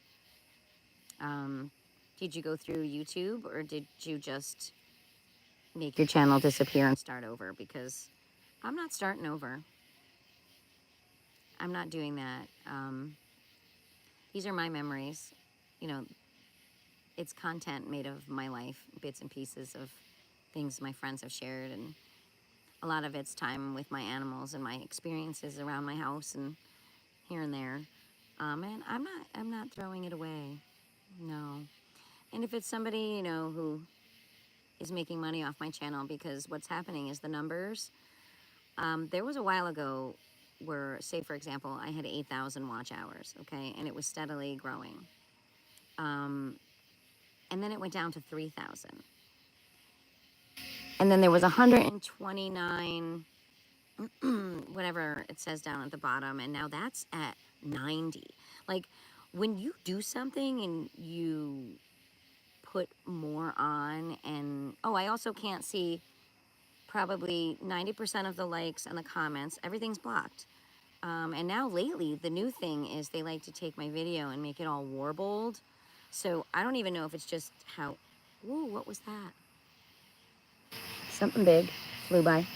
Did you go through YouTube or did you just make your channel disappear and start over? Because I'm not starting over. I'm not doing that. These are my memories. You know, it's content made of my life, bits and pieces of things my friends have shared, and a lot of it's time with my animals and my experiences around my house and here and there. And I'm not throwing it away. No. And if it's somebody, you know, who is making money off my channel, because what's happening is the numbers. There was a while ago where, say, for example, I had 8,000 watch hours, okay, and it was steadily growing. And then it went down to 3,000. And then there was 129, whatever it says down at the bottom, and now that's at 90. Like, when you do something and you put more on, and oh, I also can't see probably 90% of the likes and the comments. Everything's blocked. And now lately, the new thing is they like to take my video and make it all warbled. So I don't even know if it's just how... Ooh, what was that? Something big flew by.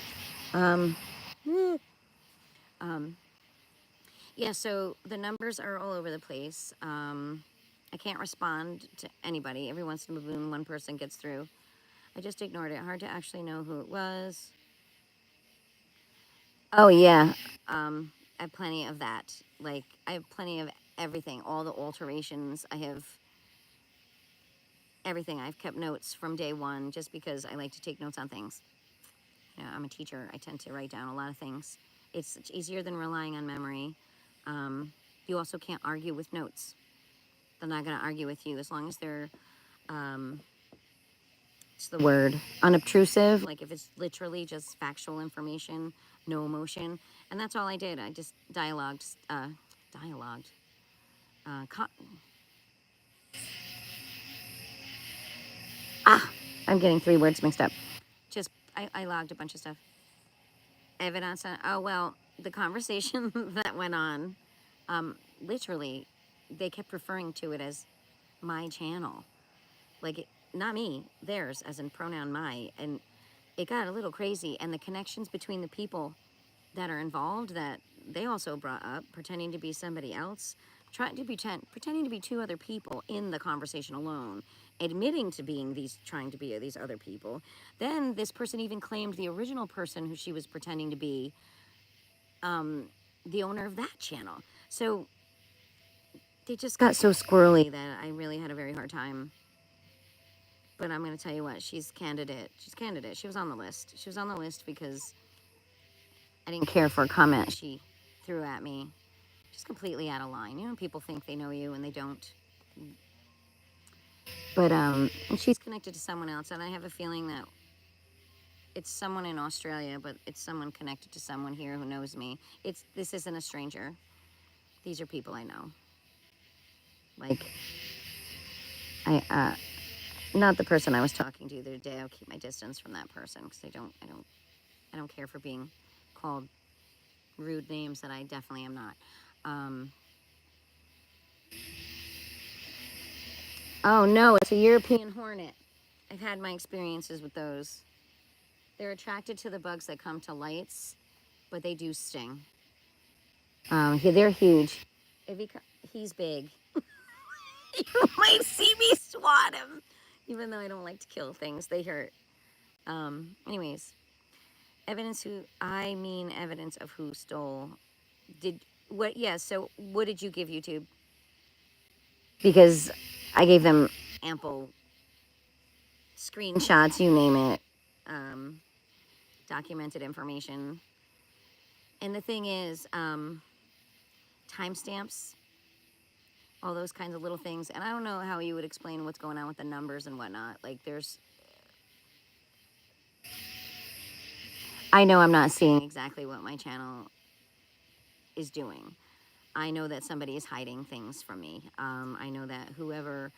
Yeah, so the numbers are all over the place. I can't respond to anybody. Every once in a blue moon, one person gets through. I just ignored it. Hard to actually know who it was. Oh, yeah. I have plenty of that. Like, I have plenty of everything. All the alterations. I have everything. I've kept notes from day one just because I like to take notes on things. You know, I'm a teacher. I tend to write down a lot of things. It's easier than relying on memory. You also can't argue with notes. They're not going to argue with you as long as they're, what's the word, unobtrusive. Like if it's literally just factual information, no emotion. And that's all I did. I just dialogued. I'm getting three words mixed up. Just, I logged a bunch of stuff. Evidence. Oh, well, the conversation that went on, literally, they kept referring to it as my channel. Like, not me, theirs, as in pronoun my. And it got a little crazy. And the connections between the people that are involved that they also brought up, pretending to be somebody else, pretending to be two other people in the conversation alone, admitting to being trying to be these other people. Then this person even claimed the original person who she was pretending to be, the owner of that channel. So they just got so squirrely that I really had a very hard time. But I'm going to tell you what, she's candidate. She was on the list. She was on the list because I didn't care for a comment she threw at me. Just completely out of line. You know, people think they know you and they don't. But and she's connected to someone else, and I have a feeling that it's someone in Australia, but it's someone connected to someone here who knows me. This isn't a stranger. These are people I know. Like, not the person I was talking to the other day. I'll keep my distance from that person because I don't care for being called rude names that I definitely am not. Oh no, it's a European hornet. I've had my experiences with those. They're attracted to the bugs that come to lights, but they do sting. They're huge. If he's big. You might see me swat him, even though I don't like to kill things. They hurt. Anyways, evidence of who stole. What? Yeah. So, what did you give YouTube? Because I gave them ample screenshots, you name it, documented information. And the thing is, timestamps, all those kinds of little things. And I don't know how you would explain what's going on with the numbers and whatnot. Like, I know I'm not seeing exactly what my channel is doing. I know that somebody is hiding things from me. I know that whoever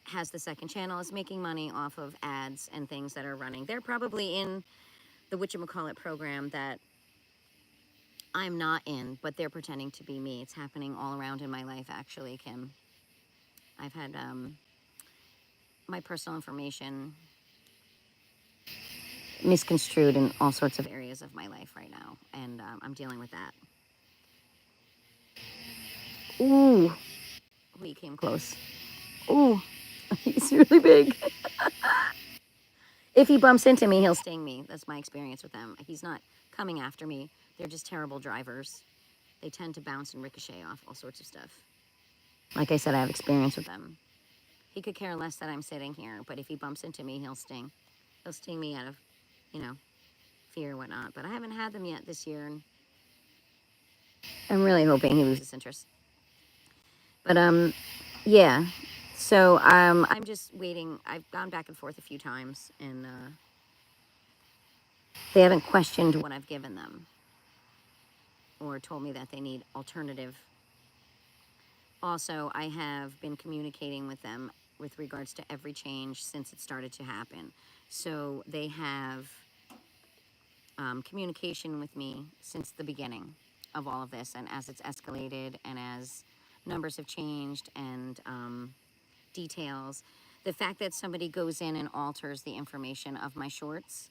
has the second channel is making money off of ads and things that are running. They're probably in the whatchamacallit program that I'm not in, but they're pretending to be me. It's happening all around in my life, actually, Kim. I've had my personal information misconstrued in all sorts of areas of my life right now, and I'm dealing with that. Ooh, he came close. Ooh, he's really big. If he bumps into me, he'll sting me. That's my experience with them. He's not coming after me. They're just terrible drivers. They tend to bounce and ricochet off all sorts of stuff. Like I said, I have experience with them. He could care less that I'm sitting here, but if he bumps into me, he'll sting. He'll sting me out of, fear and whatnot. But I haven't had them yet this year, and I'm really hoping he loses interest. But yeah. So I'm just waiting. I've gone back and forth a few times, and they haven't questioned what I've given them or told me that they need alternative. Also, I have been communicating with them with regards to every change since it started to happen. So they have communication with me since the beginning of all of this, and as it's escalated and as numbers have changed and details, the fact that somebody goes in and alters the information of my shorts,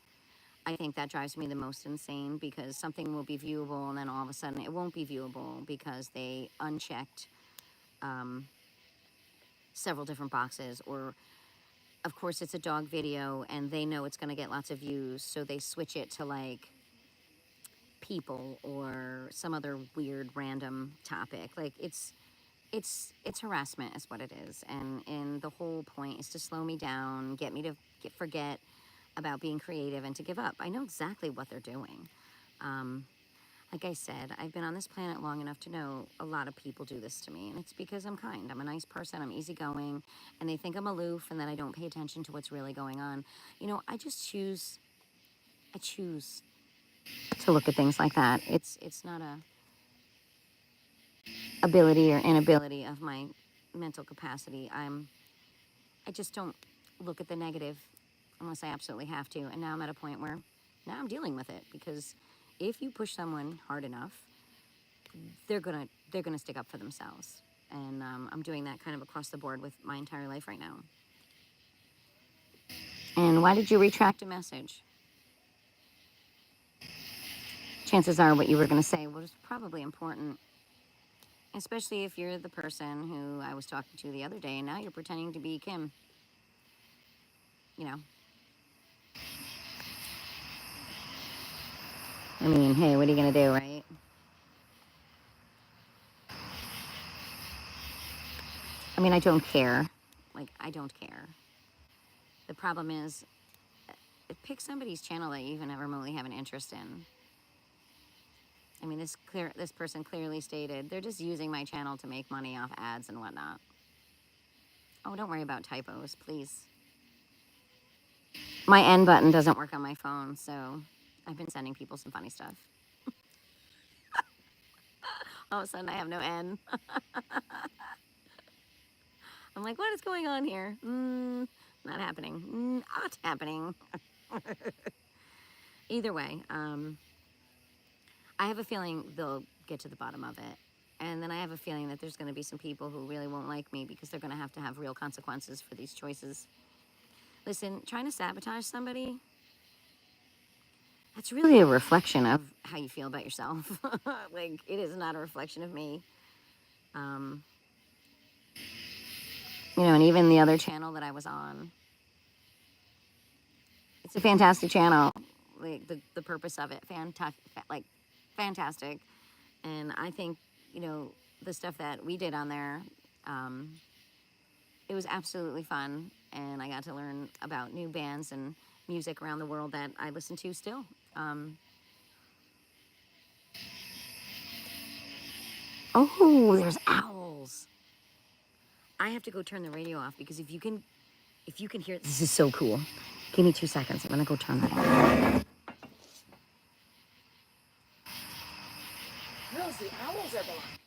I think that drives me the most insane, because something will be viewable and then all of a sudden it won't be viewable because they unchecked several different boxes. Or of course it's a dog video and they know it's going to get lots of views, so they switch it to like people or some other weird random topic. Like it's harassment is what it is, and the whole point is to slow me down, get me to forget about being creative and to give up. I know exactly what they're doing. Like I said, I've been on this planet long enough to know a lot of people do this to me, and it's because I'm kind. I'm a nice person, I'm easygoing, and they think I'm aloof and that I don't pay attention to what's really going on. I choose to look at things like that. It's not a ability or inability of my mental capacity. I just don't look at the negative unless I absolutely have to. And now I'm at a point where now I'm dealing with it, because if you push someone hard enough, they're gonna stick up for themselves. And I'm doing that kind of across the board with my entire life right now. And why did you retract a message? Chances are what you were going to say was probably important, especially if you're the person who I was talking to the other day and now you're pretending to be Kim. I mean, hey, what are you going to do, right? I mean, I don't care. Like, I don't care. The problem is, pick somebody's channel that you even remotely have an interest in. I mean, this person clearly stated they're just using my channel to make money off ads and whatnot. Oh, don't worry about typos, please. My N button doesn't work on my phone, so I've been sending people some funny stuff. All of a sudden, I have no N. I'm like, what is going on here? Not happening. Not happening. Either way, I have a feeling they'll get to the bottom of it. And then I have a feeling that there's going to be some people who really won't like me because they're going to have real consequences for these choices. Listen, trying to sabotage somebody, that's really a reflection of how you feel about yourself. Like, it is not a reflection of me. Um, and even the other channel that I was on, it's a fantastic channel. Like, the purpose of it, fantastic. And I think, the stuff that we did on there, um, it was absolutely fun. And I got to learn about new bands and music around the world that I listen to still. Oh, there's owls. I have to go turn the radio off because if you can hear, this is so cool. Give me 2 seconds. I'm gonna go turn that off. Girls, the owls are blind.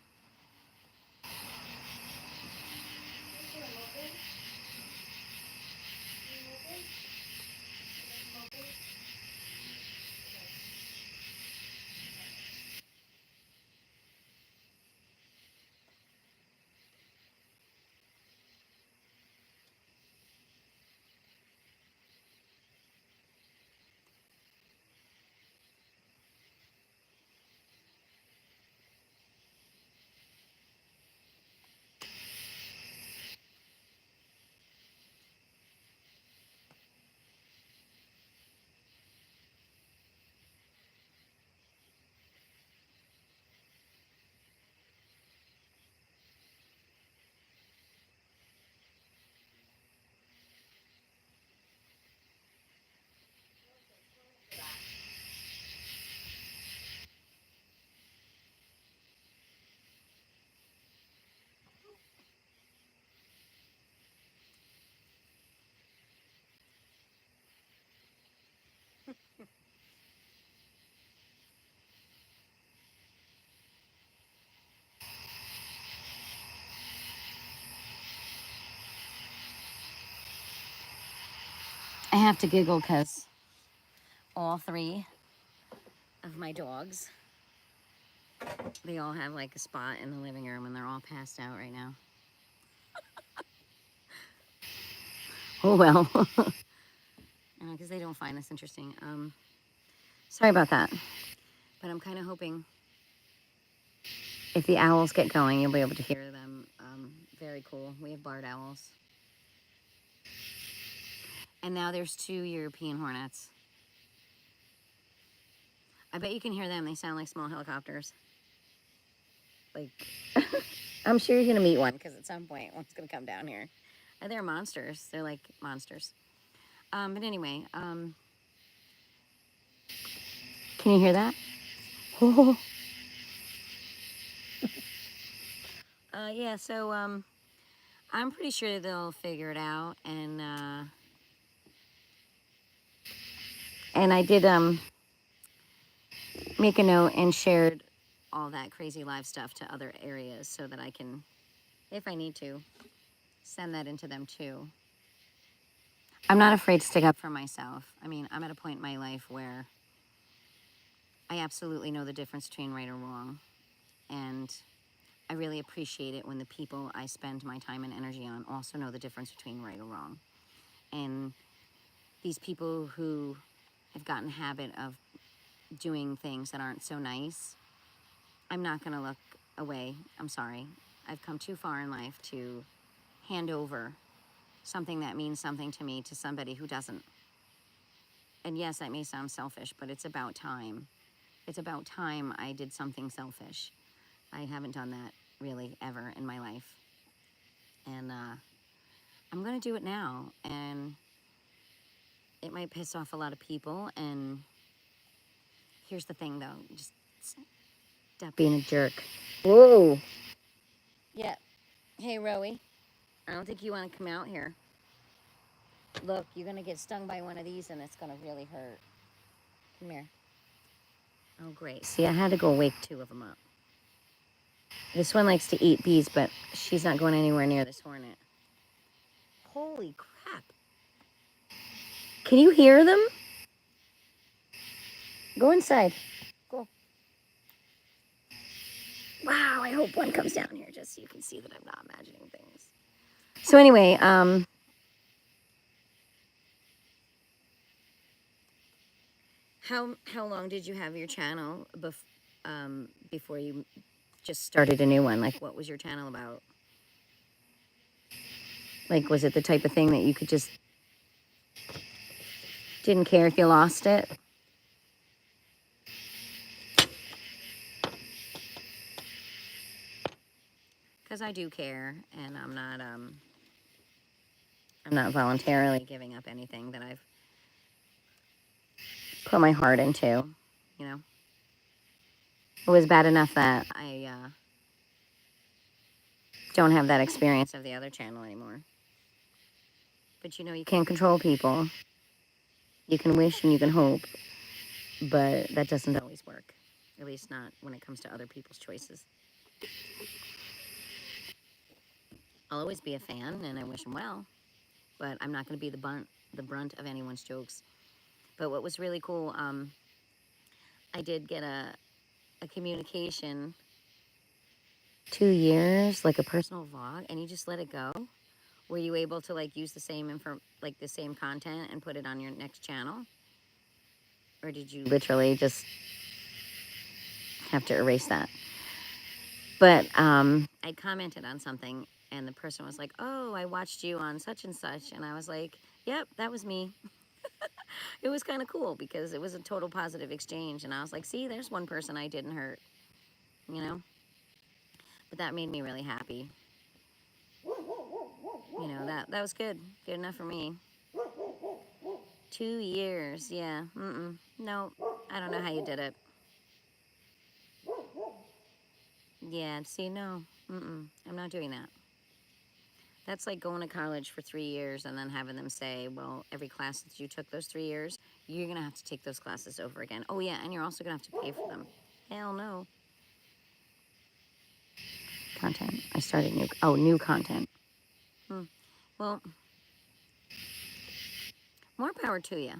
I have to giggle because all 3 of my dogs, they all have like a spot in the living room and they're all passed out right now. Oh well. Because they don't find this interesting. Sorry about that. But I'm kind of hoping if the owls get going, you'll be able to hear them. Very cool. We have barred owls. And now there's 2 European hornets. I bet you can hear them. They sound like small helicopters. Like, I'm sure you're going to meet one because at some point one's going to come down here. And they're monsters. They're like monsters. But anyway, can you hear that? Yeah, so I'm pretty sure they'll figure it out. And I did make a note and shared all that crazy live stuff to other areas so that I can, if I need to, send that into them too. I'm not afraid to stick up for myself. I mean, I'm at a point in my life where I absolutely know the difference between right or wrong. And I really appreciate it when the people I spend my time and energy on also know the difference between right or wrong. And these people who have gotten a habit of doing things that aren't so nice, I'm not going to look away. I'm sorry. I've come too far in life to hand over something that means something to me to somebody who doesn't. And yes, that may sound selfish, but it's about time. It's about time I did something selfish. I haven't done that really ever in my life. And I'm going to do it now. And it might piss off a lot of people. And here's the thing, though. Just stop being a jerk. Whoa. Yeah. Hey, Rowie. I don't think you want to come out here. Look, you're going to get stung by one of these and it's going to really hurt. Come here. Oh, great. See, I had to go wake 2 of them up. This one likes to eat bees, but she's not going anywhere near this hornet. Holy crap. Can you hear them? Go inside. Go. Wow, I hope one comes down here just so you can see that I'm not imagining things. So anyway, how long did you have your channel before you just started a new one? Like, what was your channel about? Like, was it the type of thing that you could just didn't care if you lost it? Because I do care, and I'm not voluntarily giving up anything that I've put my heart into, you know. It was bad enough that I don't have that experience of the other channel anymore. But you know, you can't control people. You can wish and you can hope, but that doesn't always work. At least not when it comes to other people's choices. I'll always be a fan and I wish them well, but I'm not going to be the brunt of anyone's jokes. But what was really cool, I did get a communication 2 years, like a personal vlog, and you just let it go. Were you able to like use the same the same content and put it on your next channel? Or did you literally just have to erase that? But I commented on something and the person was like, oh, I watched you on such and such. And I was like, yep, that was me. It was kind of cool because it was a total positive exchange. And I was like, see, there's one person I didn't hurt, you know? But that made me really happy. You know, that was good. Good enough for me. 2 years, yeah. No, I don't know how you did it. Yeah, see, no. I'm not doing that. That's like going to college for 3 years and then having them say, well, every class that you took those 3 years, you're going to have to take those classes over again. Oh, yeah, and you're also going to have to pay for them. Hell no. Content. I started new content. Well, more power to you.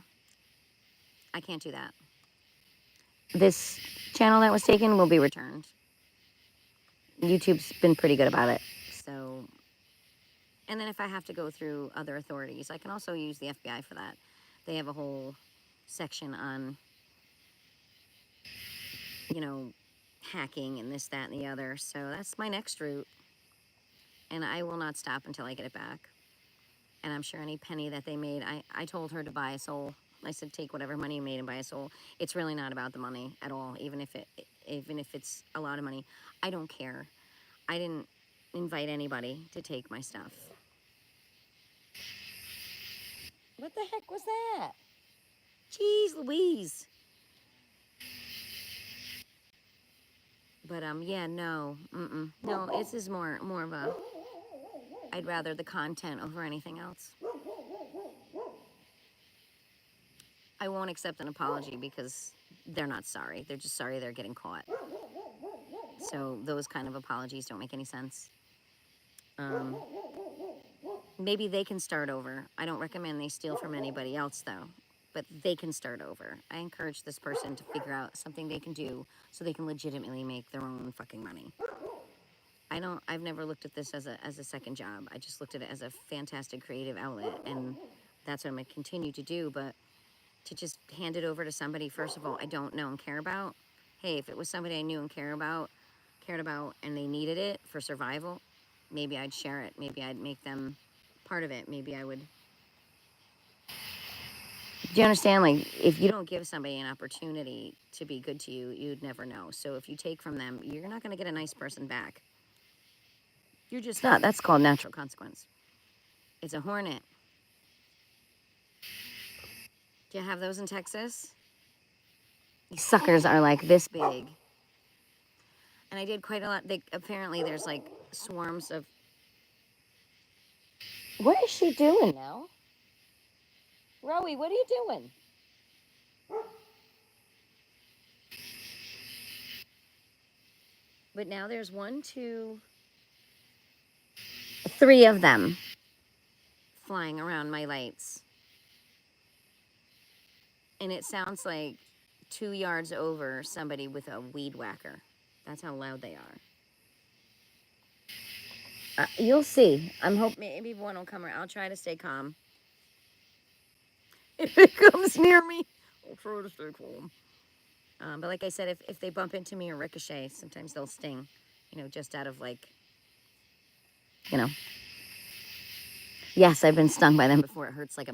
I can't do that. This channel that was taken will be returned. YouTube's been pretty good about it. So, and then if I have to go through other authorities, I can also use the FBI for that. They have a whole section on, you know, hacking and this, that, and the other. So that's my next route. And I will not stop until I get it back. And I'm sure any penny that they made, I told her to buy a soul. I said, take whatever money you made and buy a soul. It's really not about the money at all, even if it's a lot of money. I don't care. I didn't invite anybody to take my stuff. What the heck was that? Jeez Louise. But yeah, no. No, this is more of a I'd rather the content over anything else. I won't accept an apology because they're not sorry. They're just sorry they're getting caught. So those kind of apologies don't make any sense. Maybe they can start over. I don't recommend they steal from anybody else though, but they can start over. I encourage this person to figure out something they can do so they can legitimately make their own fucking money. I've never looked at this as a second job. I just looked at it as a fantastic creative outlet, and that's what I'm gonna continue to do. But to just hand it over to somebody, first of all, I don't know and care about. Hey, if it was somebody I knew and cared about, and they needed it for survival, maybe I'd share it. Maybe I'd make them part of it. Maybe I would. Do you understand? Like, if you don't give somebody an opportunity to be good to you, you'd never know. So if you take from them, you're not going to get a nice person back. You're just not. That's called natural consequence. It's a hornet. Do you have those in Texas? These suckers are like this big. And I did quite a lot. Apparently there's like swarms of What is she doing now? Rowie, what are you doing? But now there's 1, 2, 3 of them flying around my lights. And it sounds like 2 yards over somebody with a weed whacker. That's how loud they are. You'll see. I'm hoping maybe one will come around. I'll try to stay calm. If it comes near me, I'll try to stay calm. But like I said, if they bump into me or ricochet, sometimes they'll sting, just out of like, you know. Yes, I've been stung by them before. It hurts like a.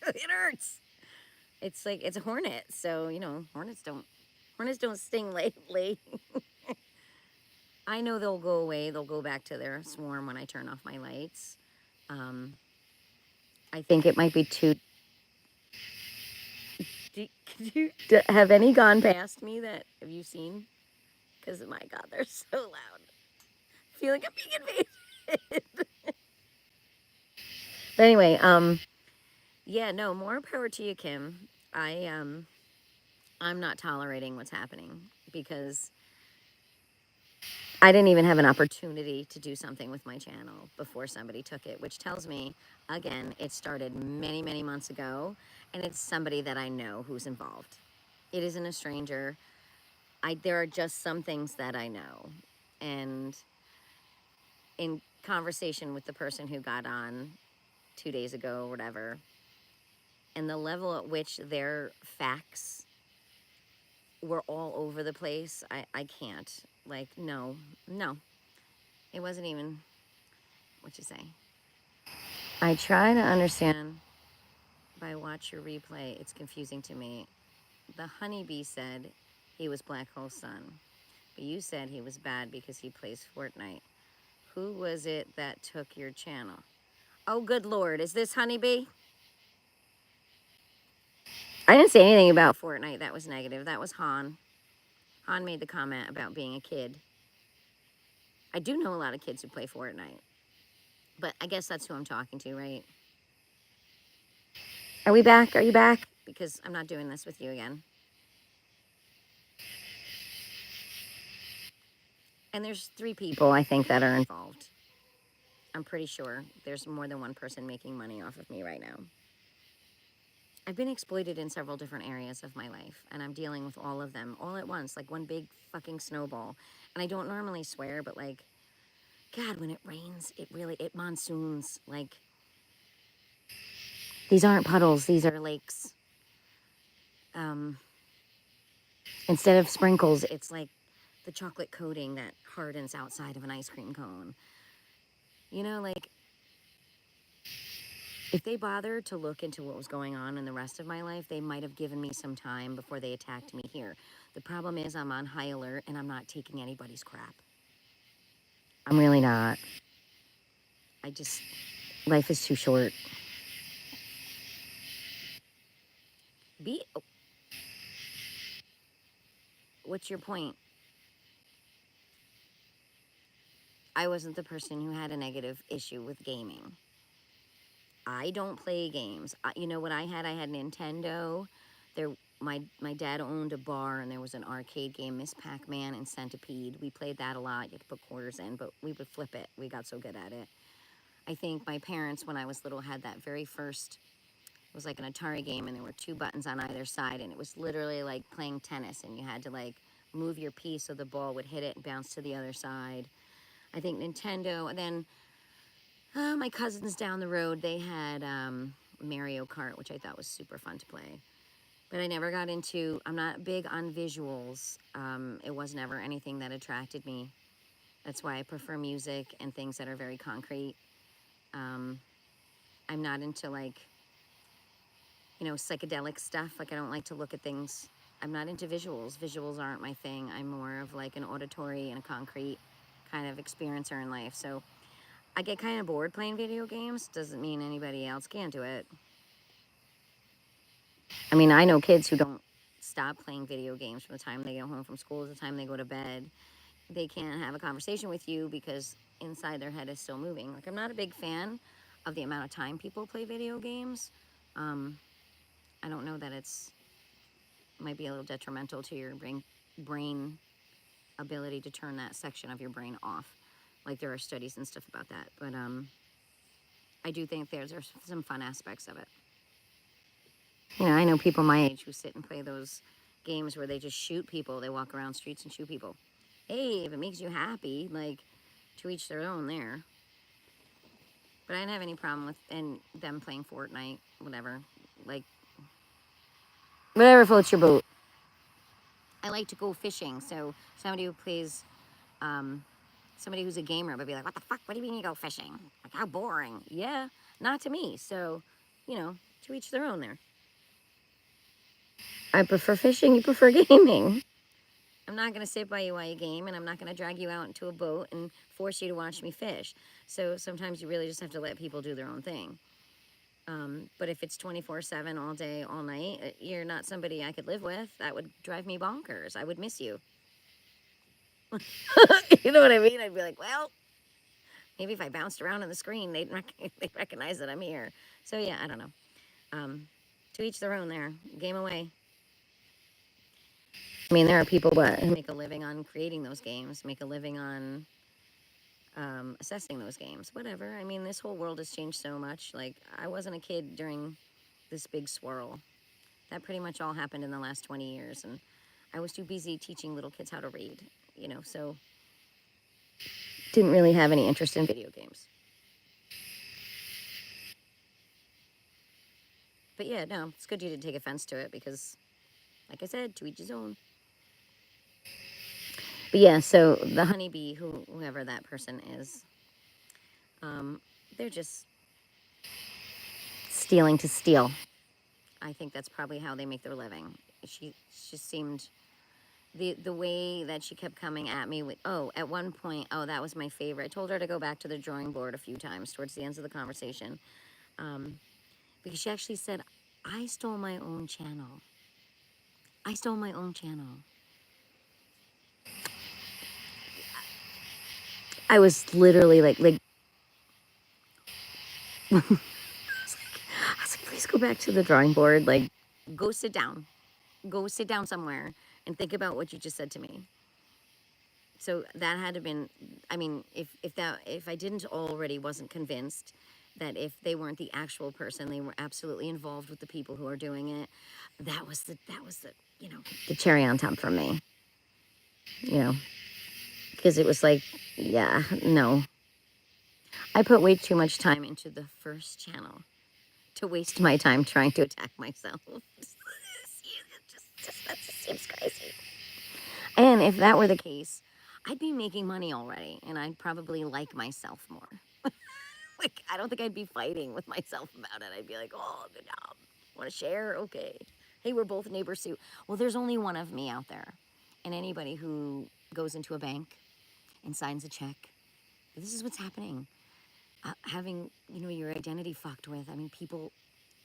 It hurts. It's like it's a hornet, so hornets don't sting lately. I know they'll go away. They'll go back to their swarm when I turn off my lights. I think it might be too. Have any gone past me that have you seen? Because my God, they're so loud. I feel like I'm being invaded. But anyway, yeah, no, more power to you, Kim. I'm not tolerating what's happening because I didn't even have an opportunity to do something with my channel before somebody took it, which tells me, again, it started many, many months ago, and it's somebody that I know who's involved. It isn't a stranger. There are just some things that I know. And in conversation with the person who got on 2 days ago or whatever, and the level at which their facts were all over the place, I can't. Like, no. It wasn't even, what you say? I try to understand by watch your replay. It's confusing to me. The honeybee said he was Black Hole's son, but you said he was bad because he plays Fortnite. Who was it that took your channel? Oh, good Lord. Is this honeybee? I didn't say anything about Fortnite that was negative. That was Han. Han made the comment about being a kid. I do know a lot of kids who play Fortnite, but I guess that's who I'm talking to, right? Are we back? Are you back? Because I'm not doing this with you again. And there's 3 people, I think, that are involved. I'm pretty sure there's more than one person making money off of me right now. I've been exploited in several different areas of my life, and I'm dealing with all of them all at once, like one big fucking snowball. And I don't normally swear, but like, God, when it rains, it monsoons. Like, these aren't puddles, these are lakes. Instead of sprinkles, it's like the chocolate coating that hardens outside of an ice cream cone. Like, if they bothered to look into what was going on in the rest of my life, they might have given me some time before they attacked me here. The problem is I'm on high alert and I'm not taking anybody's crap. I'm really not. Life is too short. What's your point? I wasn't the person who had a negative issue with gaming. I don't play games. You know what I had? I had Nintendo. My dad owned a bar, and there was an arcade game, Miss Pac-Man and Centipede. We played that a lot. You had to put quarters in, but we would flip it. We got so good at it. I think my parents, when I was little, had that very first, it was like an Atari game, and there were 2 buttons on either side, and it was literally like playing tennis, and you had to like move your piece so the ball would hit it and bounce to the other side. I think Nintendo, and then my cousins down the road, they had Mario Kart, which I thought was super fun to play. But I never got into, I'm not big on visuals. It was never anything that attracted me. That's why I prefer music and things that are very concrete. I'm not into like, psychedelic stuff. Like, I don't like to look at things. I'm not into visuals. Visuals aren't my thing. I'm more of like an auditory and a concrete kind of experiencer in life. So I get kind of bored playing video games. Doesn't mean anybody else can't do it. I mean, I know kids who don't stop playing video games from the time they get home from school to the time they go to bed. they can't have a conversation with you because inside their head is still moving. Like, I'm not a big fan of the amount of time people play video games. I don't know that it's might be a little detrimental to your brain ability to turn that section of your brain off. Like, there are studies and stuff about that, but I do think there's some fun aspects of it. You know, I know people my age who sit and play those games where they just shoot people. They walk around streets and shoot people. Hey, if it makes you happy, like, to each their own there. But I didn't have any problem with them playing Fortnite, whatever. Like, whatever floats your boat. I like to go fishing, so somebody who plays, somebody who's a gamer would be like, what the fuck, what do you mean you go fishing? Like, how boring. Yeah, not to me, so, you know, to each their own there. I prefer fishing, you prefer gaming. I'm not going to sit by you while you game, and I'm not going to drag you out into a boat and force you to watch me fish. So sometimes you really just have to let people do their own thing. But if it's 24/7, all day, all night, you're not somebody I could live with. That would drive me bonkers. I would miss you. You know what I mean? I'd be like, well, maybe if I bounced around on the screen, they'd recognize that I'm here. So yeah, I don't know. To each their own there. Game away. I mean, there are people who make a living on creating those games, make a living on assessing those games, whatever. I mean, this whole world has changed so much. Like, I wasn't a kid during this big swirl. That pretty much all happened in the last 20 years, and I was too busy teaching little kids how to read, you know, so didn't really have any interest in video games. But yeah, no, it's good you didn't take offense to it because, like I said, to each his own. But yeah, so the honeybee, whoever that person is, they're just stealing to steal. I think that's probably how they make their living. She just seemed the way that she kept coming at me with, at one point, that was my favorite. I told her to go back to the drawing board a few times towards the ends of the conversation, because she actually said, I stole my own channel. I stole my own channel. I was literally like I was like, please go back to the drawing board. Like, go sit down. Go sit down somewhere and think about what you just said to me. So that had to been, I mean, if I didn't already wasn't convinced that if they weren't the actual person, they were absolutely involved with the people who are doing it. That was the you know, the cherry on top for me. You know, because it was like, yeah, no. I put way too much time into the first channel to waste my time trying to attack myself. That just seems crazy. And if that were the case, I'd be making money already, and I'd probably like myself more. Like, I don't think I'd be fighting with myself about it. I'd be like, oh, good job. Want to share? Okay. Hey, we're both neighborsue. Well, there's only one of me out there. And anybody who goes into a bank and signs a check, this is what's happening. Having, you know, your identity fucked with. I mean, people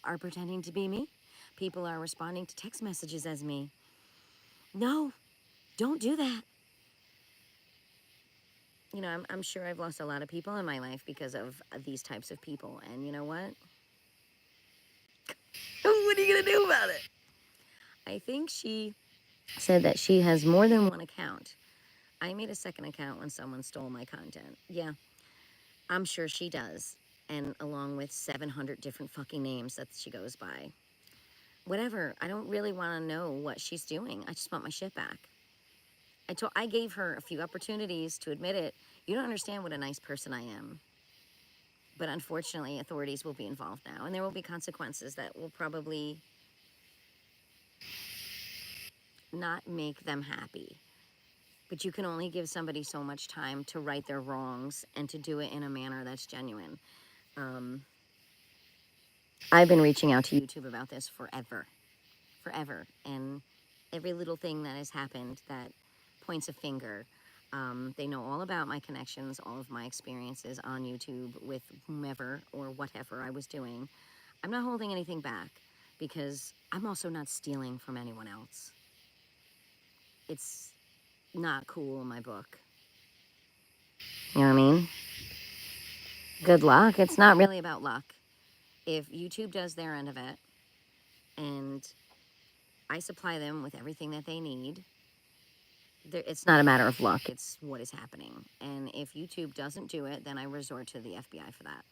are pretending to be me. People are responding to text messages as me. No, don't do that. You know, I'm sure I've lost a lot of people in my life because of these types of people. And you know what? What are you going to do about it? I think she said that she has more than one account. I made a second account when someone stole my content. Yeah, I'm sure she does. And along with 700 different fucking names that she goes by. Whatever. I don't really want to know what she's doing. I just want my shit back. I gave her a few opportunities to admit it. You don't understand what a nice person I am. But unfortunately, authorities will be involved now, and there will be consequences that will probably not make them happy. But you can only give somebody so much time to right their wrongs and to do it in a manner that's genuine. I've been reaching out to YouTube about this forever. And every little thing that has happened that points a finger, they know all about my connections, all of my experiences on YouTube with whomever or whatever I was doing. I'm not holding anything back because I'm also not stealing from anyone else. It's not cool in my book. You know what I mean? Good luck. It's not really about luck. If YouTube does their end of it and I supply them with everything that they need, it's not a matter of luck. It's what is happening. And if YouTube doesn't do it, then I resort to the FBI for that.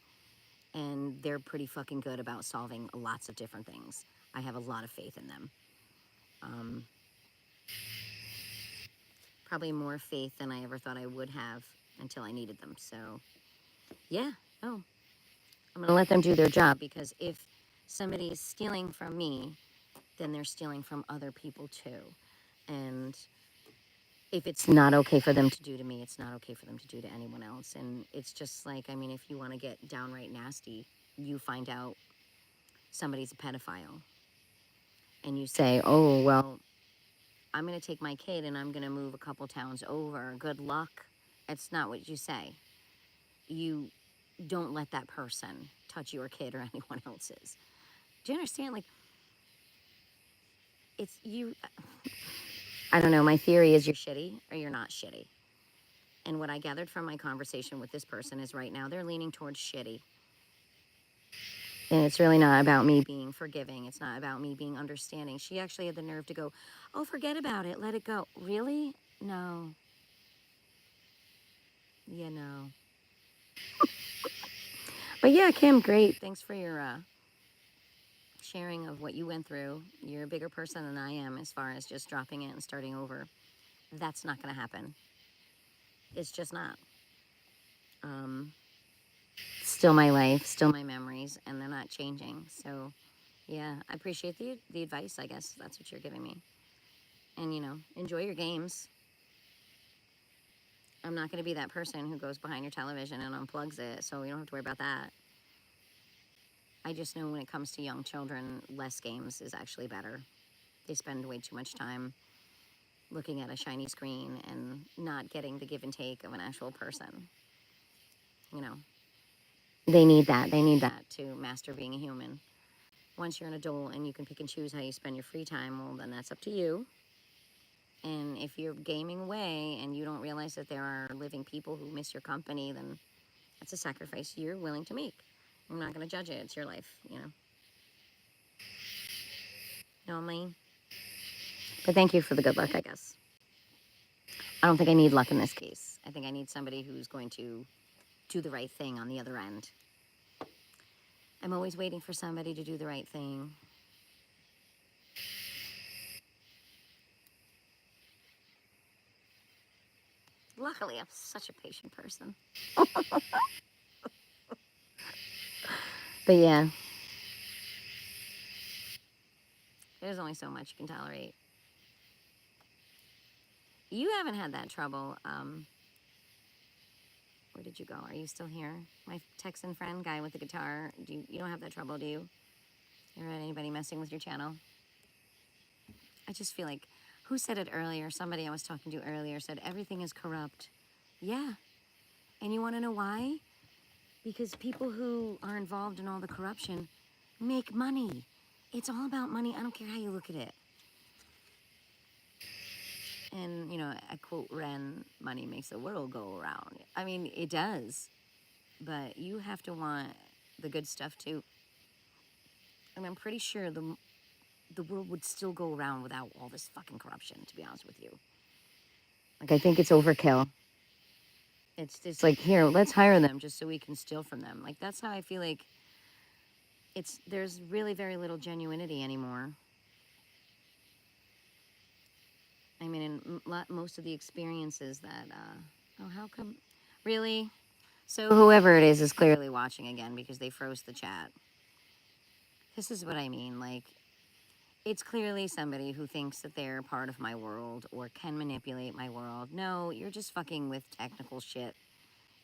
And they're pretty fucking good about solving lots of different things. I have a lot of faith in them. Probably more faith than I ever thought I would have until I needed them. So, yeah. Oh, I'm going to let them do their job, because if somebody is stealing from me, then they're stealing from other people too. And if it's not okay for them to do to me, it's not okay for them to do to anyone else. And it's just like, I mean, if you want to get downright nasty, you find out somebody's a pedophile. And you say, oh, well, I'm going to take my kid and I'm going to move a couple towns over. Good luck. It's not what you say. You don't let that person touch your kid or anyone else's. Do you understand? Like, it's you. I don't know. My theory is you're shitty or you're not shitty. And what I gathered from my conversation with this person is right now they're leaning towards shitty. And it's really not about me being forgiving. It's not about me being understanding. She actually had the nerve to go, oh, forget about it. Let it go. Really? No. Yeah, no. But yeah, Kim, great. Thanks for your sharing of what you went through. You're a bigger person than I am as far as just dropping it and starting over. That's not going to happen. It's just not. Still my life, still my memories, and they're not changing. So, yeah, I appreciate the advice, I guess. That's what you're giving me. And, you know, enjoy your games. I'm not going to be that person who goes behind your television and unplugs it, so you don't have to worry about that. I just know when it comes to young children, less games is actually better. They spend way too much time looking at a shiny screen and not getting the give and take of an actual person. You know, they need that. They need that to master being a human. Once you're an adult and you can pick and choose how you spend your free time, well, then that's up to you. And if you're gaming away and you don't realize that there are living people who miss your company, then that's a sacrifice you're willing to make. I'm not going to judge it. It's your life, you know. You know what I mean? But thank you for the good luck, I guess. I don't think I need luck in this case. I think I need somebody who's going to do the right thing on the other end. I'm always waiting for somebody to do the right thing. Luckily, I'm such a patient person. But yeah, there's only so much you can tolerate. You haven't had that trouble. Where did you go? Are you still here? My Texan friend, guy with the guitar. You don't have that trouble, do you? You ever had anybody messing with your channel? I just feel like, who said it earlier? Somebody I was talking to earlier said everything is corrupt. Yeah. And you want to know why? Because people who are involved in all the corruption make money. It's all about money. I don't care how you look at it. And, you know, I quote Ren, money makes the world go around. I mean, it does. But you have to want the good stuff too. I mean, I'm pretty sure the world would still go around without all this fucking corruption, to be honest with you. Like, I think it's overkill. It's just like, here, let's hire them just so we can steal from them. Like, that's how I feel like there's really very little genuinity anymore. I mean, in most of the experiences that, oh, how come? Really? So whoever it is clearly watching again because they froze the chat. This is what I mean. Like, it's clearly somebody who thinks that they're part of my world or can manipulate my world. No, you're just fucking with technical shit.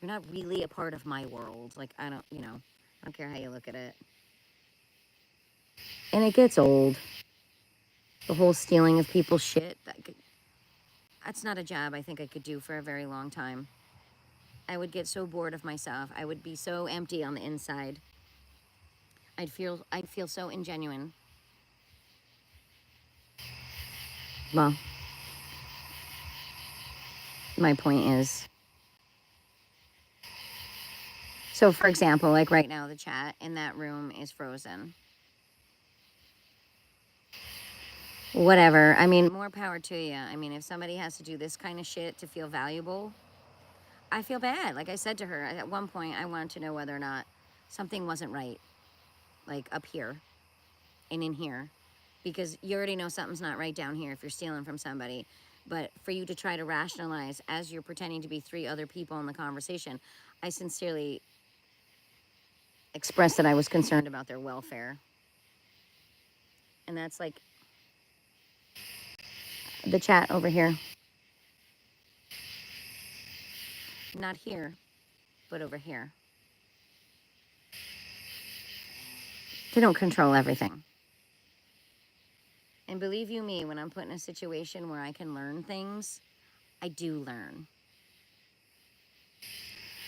You're not really a part of my world. Like, I don't care how you look at it. And it gets old. The whole stealing of people's shit. That's not a job I think I could do for a very long time. I would get so bored of myself. I would be so empty on the inside. I'd feel so ingenuine. Well, my point is, So, for example, like right now, the chat in that room is frozen. Whatever. I mean, more power to you. I mean, if somebody has to do this kind of shit to feel valuable, I feel bad. Like I said to her, at one point, I wanted to know whether or not something wasn't right, like up here and in here, because you already know something's not right down here if you're stealing from somebody. But for you to try to rationalize as you're pretending to be 3 other people in the conversation, I sincerely expressed that I was concerned about their welfare. And that's like the chat over here. Not here, but over here. They don't control everything. And believe you me, when I'm put in a situation where I can learn things, I do learn.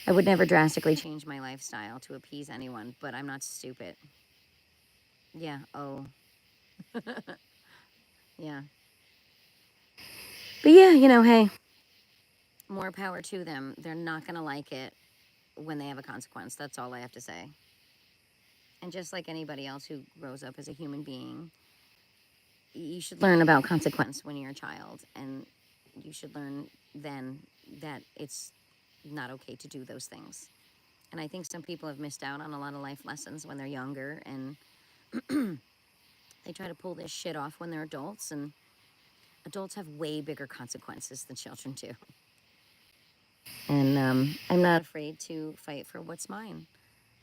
I would never drastically change my lifestyle to appease anyone, but I'm not stupid. Yeah, oh. Yeah. But yeah, you know, hey, more power to them. They're not going to like it when they have a consequence. That's all I have to say. And just like anybody else who grows up as a human being, you should learn about consequence when you're a child. And you should learn then that it's not okay to do those things. And I think some people have missed out on a lot of life lessons when they're younger, and they try to pull this shit off when they're adults, and adults have way bigger consequences than children do. And I'm not afraid to fight for what's mine.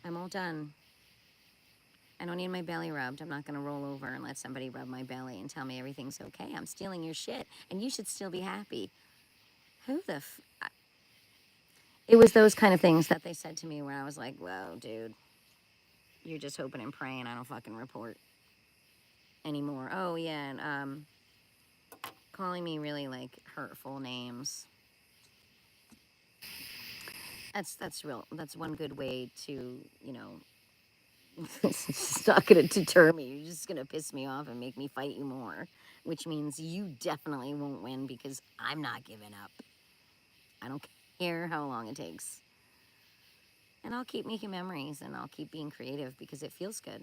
I'm all done. I don't need my belly rubbed. I'm not going to roll over and let somebody rub my belly and tell me everything's okay. I'm stealing your shit, and you should still be happy. Who the It was those kind of things that they said to me where I was like, whoa, dude, you're just hoping and praying I don't fucking report anymore. Oh, yeah, and calling me really, like, hurtful names. That's one good way to, you know, it's not going to deter me. You're just going to piss me off and make me fight you more, which means you definitely won't win because I'm not giving up. I don't care how long it takes. And I'll keep making memories, and I'll keep being creative because it feels good.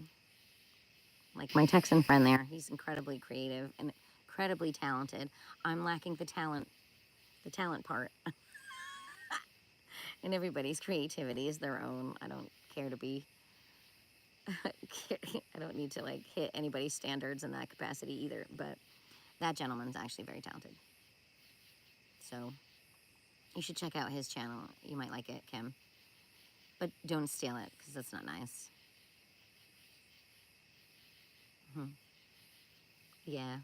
Like my Texan friend there, he's incredibly creative and incredibly talented. I'm lacking the talent part. And everybody's creativity is their own. I don't care to be I don't need to like hit anybody's standards in that capacity either, but that gentleman's actually very talented. So you should check out his channel. You might like it, Kim. But don't steal it, because that's not nice. Yeah.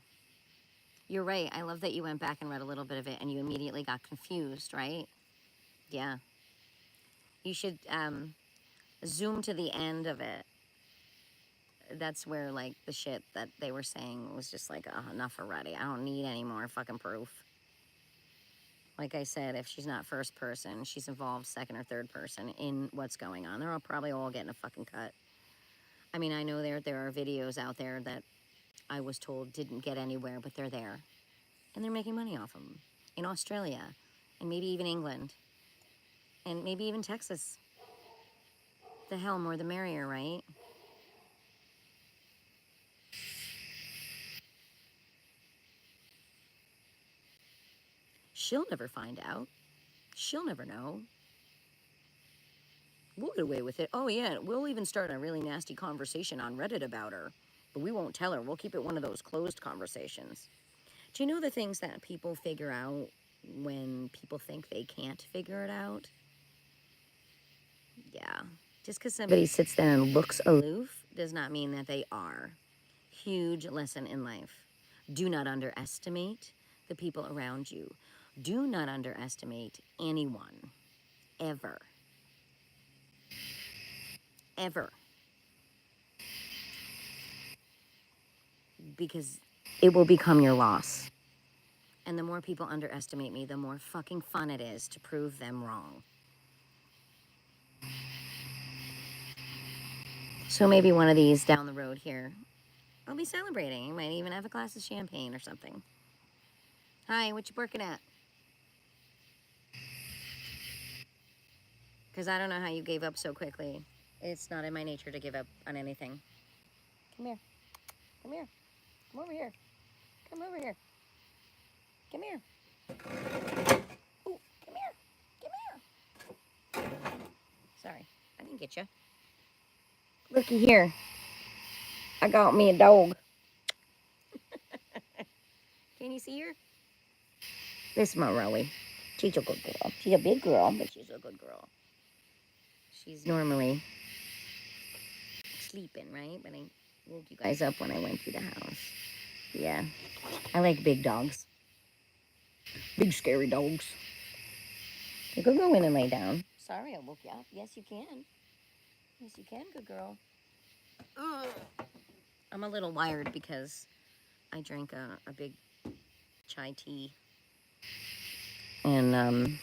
You're right. I love that you went back and read a little bit of it and you immediately got confused, right? Yeah. You should zoom to the end of it. That's where, like, the shit that they were saying was just like, oh, enough already. I don't need any more fucking proof. Like I said, if she's not first person, she's involved second or third person in what's going on. They're all probably all getting a fucking cut. I mean, I know there are videos out there that I was told didn't get anywhere, but they're there. And they're making money off them. In Australia, and maybe even England, and maybe even Texas. The hell, more the merrier, right? She'll never find out. She'll never know. We'll get away with it. Oh, yeah, we'll even start a really nasty conversation on Reddit about her. But we won't tell her. We'll keep it one of those closed conversations. Do you know the things that people figure out when people think they can't figure it out? Yeah. Just because somebody sits there and looks aloof does not mean that they are. Huge lesson in life. Do not underestimate the people around you. Do not underestimate anyone. Ever. Ever. Because it will become your loss. And the more people underestimate me, the more fucking fun it is to prove them wrong. So maybe one of these down the road here, I'll be celebrating. I might even have a glass of champagne or something. Hi, what you working at? Because I don't know how you gave up so quickly. It's not in my nature to give up on anything. Come here. Come here. Come over here. Come over here. Come here. Ooh, come here. Come here. Sorry, I didn't get you. Looky here. I got me a dog. Can you see her? This is Rowie. She's a good girl. She's a big girl, but she's a good girl. She's normally sleeping, right? But I woke you guys up when I went through the house. Yeah, I like big dogs. Big scary dogs. You could go in and lay down. Sorry, I woke you up. Yes, you can. Yes, you can, good girl. Ugh. I'm a little wired because I drank a big chai tea. And,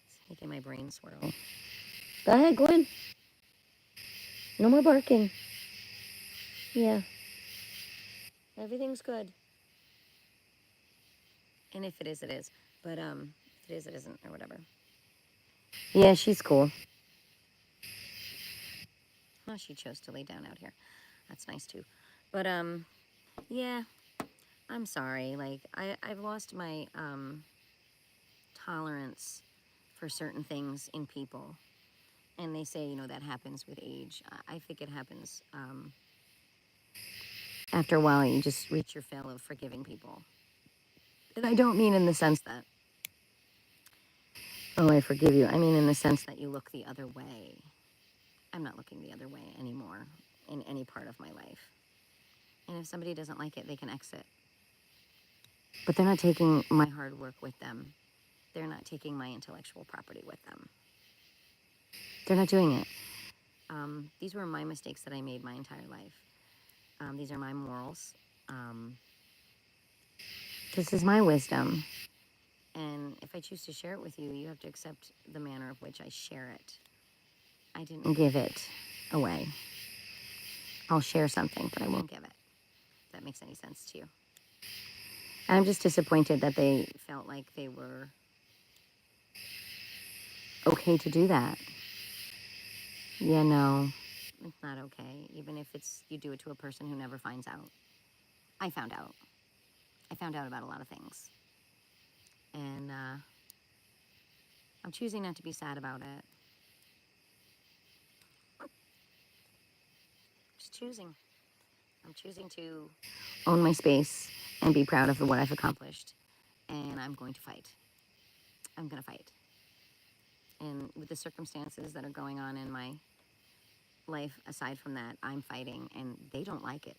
it's making my brain swirl. Go ahead, go in. No more barking. Yeah. Everything's good. And if it is, it is. But, if it is, it isn't, or whatever. Yeah, she's cool. Well, she chose to lay down out here. That's nice, too. But, yeah, I'm sorry. Like, I've lost my, tolerance for certain things in people. And they say, you know, that happens with age. I think it happens, after a while, you just reach your fill of forgiving people. And I don't mean in the sense that, oh, I forgive you. I mean in the sense that you look the other way. I'm not looking the other way anymore in any part of my life. And if somebody doesn't like it, they can exit. But they're not taking my hard work with them. They're not taking my intellectual property with them. They're not doing it. These were my mistakes that I made my entire life. These are my morals. This is my wisdom. And if I choose to share it with you, you have to accept the manner of which I share it. I didn't give it away. I'll share something, but I won't give it. If that makes any sense to you. And I'm just disappointed that they felt like they were okay to do that. Yeah, no, it's not okay. Even if it's you do it to a person who never finds out. I found out. I found out about a lot of things. And I'm choosing not to be sad about it. Just choosing. I'm choosing to own my space and be proud of what I've accomplished. And I'm going to fight. I'm going to fight. And with the circumstances that are going on in my life, aside from that, I'm fighting, and they don't like it.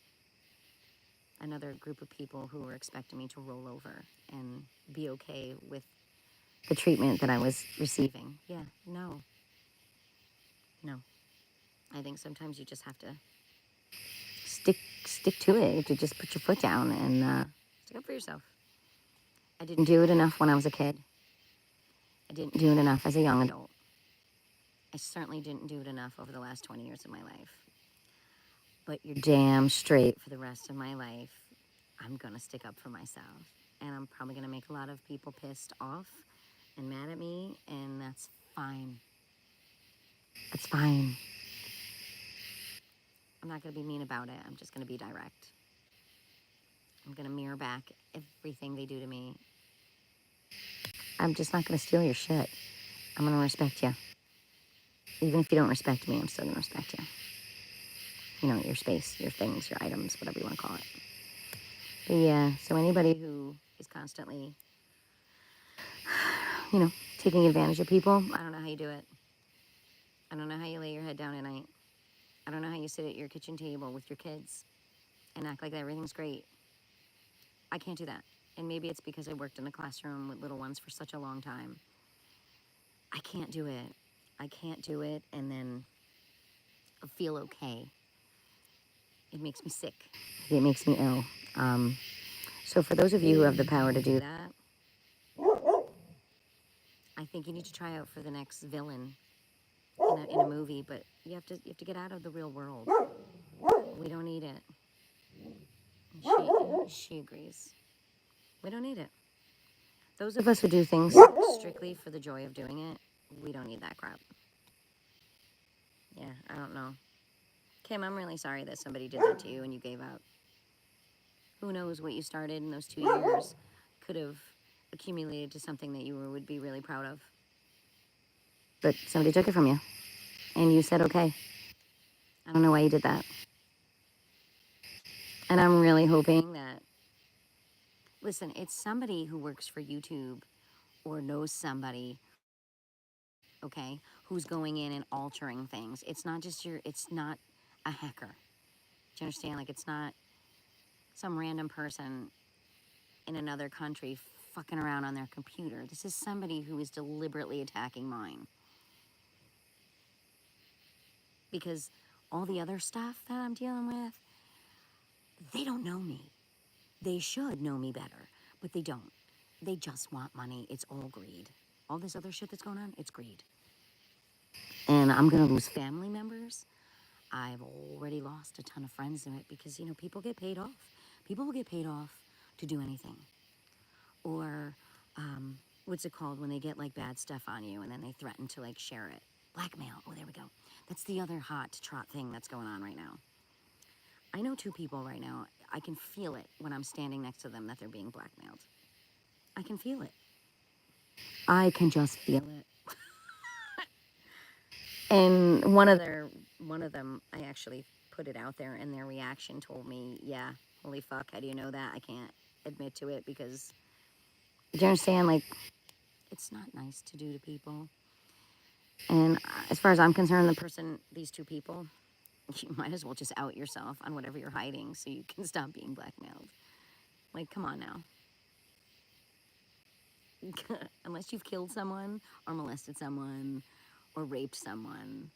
Another group of people who were expecting me to roll over and be okay with the treatment that I was receiving. Yeah, no. No. I think sometimes you just have to stick to it. You have to just put your foot down and stick up for yourself. I didn't do it enough when I was a kid. I didn't do it enough as a young adult. I certainly didn't do it enough over the last 20 years of my life. But you're damn straight for the rest of my life. I'm going to stick up for myself. And I'm probably going to make a lot of people pissed off and mad at me, and that's fine. That's fine. I'm not going to be mean about it. I'm just going to be direct. I'm going to mirror back everything they do to me. I'm just not going to steal your shit. I'm going to respect you. Even if you don't respect me, I'm still going to respect you. You know, your space, your things, your items, whatever you want to call it. But yeah, so anybody who is constantly, you know, taking advantage of people, I don't know how you do it. I don't know how you lay your head down at night. I don't know how you sit at your kitchen table with your kids and act like everything's great. I can't do that. And maybe it's because I worked in a classroom with little ones for such a long time. I can't do it. I can't do it and then feel okay. It makes me sick. It makes me ill. So for those of you who have the power to do that, I think you need to try out for the next villain in a movie, but you have to get out of the real world. We don't need it. She agrees. We don't need it. Those of us who do things strictly for the joy of doing it, we don't need that crap. Yeah, I don't know. Kim, I'm really sorry that somebody did that to you and you gave up. Who knows what you started in those 2 years could have accumulated to something that you would be really proud of. But somebody took it from you, and you said okay. I don't know why you did that. And I'm really hoping that, listen, it's somebody who works for YouTube or knows somebody, okay, who's going in and altering things. It's not just it's not a hacker. Do you understand? Like, it's not some random person in another country fucking around on their computer. This is somebody who is deliberately attacking mine. Because all the other stuff that I'm dealing with, they don't know me. They should know me better, but they don't. They just want money. It's all greed. All this other shit that's going on, it's greed. And I'm going to lose family members. I've already lost a ton of friends in it because, people get paid off. People will get paid off to do anything. Or, what's it called when they get like bad stuff on you and then they threaten to like share it? Blackmail. Oh, there we go. That's the other hot trot thing that's going on right now. I know 2 people right now. I can feel it when I'm standing next to them that they're being blackmailed. I can feel it. I can just feel it. And one of them, I actually put it out there, and their reaction told me, "Yeah, holy fuck, how do you know that?" I can't admit to it because, do you understand? Like, it's not nice to do to people. And as far as I'm concerned, these 2 people, you might as well just out yourself on whatever you're hiding so you can stop being blackmailed. Like, come on now. Unless you've killed someone or molested someone or raped someone,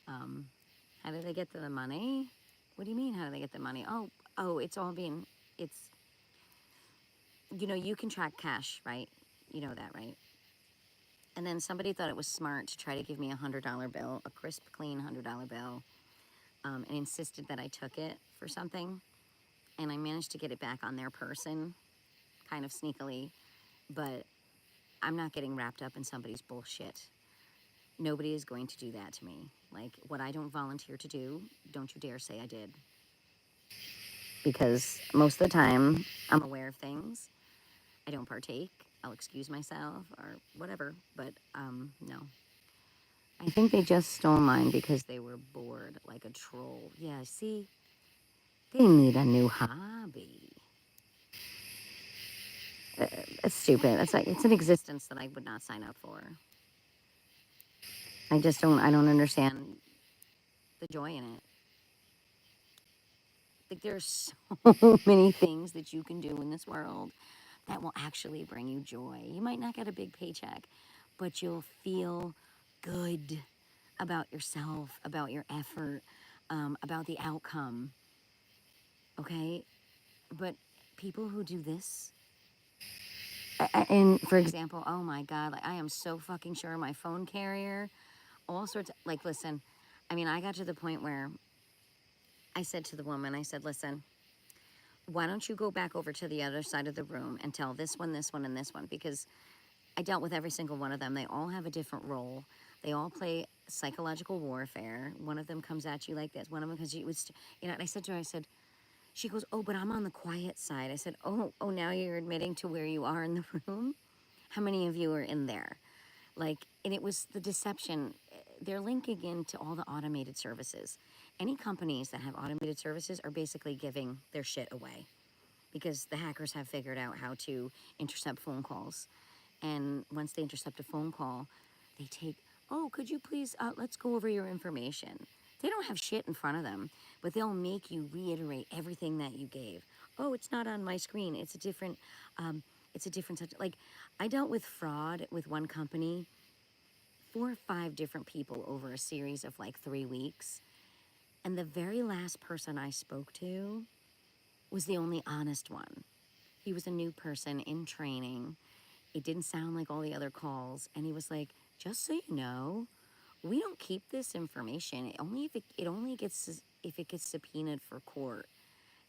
how do they get the money? What do you mean, how do they get the money? It's all being, it's, you can track cash, right? You know that, right? And then somebody thought it was smart to try to give me $100 bill, a crisp, clean $100 bill, and insisted that I took it for something. And I managed to get it back on their person, kind of sneakily, but I'm not getting wrapped up in somebody's bullshit. Nobody is going to do that to me. Like, what I don't volunteer to do, don't you dare say I did. Because most of the time, I'm aware of things. I don't partake. I'll excuse myself or whatever. But, no. I think they just stole mine because they were bored like a troll. Yeah, see? They need a new hobby. It's stupid. It's an existence that I would not sign up for. I don't understand the joy in it. Like, there's so many things that you can do in this world that will actually bring you joy. You might not get a big paycheck, but you'll feel good about yourself, about your effort, about the outcome. Okay? But people who do this, and for example, oh my God, like, I am so fucking sure my phone carrier, all sorts of, like, listen, I mean, I got to the point where I said to the woman, I said, listen, why don't you go back over to the other side of the room and tell this one, and this one? Because I dealt with every single one of them. They all have a different role. They all play psychological warfare. One of them comes at you like this. One of them comes at you with, and I said to her, I said, she goes, oh, but I'm on the quiet side. I said, oh, now you're admitting to where you are in the room? How many of you are in there? Like, and it was the deception. They're linking into all the automated services. Any companies that have automated services are basically giving their shit away because the hackers have figured out how to intercept phone calls. And once they intercept a phone call, they take, oh, could you please, let's go over your information. They don't have shit in front of them, but they'll make you reiterate everything that you gave. Oh, it's not on my screen. It's a different, like, I dealt with fraud with one company, 4 or 5 different people over a series of like 3 weeks. And the very last person I spoke to was the only honest one. He was a new person in training. It didn't sound like all the other calls. And he was like, just so you know, we don't keep this information. It only gets, if it gets subpoenaed for court.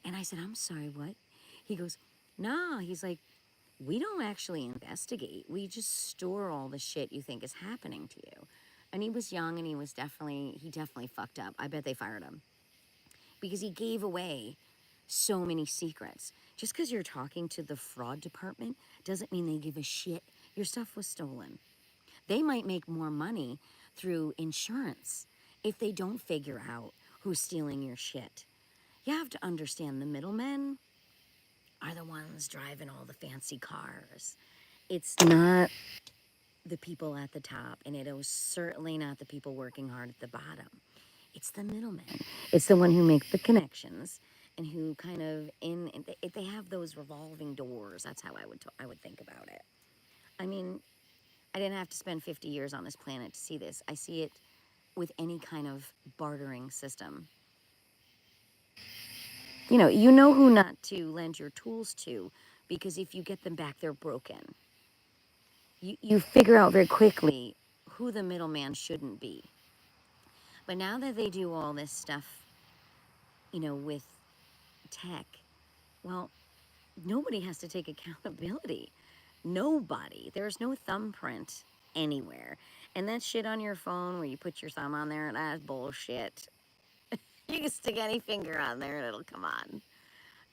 And I said, I'm sorry, what? He goes, nah. He's like, we don't actually investigate. We just store all the shit you think is happening to you. And he was young and he definitely fucked up. I bet they fired him because he gave away so many secrets. Just because you're talking to the fraud department doesn't mean they give a shit. Your stuff was stolen. They might make more money through insurance if they don't figure out who's stealing your shit. You have to understand the middlemen are the ones driving all the fancy cars. It's not the people at the top, and it was certainly not the people working hard at the bottom. It's the middleman. It's the one who makes the connections and who kind of they have those revolving doors. That's how I would think about it. I mean, I didn't have to spend 50 years on this planet to see this. I see it with any kind of bartering system. You know who not to lend your tools to, because if you get them back, they're broken. You figure out very quickly who the middleman shouldn't be. But now that they do all this stuff, with tech, well, nobody has to take accountability. Nobody. There's no thumbprint anywhere. And that shit on your phone where you put your thumb on there, that's bullshit. You can stick any finger on there and it'll come on.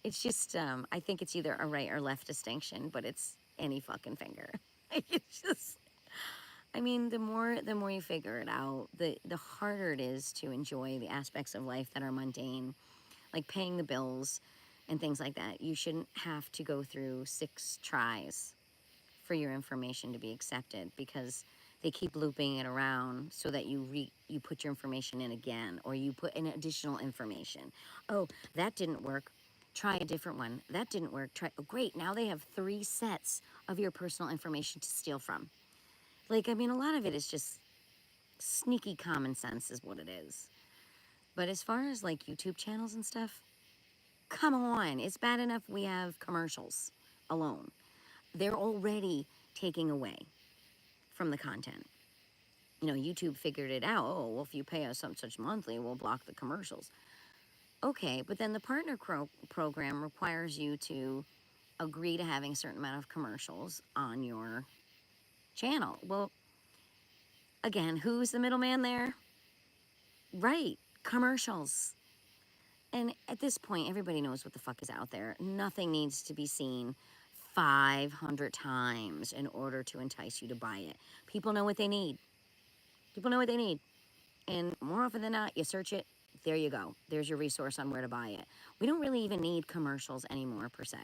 It's just, I think it's either a right or left distinction, but it's any fucking finger. It's just, I mean, the more you figure it out, the harder it is to enjoy the aspects of life that are mundane, like paying the bills and things like that. You shouldn't have to go through 6 tries for your information to be accepted, because they keep looping it around so that you put your information in again, or you put in additional information. Oh, that didn't work. Try a different one. That didn't work. Oh, great. Now they have 3 sets of your personal information to steal from. Like, I mean, a lot of it is just sneaky common sense is what it is. But as far as like YouTube channels and stuff, come on. It's bad enough we have commercials alone. They're already taking away from the content. YouTube figured it out. Oh, well, if you pay us such monthly, we'll block the commercials. Okay, but then the partner program requires you to agree to having a certain amount of commercials on your channel. Well, again, who's the middleman there? Right, commercials. And at this point, everybody knows what the fuck is out there. Nothing needs to be seen 500 times in order to entice you to buy it. People know what they need. People know what they need. And more often than not, you search it, there you go. There's your resource on where to buy it. We don't really even need commercials anymore, per se.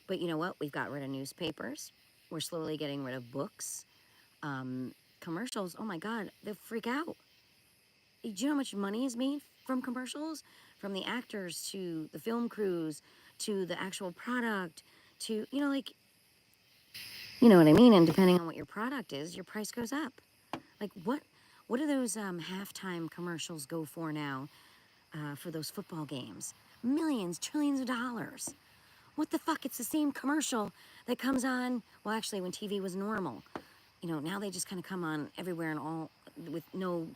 But you know what? We've got rid of newspapers. We're slowly getting rid of books. Commercials, oh my God, they freak out. Do you know how much money is made from commercials? From the actors to the film crews to the actual product to, you know what I mean? And depending on what your product is, your price goes up. Like what do those halftime commercials go for now for those football games? Millions, trillions of dollars. What the fuck? It's the same commercial that comes on, well, actually, when TV was normal. Now they just kind of come on everywhere and all with no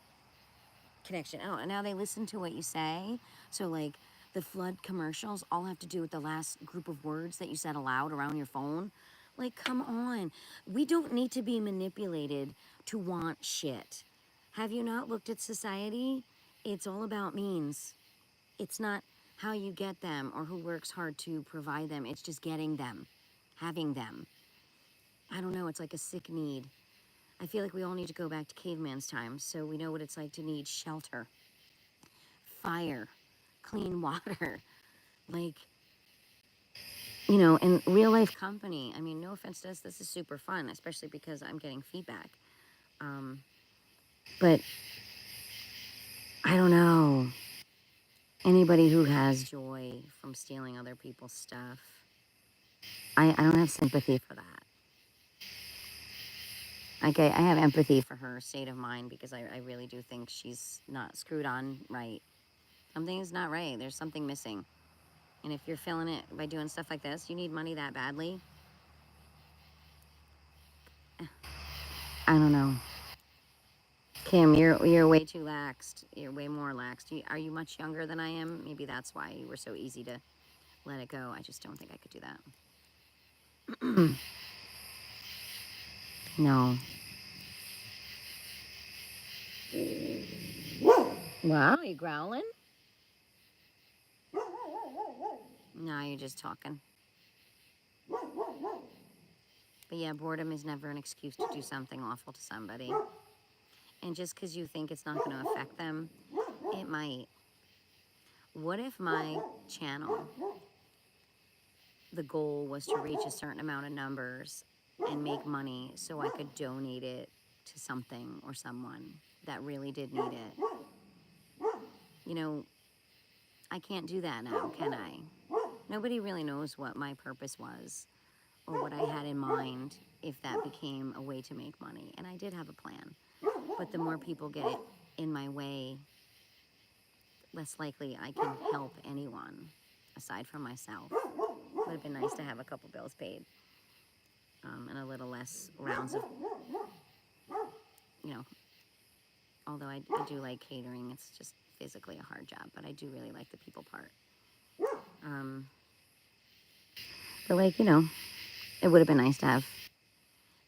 connection. Oh, and now they listen to what you say. So, like, the flood commercials all have to do with the last group of words that you said aloud around your phone. Like, come on. We don't need to be manipulated to want shit. Have you not looked at society? It's all about means. It's not how you get them or who works hard to provide them. It's just getting them, having them. I don't know. It's like a sick need. I feel like we all need to go back to caveman's time so we know what it's like to need shelter, fire, clean water, like, and real life company. I mean, no offense to this is super fun, especially because I'm getting feedback. But I don't know. Anybody who has joy from stealing other people's stuff, I don't have sympathy for that. Okay, I have empathy for her state of mind because I really do think she's not screwed on right. Something is not right. There's something missing. And if you're filling it by doing stuff like this, you need money that badly. I don't know. Kim, you're way too laxed. You're way more laxed. Are you much younger than I am? Maybe that's why you were so easy to let it go. I just don't think I could do that. No. Wow, you growling? No, you're just talking. But yeah, boredom is never an excuse to do something awful to somebody. And just because you think it's not going to affect them, it might. What if my channel, the goal was to reach a certain amount of numbers and make money so I could donate it to something or someone that really did need it? You know, I can't do that now, can I? Nobody really knows what my purpose was or what I had in mind if that became a way to make money. And I did have a plan. But the more people get it in my way, less likely I can help anyone aside from myself. Would have been nice to have a couple bills paid, and a little less rounds of, you know, although I do like catering. It's just physically a hard job, but I do really like the people part. Um, but like, it would have been nice to have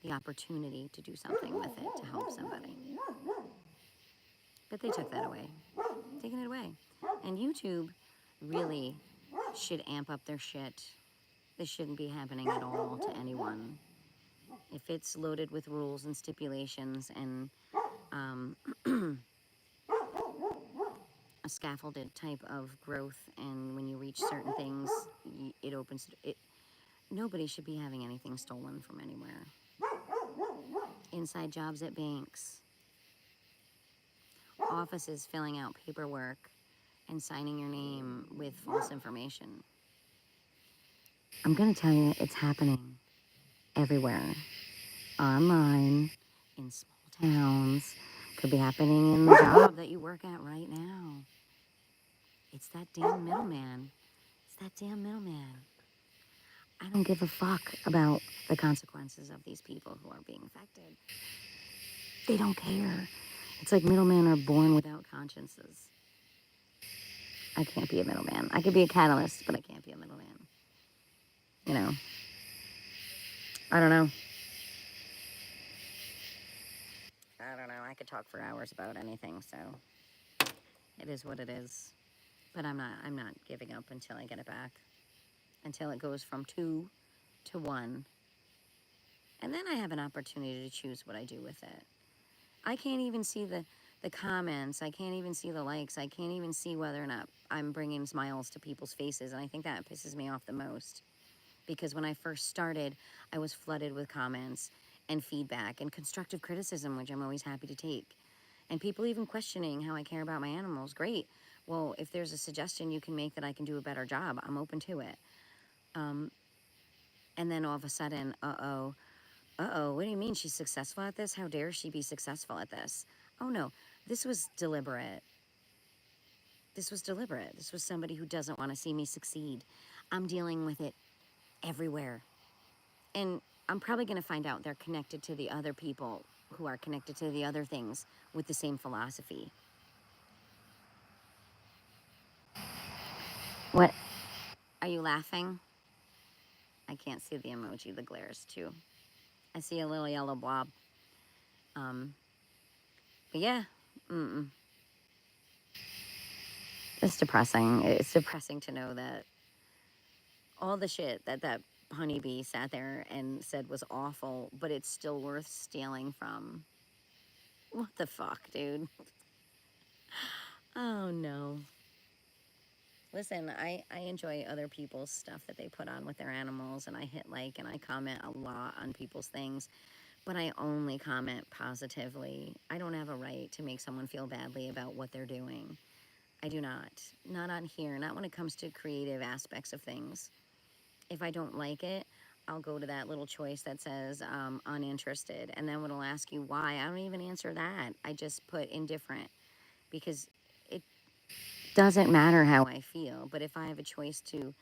the opportunity to do something with it to help somebody. But they took that away, taking it away. And YouTube really should amp up their shit. This shouldn't be happening at all to anyone. If it's loaded with rules and stipulations and um, a scaffolded type of growth, and when you reach certain things, it opens it. Nobody should be having anything stolen from anywhere. Inside jobs at banks, offices filling out paperwork and signing your name with false information. I'm gonna tell you, it's happening everywhere. Online, in small towns, could be happening in the job that you work at right now. It's that damn middleman. It's that damn middleman. I don't give a fuck about the consequences of these people who are being affected. They don't care. It's like middlemen are born without consciences. I can't be a middleman. I could be a catalyst, but I can't be a middleman. You know, I don't know. I don't know. I could talk for hours about anything, so it is what it is. But I'm not giving up until I get it back. Until it goes from 2 to 1. And then I have an opportunity to choose what I do with it. I can't even see the comments. I can't even see the likes. I can't even see whether or not I'm bringing smiles to people's faces. And I think that pisses me off the most. Because when I first started, I was flooded with comments and feedback and constructive criticism, which I'm always happy to take. And people even questioning how I care about my animals. Great. Well, if there's a suggestion you can make that I can do a better job, I'm open to it. And then all of a sudden, what do you mean she's successful at this? How dare she be successful at this? Oh no, this was deliberate. This was deliberate. This was somebody who doesn't want to see me succeed. I'm dealing with it everywhere. And I'm probably going to find out they're connected to the other people who are connected to the other things with the same philosophy. What? Are you laughing? I can't see the emoji. The glare is too. I see a little yellow blob. Um, but yeah, it's depressing. It's depressing to know that all the shit that honeybee sat there and said was awful, but it's still worth stealing from. What the fuck, dude? Oh no. Listen, I enjoy other people's stuff that they put on with their animals, and I hit like and I comment a lot on people's things, but I only comment positively. I don't have a right to make someone feel badly about what they're doing. I do not. Not on here, not when it comes to creative aspects of things. If I don't like it, I'll go to that little choice that says uninterested, and then it'll ask you why. I don't even answer that. I just put indifferent because it doesn't matter how I feel. But if I have a choice to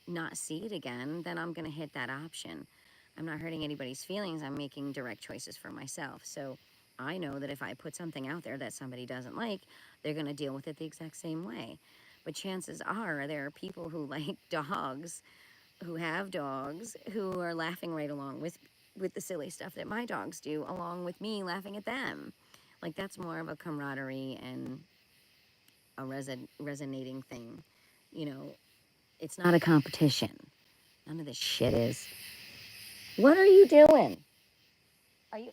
not see it again, then I'm going to hit that option. I'm not hurting anybody's feelings. I'm making direct choices for myself. So I know that if I put something out there that somebody doesn't like, they're going to deal with it the exact same way. But chances are there are people who like dogs who have dogs who are laughing right along with the silly stuff that my dogs do, along with me laughing at them. Like that's more of a camaraderie and a resonating thing. You know, it's not a competition. None of this shit is. What are you doing? Are you?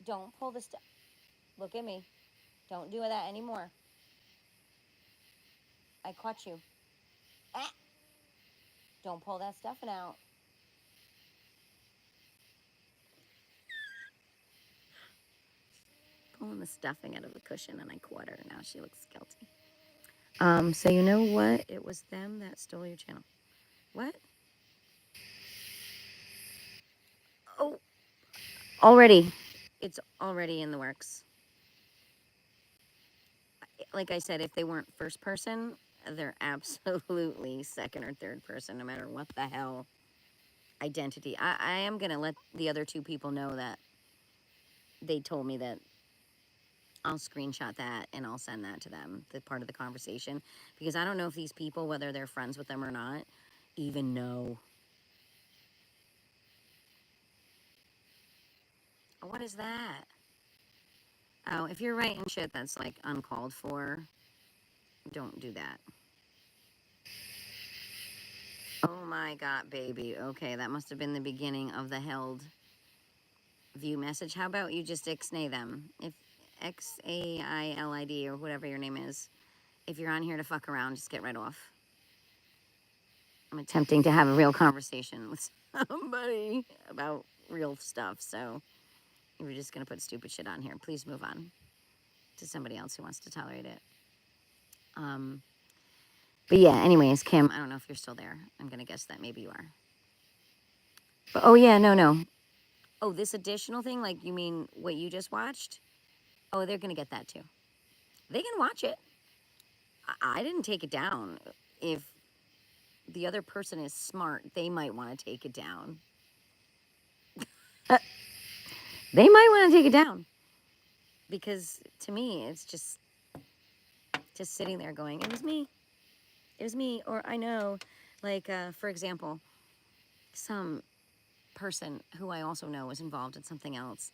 Don't pull the stuff. Look at me. Don't do that anymore. I caught you. Ah! Don't pull that stuffing out. Pulling the stuffing out of the cushion and I caught her. Now she looks guilty. So you know what? It was them that stole your channel. What? Oh, already. It's already in the works. Like I said, if they weren't first person, they're absolutely second or third person, no matter what the hell identity. I am going to let the other two people know that they told me that. I'll screenshot that and I'll send that to them, the part of the conversation, because I don't know if these people, whether they're friends with them or not, even know. What is that? Oh, if you're writing shit that's like uncalled for, don't do that. Oh my God, baby. Okay, that must have been the beginning of the held view message. How about you just ixnay them? If XAILID or whatever your name is, if you're on here to fuck around, just get right off. I'm attempting to have a real conversation with somebody about real stuff, so if you're just gonna put stupid shit on here, please move on to somebody else who wants to tolerate it. But yeah, anyways, Kim, I don't know if you're still there. I'm gonna guess that maybe you are. But oh yeah, no. Oh, this additional thing, like you mean what you just watched? Oh, they're gonna get that too. They can watch it. I didn't take it down. If the other person is smart, they might want to take it down. They might want to take it down. Because to me, it's just sitting there going, it was me. It was me. Or I know, like, for example, some person who I also know was involved in something else.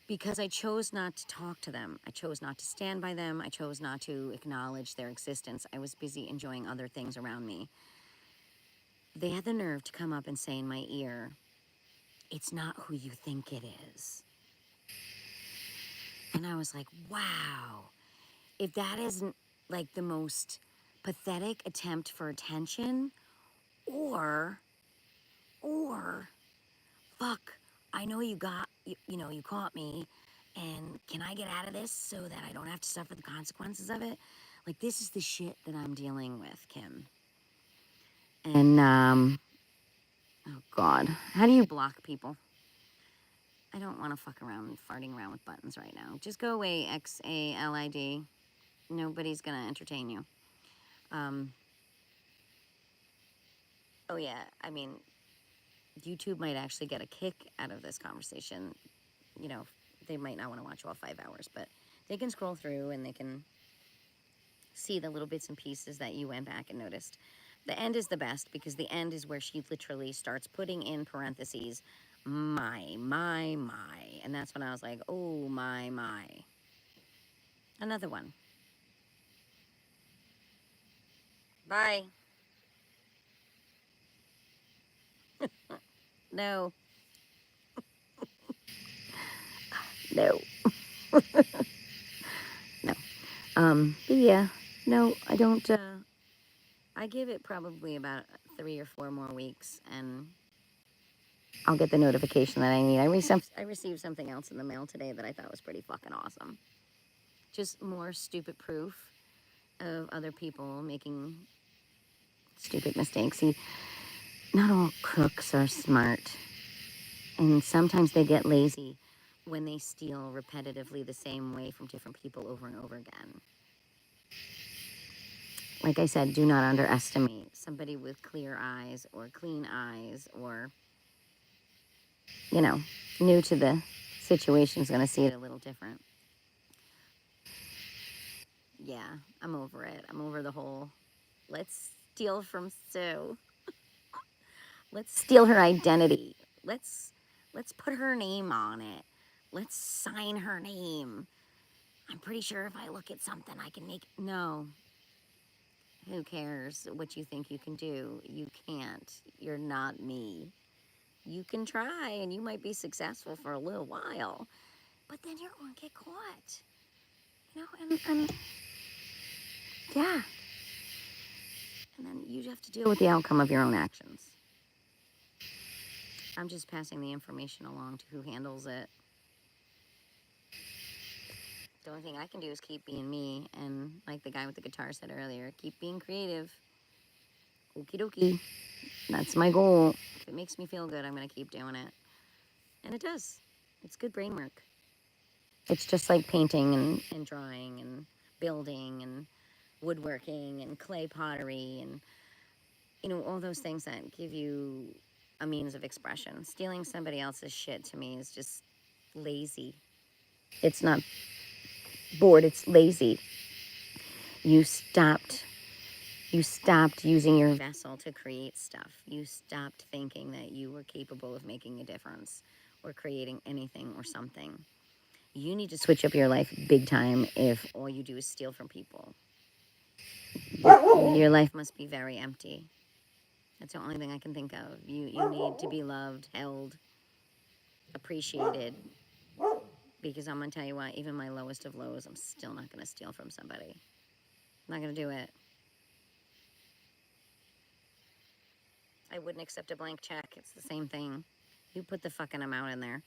Because I chose not to talk to them. I chose not to stand by them. I chose not to acknowledge their existence. I was busy enjoying other things around me. They had the nerve to come up and say in my ear, it's not who you think it is. And I was like, wow, if that isn't like the most pathetic attempt for attention, or, fuck, I know you got, you caught me, and can I get out of this so that I don't have to suffer the consequences of it? Like, this is the shit that I'm dealing with, Kim. And, oh God, how do you block people? I don't want to fuck around farting around with buttons right now. Just go away, XALID. Nobody's going to entertain you. Oh yeah, I mean, YouTube might actually get a kick out of this conversation. You know, they might not want to watch all 5 hours, but they can scroll through and they can see the little bits and pieces that you went back and noticed. The end is the best because the end is where she literally starts putting in parentheses, my. And that's when I was like, oh, my. Another one. Bye. No. No. No. But yeah, no, I don't, I give it probably about 3 or 4 more weeks and I'll get the notification that I need. I received something else in the mail today that I thought was pretty fucking awesome. Just more stupid proof of other people making stupid mistakes. See, not all crooks are smart. And sometimes they get lazy when they steal repetitively the same way from different people over and over again. Like I said, do not underestimate somebody with clear eyes or clean eyes or, new to the situation is going to see it a little different. Yeah, I'm over it. I'm over the whole let's steal from Sue. Let's steal her identity. Let's put her name on it. Let's sign her name. I'm pretty sure if I look at something, I can make... No. Who cares what you think you can do? You can't. You're not me. You can try, and you might be successful for a little while, but then you're going to get caught. You know, and yeah. And then you have to deal with the outcome of your own actions. I'm just passing the information along to who handles it. The only thing I can do is keep being me, and like the guy with the guitar said earlier, keep being creative. Okie dokie. That's my goal. If it makes me feel good, I'm going to keep doing it. And it does. It's good brain work. It's just like painting and drawing and building and woodworking and clay pottery and, you know, all those things that give you a means of expression. Stealing somebody else's shit to me is just lazy. It's not bored, it's lazy. You stopped using your vessel to create stuff. You stopped thinking that you were capable of making a difference or creating anything or something. You need to switch up your life big time if all you do is steal from people. Your life must be very empty. That's the only thing I can think of. You need to be loved, held, appreciated. Because I'm going to tell you what, even my lowest of lows, I'm still not going to steal from somebody. I'm not going to do it. I wouldn't accept a blank check. It's the same thing. You put the fucking amount in there.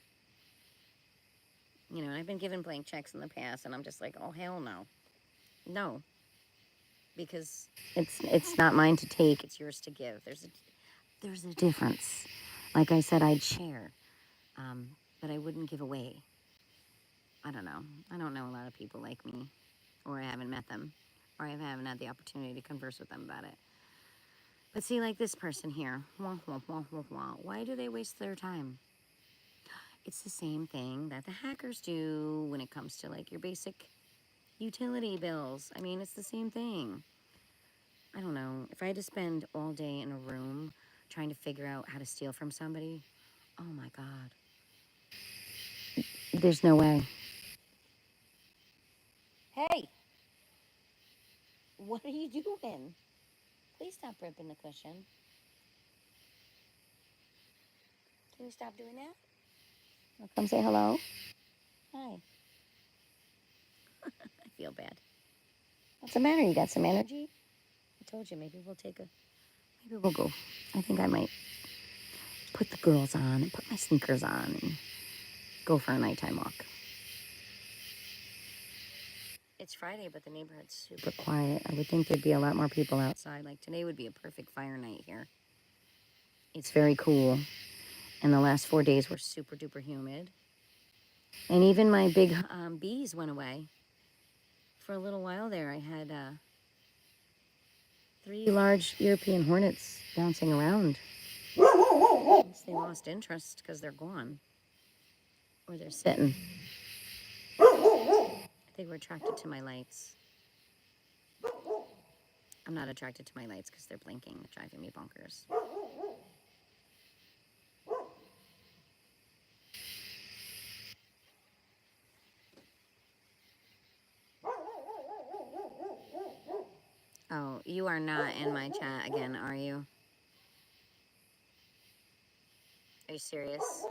You know, I've been given blank checks in the past, and I'm just like, oh, hell no. No. Because it's not mine to take, it's yours to give. There's a difference. Like I said, I'd share, but I wouldn't give away. I don't know. I don't know a lot of people like me, or I haven't met them, or I haven't had the opportunity to converse with them about it. But see, like this person here, wah, wah, wah, wah, wah. Why do they waste their time? It's the same thing that the hackers do when it comes to like your basic utility bills. I mean, it's the same thing. I don't know. If I had to spend all day in a room trying to figure out how to steal from somebody, oh my God. There's no way. Hey, what are you doing? Please stop ripping the cushion. Can you stop doing that? Well, come say hello. Hi. I feel bad. What's the matter? You got some energy? I told you, maybe we'll go. I think I might put the girls on and put my sneakers on and go for a nighttime walk. It's Friday, but the neighborhood's super quiet. I would think there'd be a lot more people outside. Like today would be a perfect fire night here. It's very cool. And the last 4 days were super duper humid. And even my big bees went away. For a little while there, I had 3 large European hornets bouncing around. They lost interest because they're gone. Or they're sitting. They were attracted to my lights. I'm not attracted to my lights because they're blinking. They're driving me bonkers. Oh, you are not in my chat again, are you? Are you serious?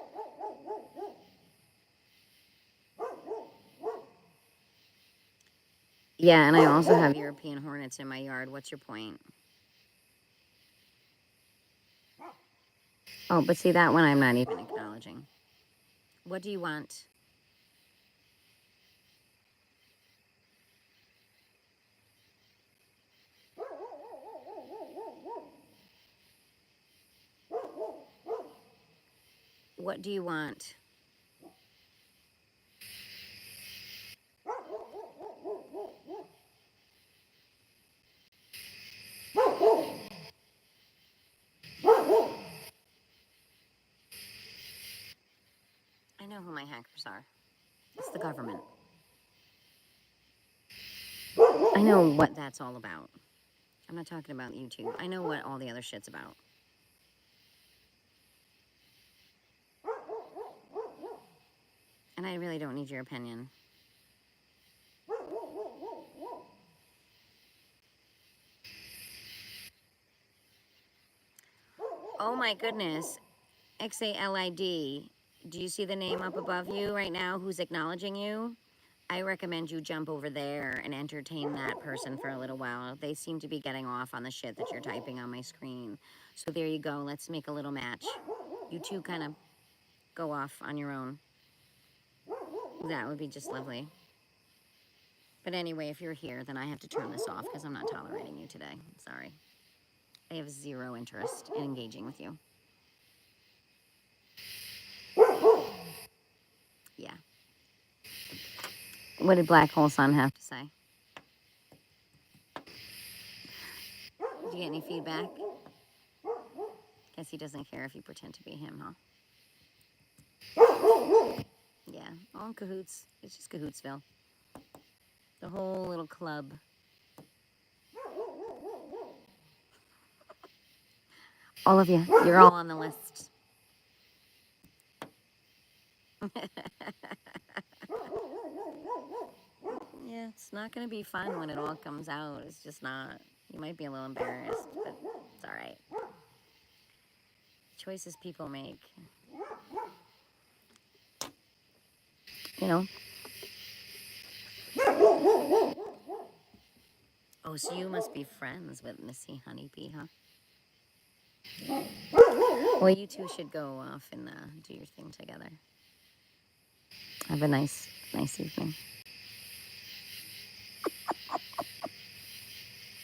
Yeah, and I also have European hornets in my yard. What's your point? Oh, but see, that one I'm not even acknowledging. What do you want? What do you want? I know who my hackers are. It's the government. I know what that's all about. I'm not talking about YouTube. I know what all the other shit's about. And I really don't need your opinion. Oh my goodness. XALID. Do you see the name up above you right now who's acknowledging you? I recommend you jump over there and entertain that person for a little while. They seem to be getting off on the shit that you're typing on my screen. So there you go. Let's make a little match. You two kind of go off on your own. That would be just lovely. But anyway, if you're here, then I have to turn this off because I'm not tolerating you today. Sorry. I have zero interest in engaging with you. Yeah. What did Black Hole Sun have to say? Did you get any feedback? Guess he doesn't care if you pretend to be him, huh? Yeah, all in cahoots. It's just Cahootsville. The whole little club. All of you, you're all on the list. Yeah, it's not going to be fun when it all comes out. It's just not. You might be a little embarrassed, but it's all right. Choices people make. You know? Oh, so you must be friends with Missy Honeybee, huh? Well, you two should go off and do your thing together. Have a nice evening.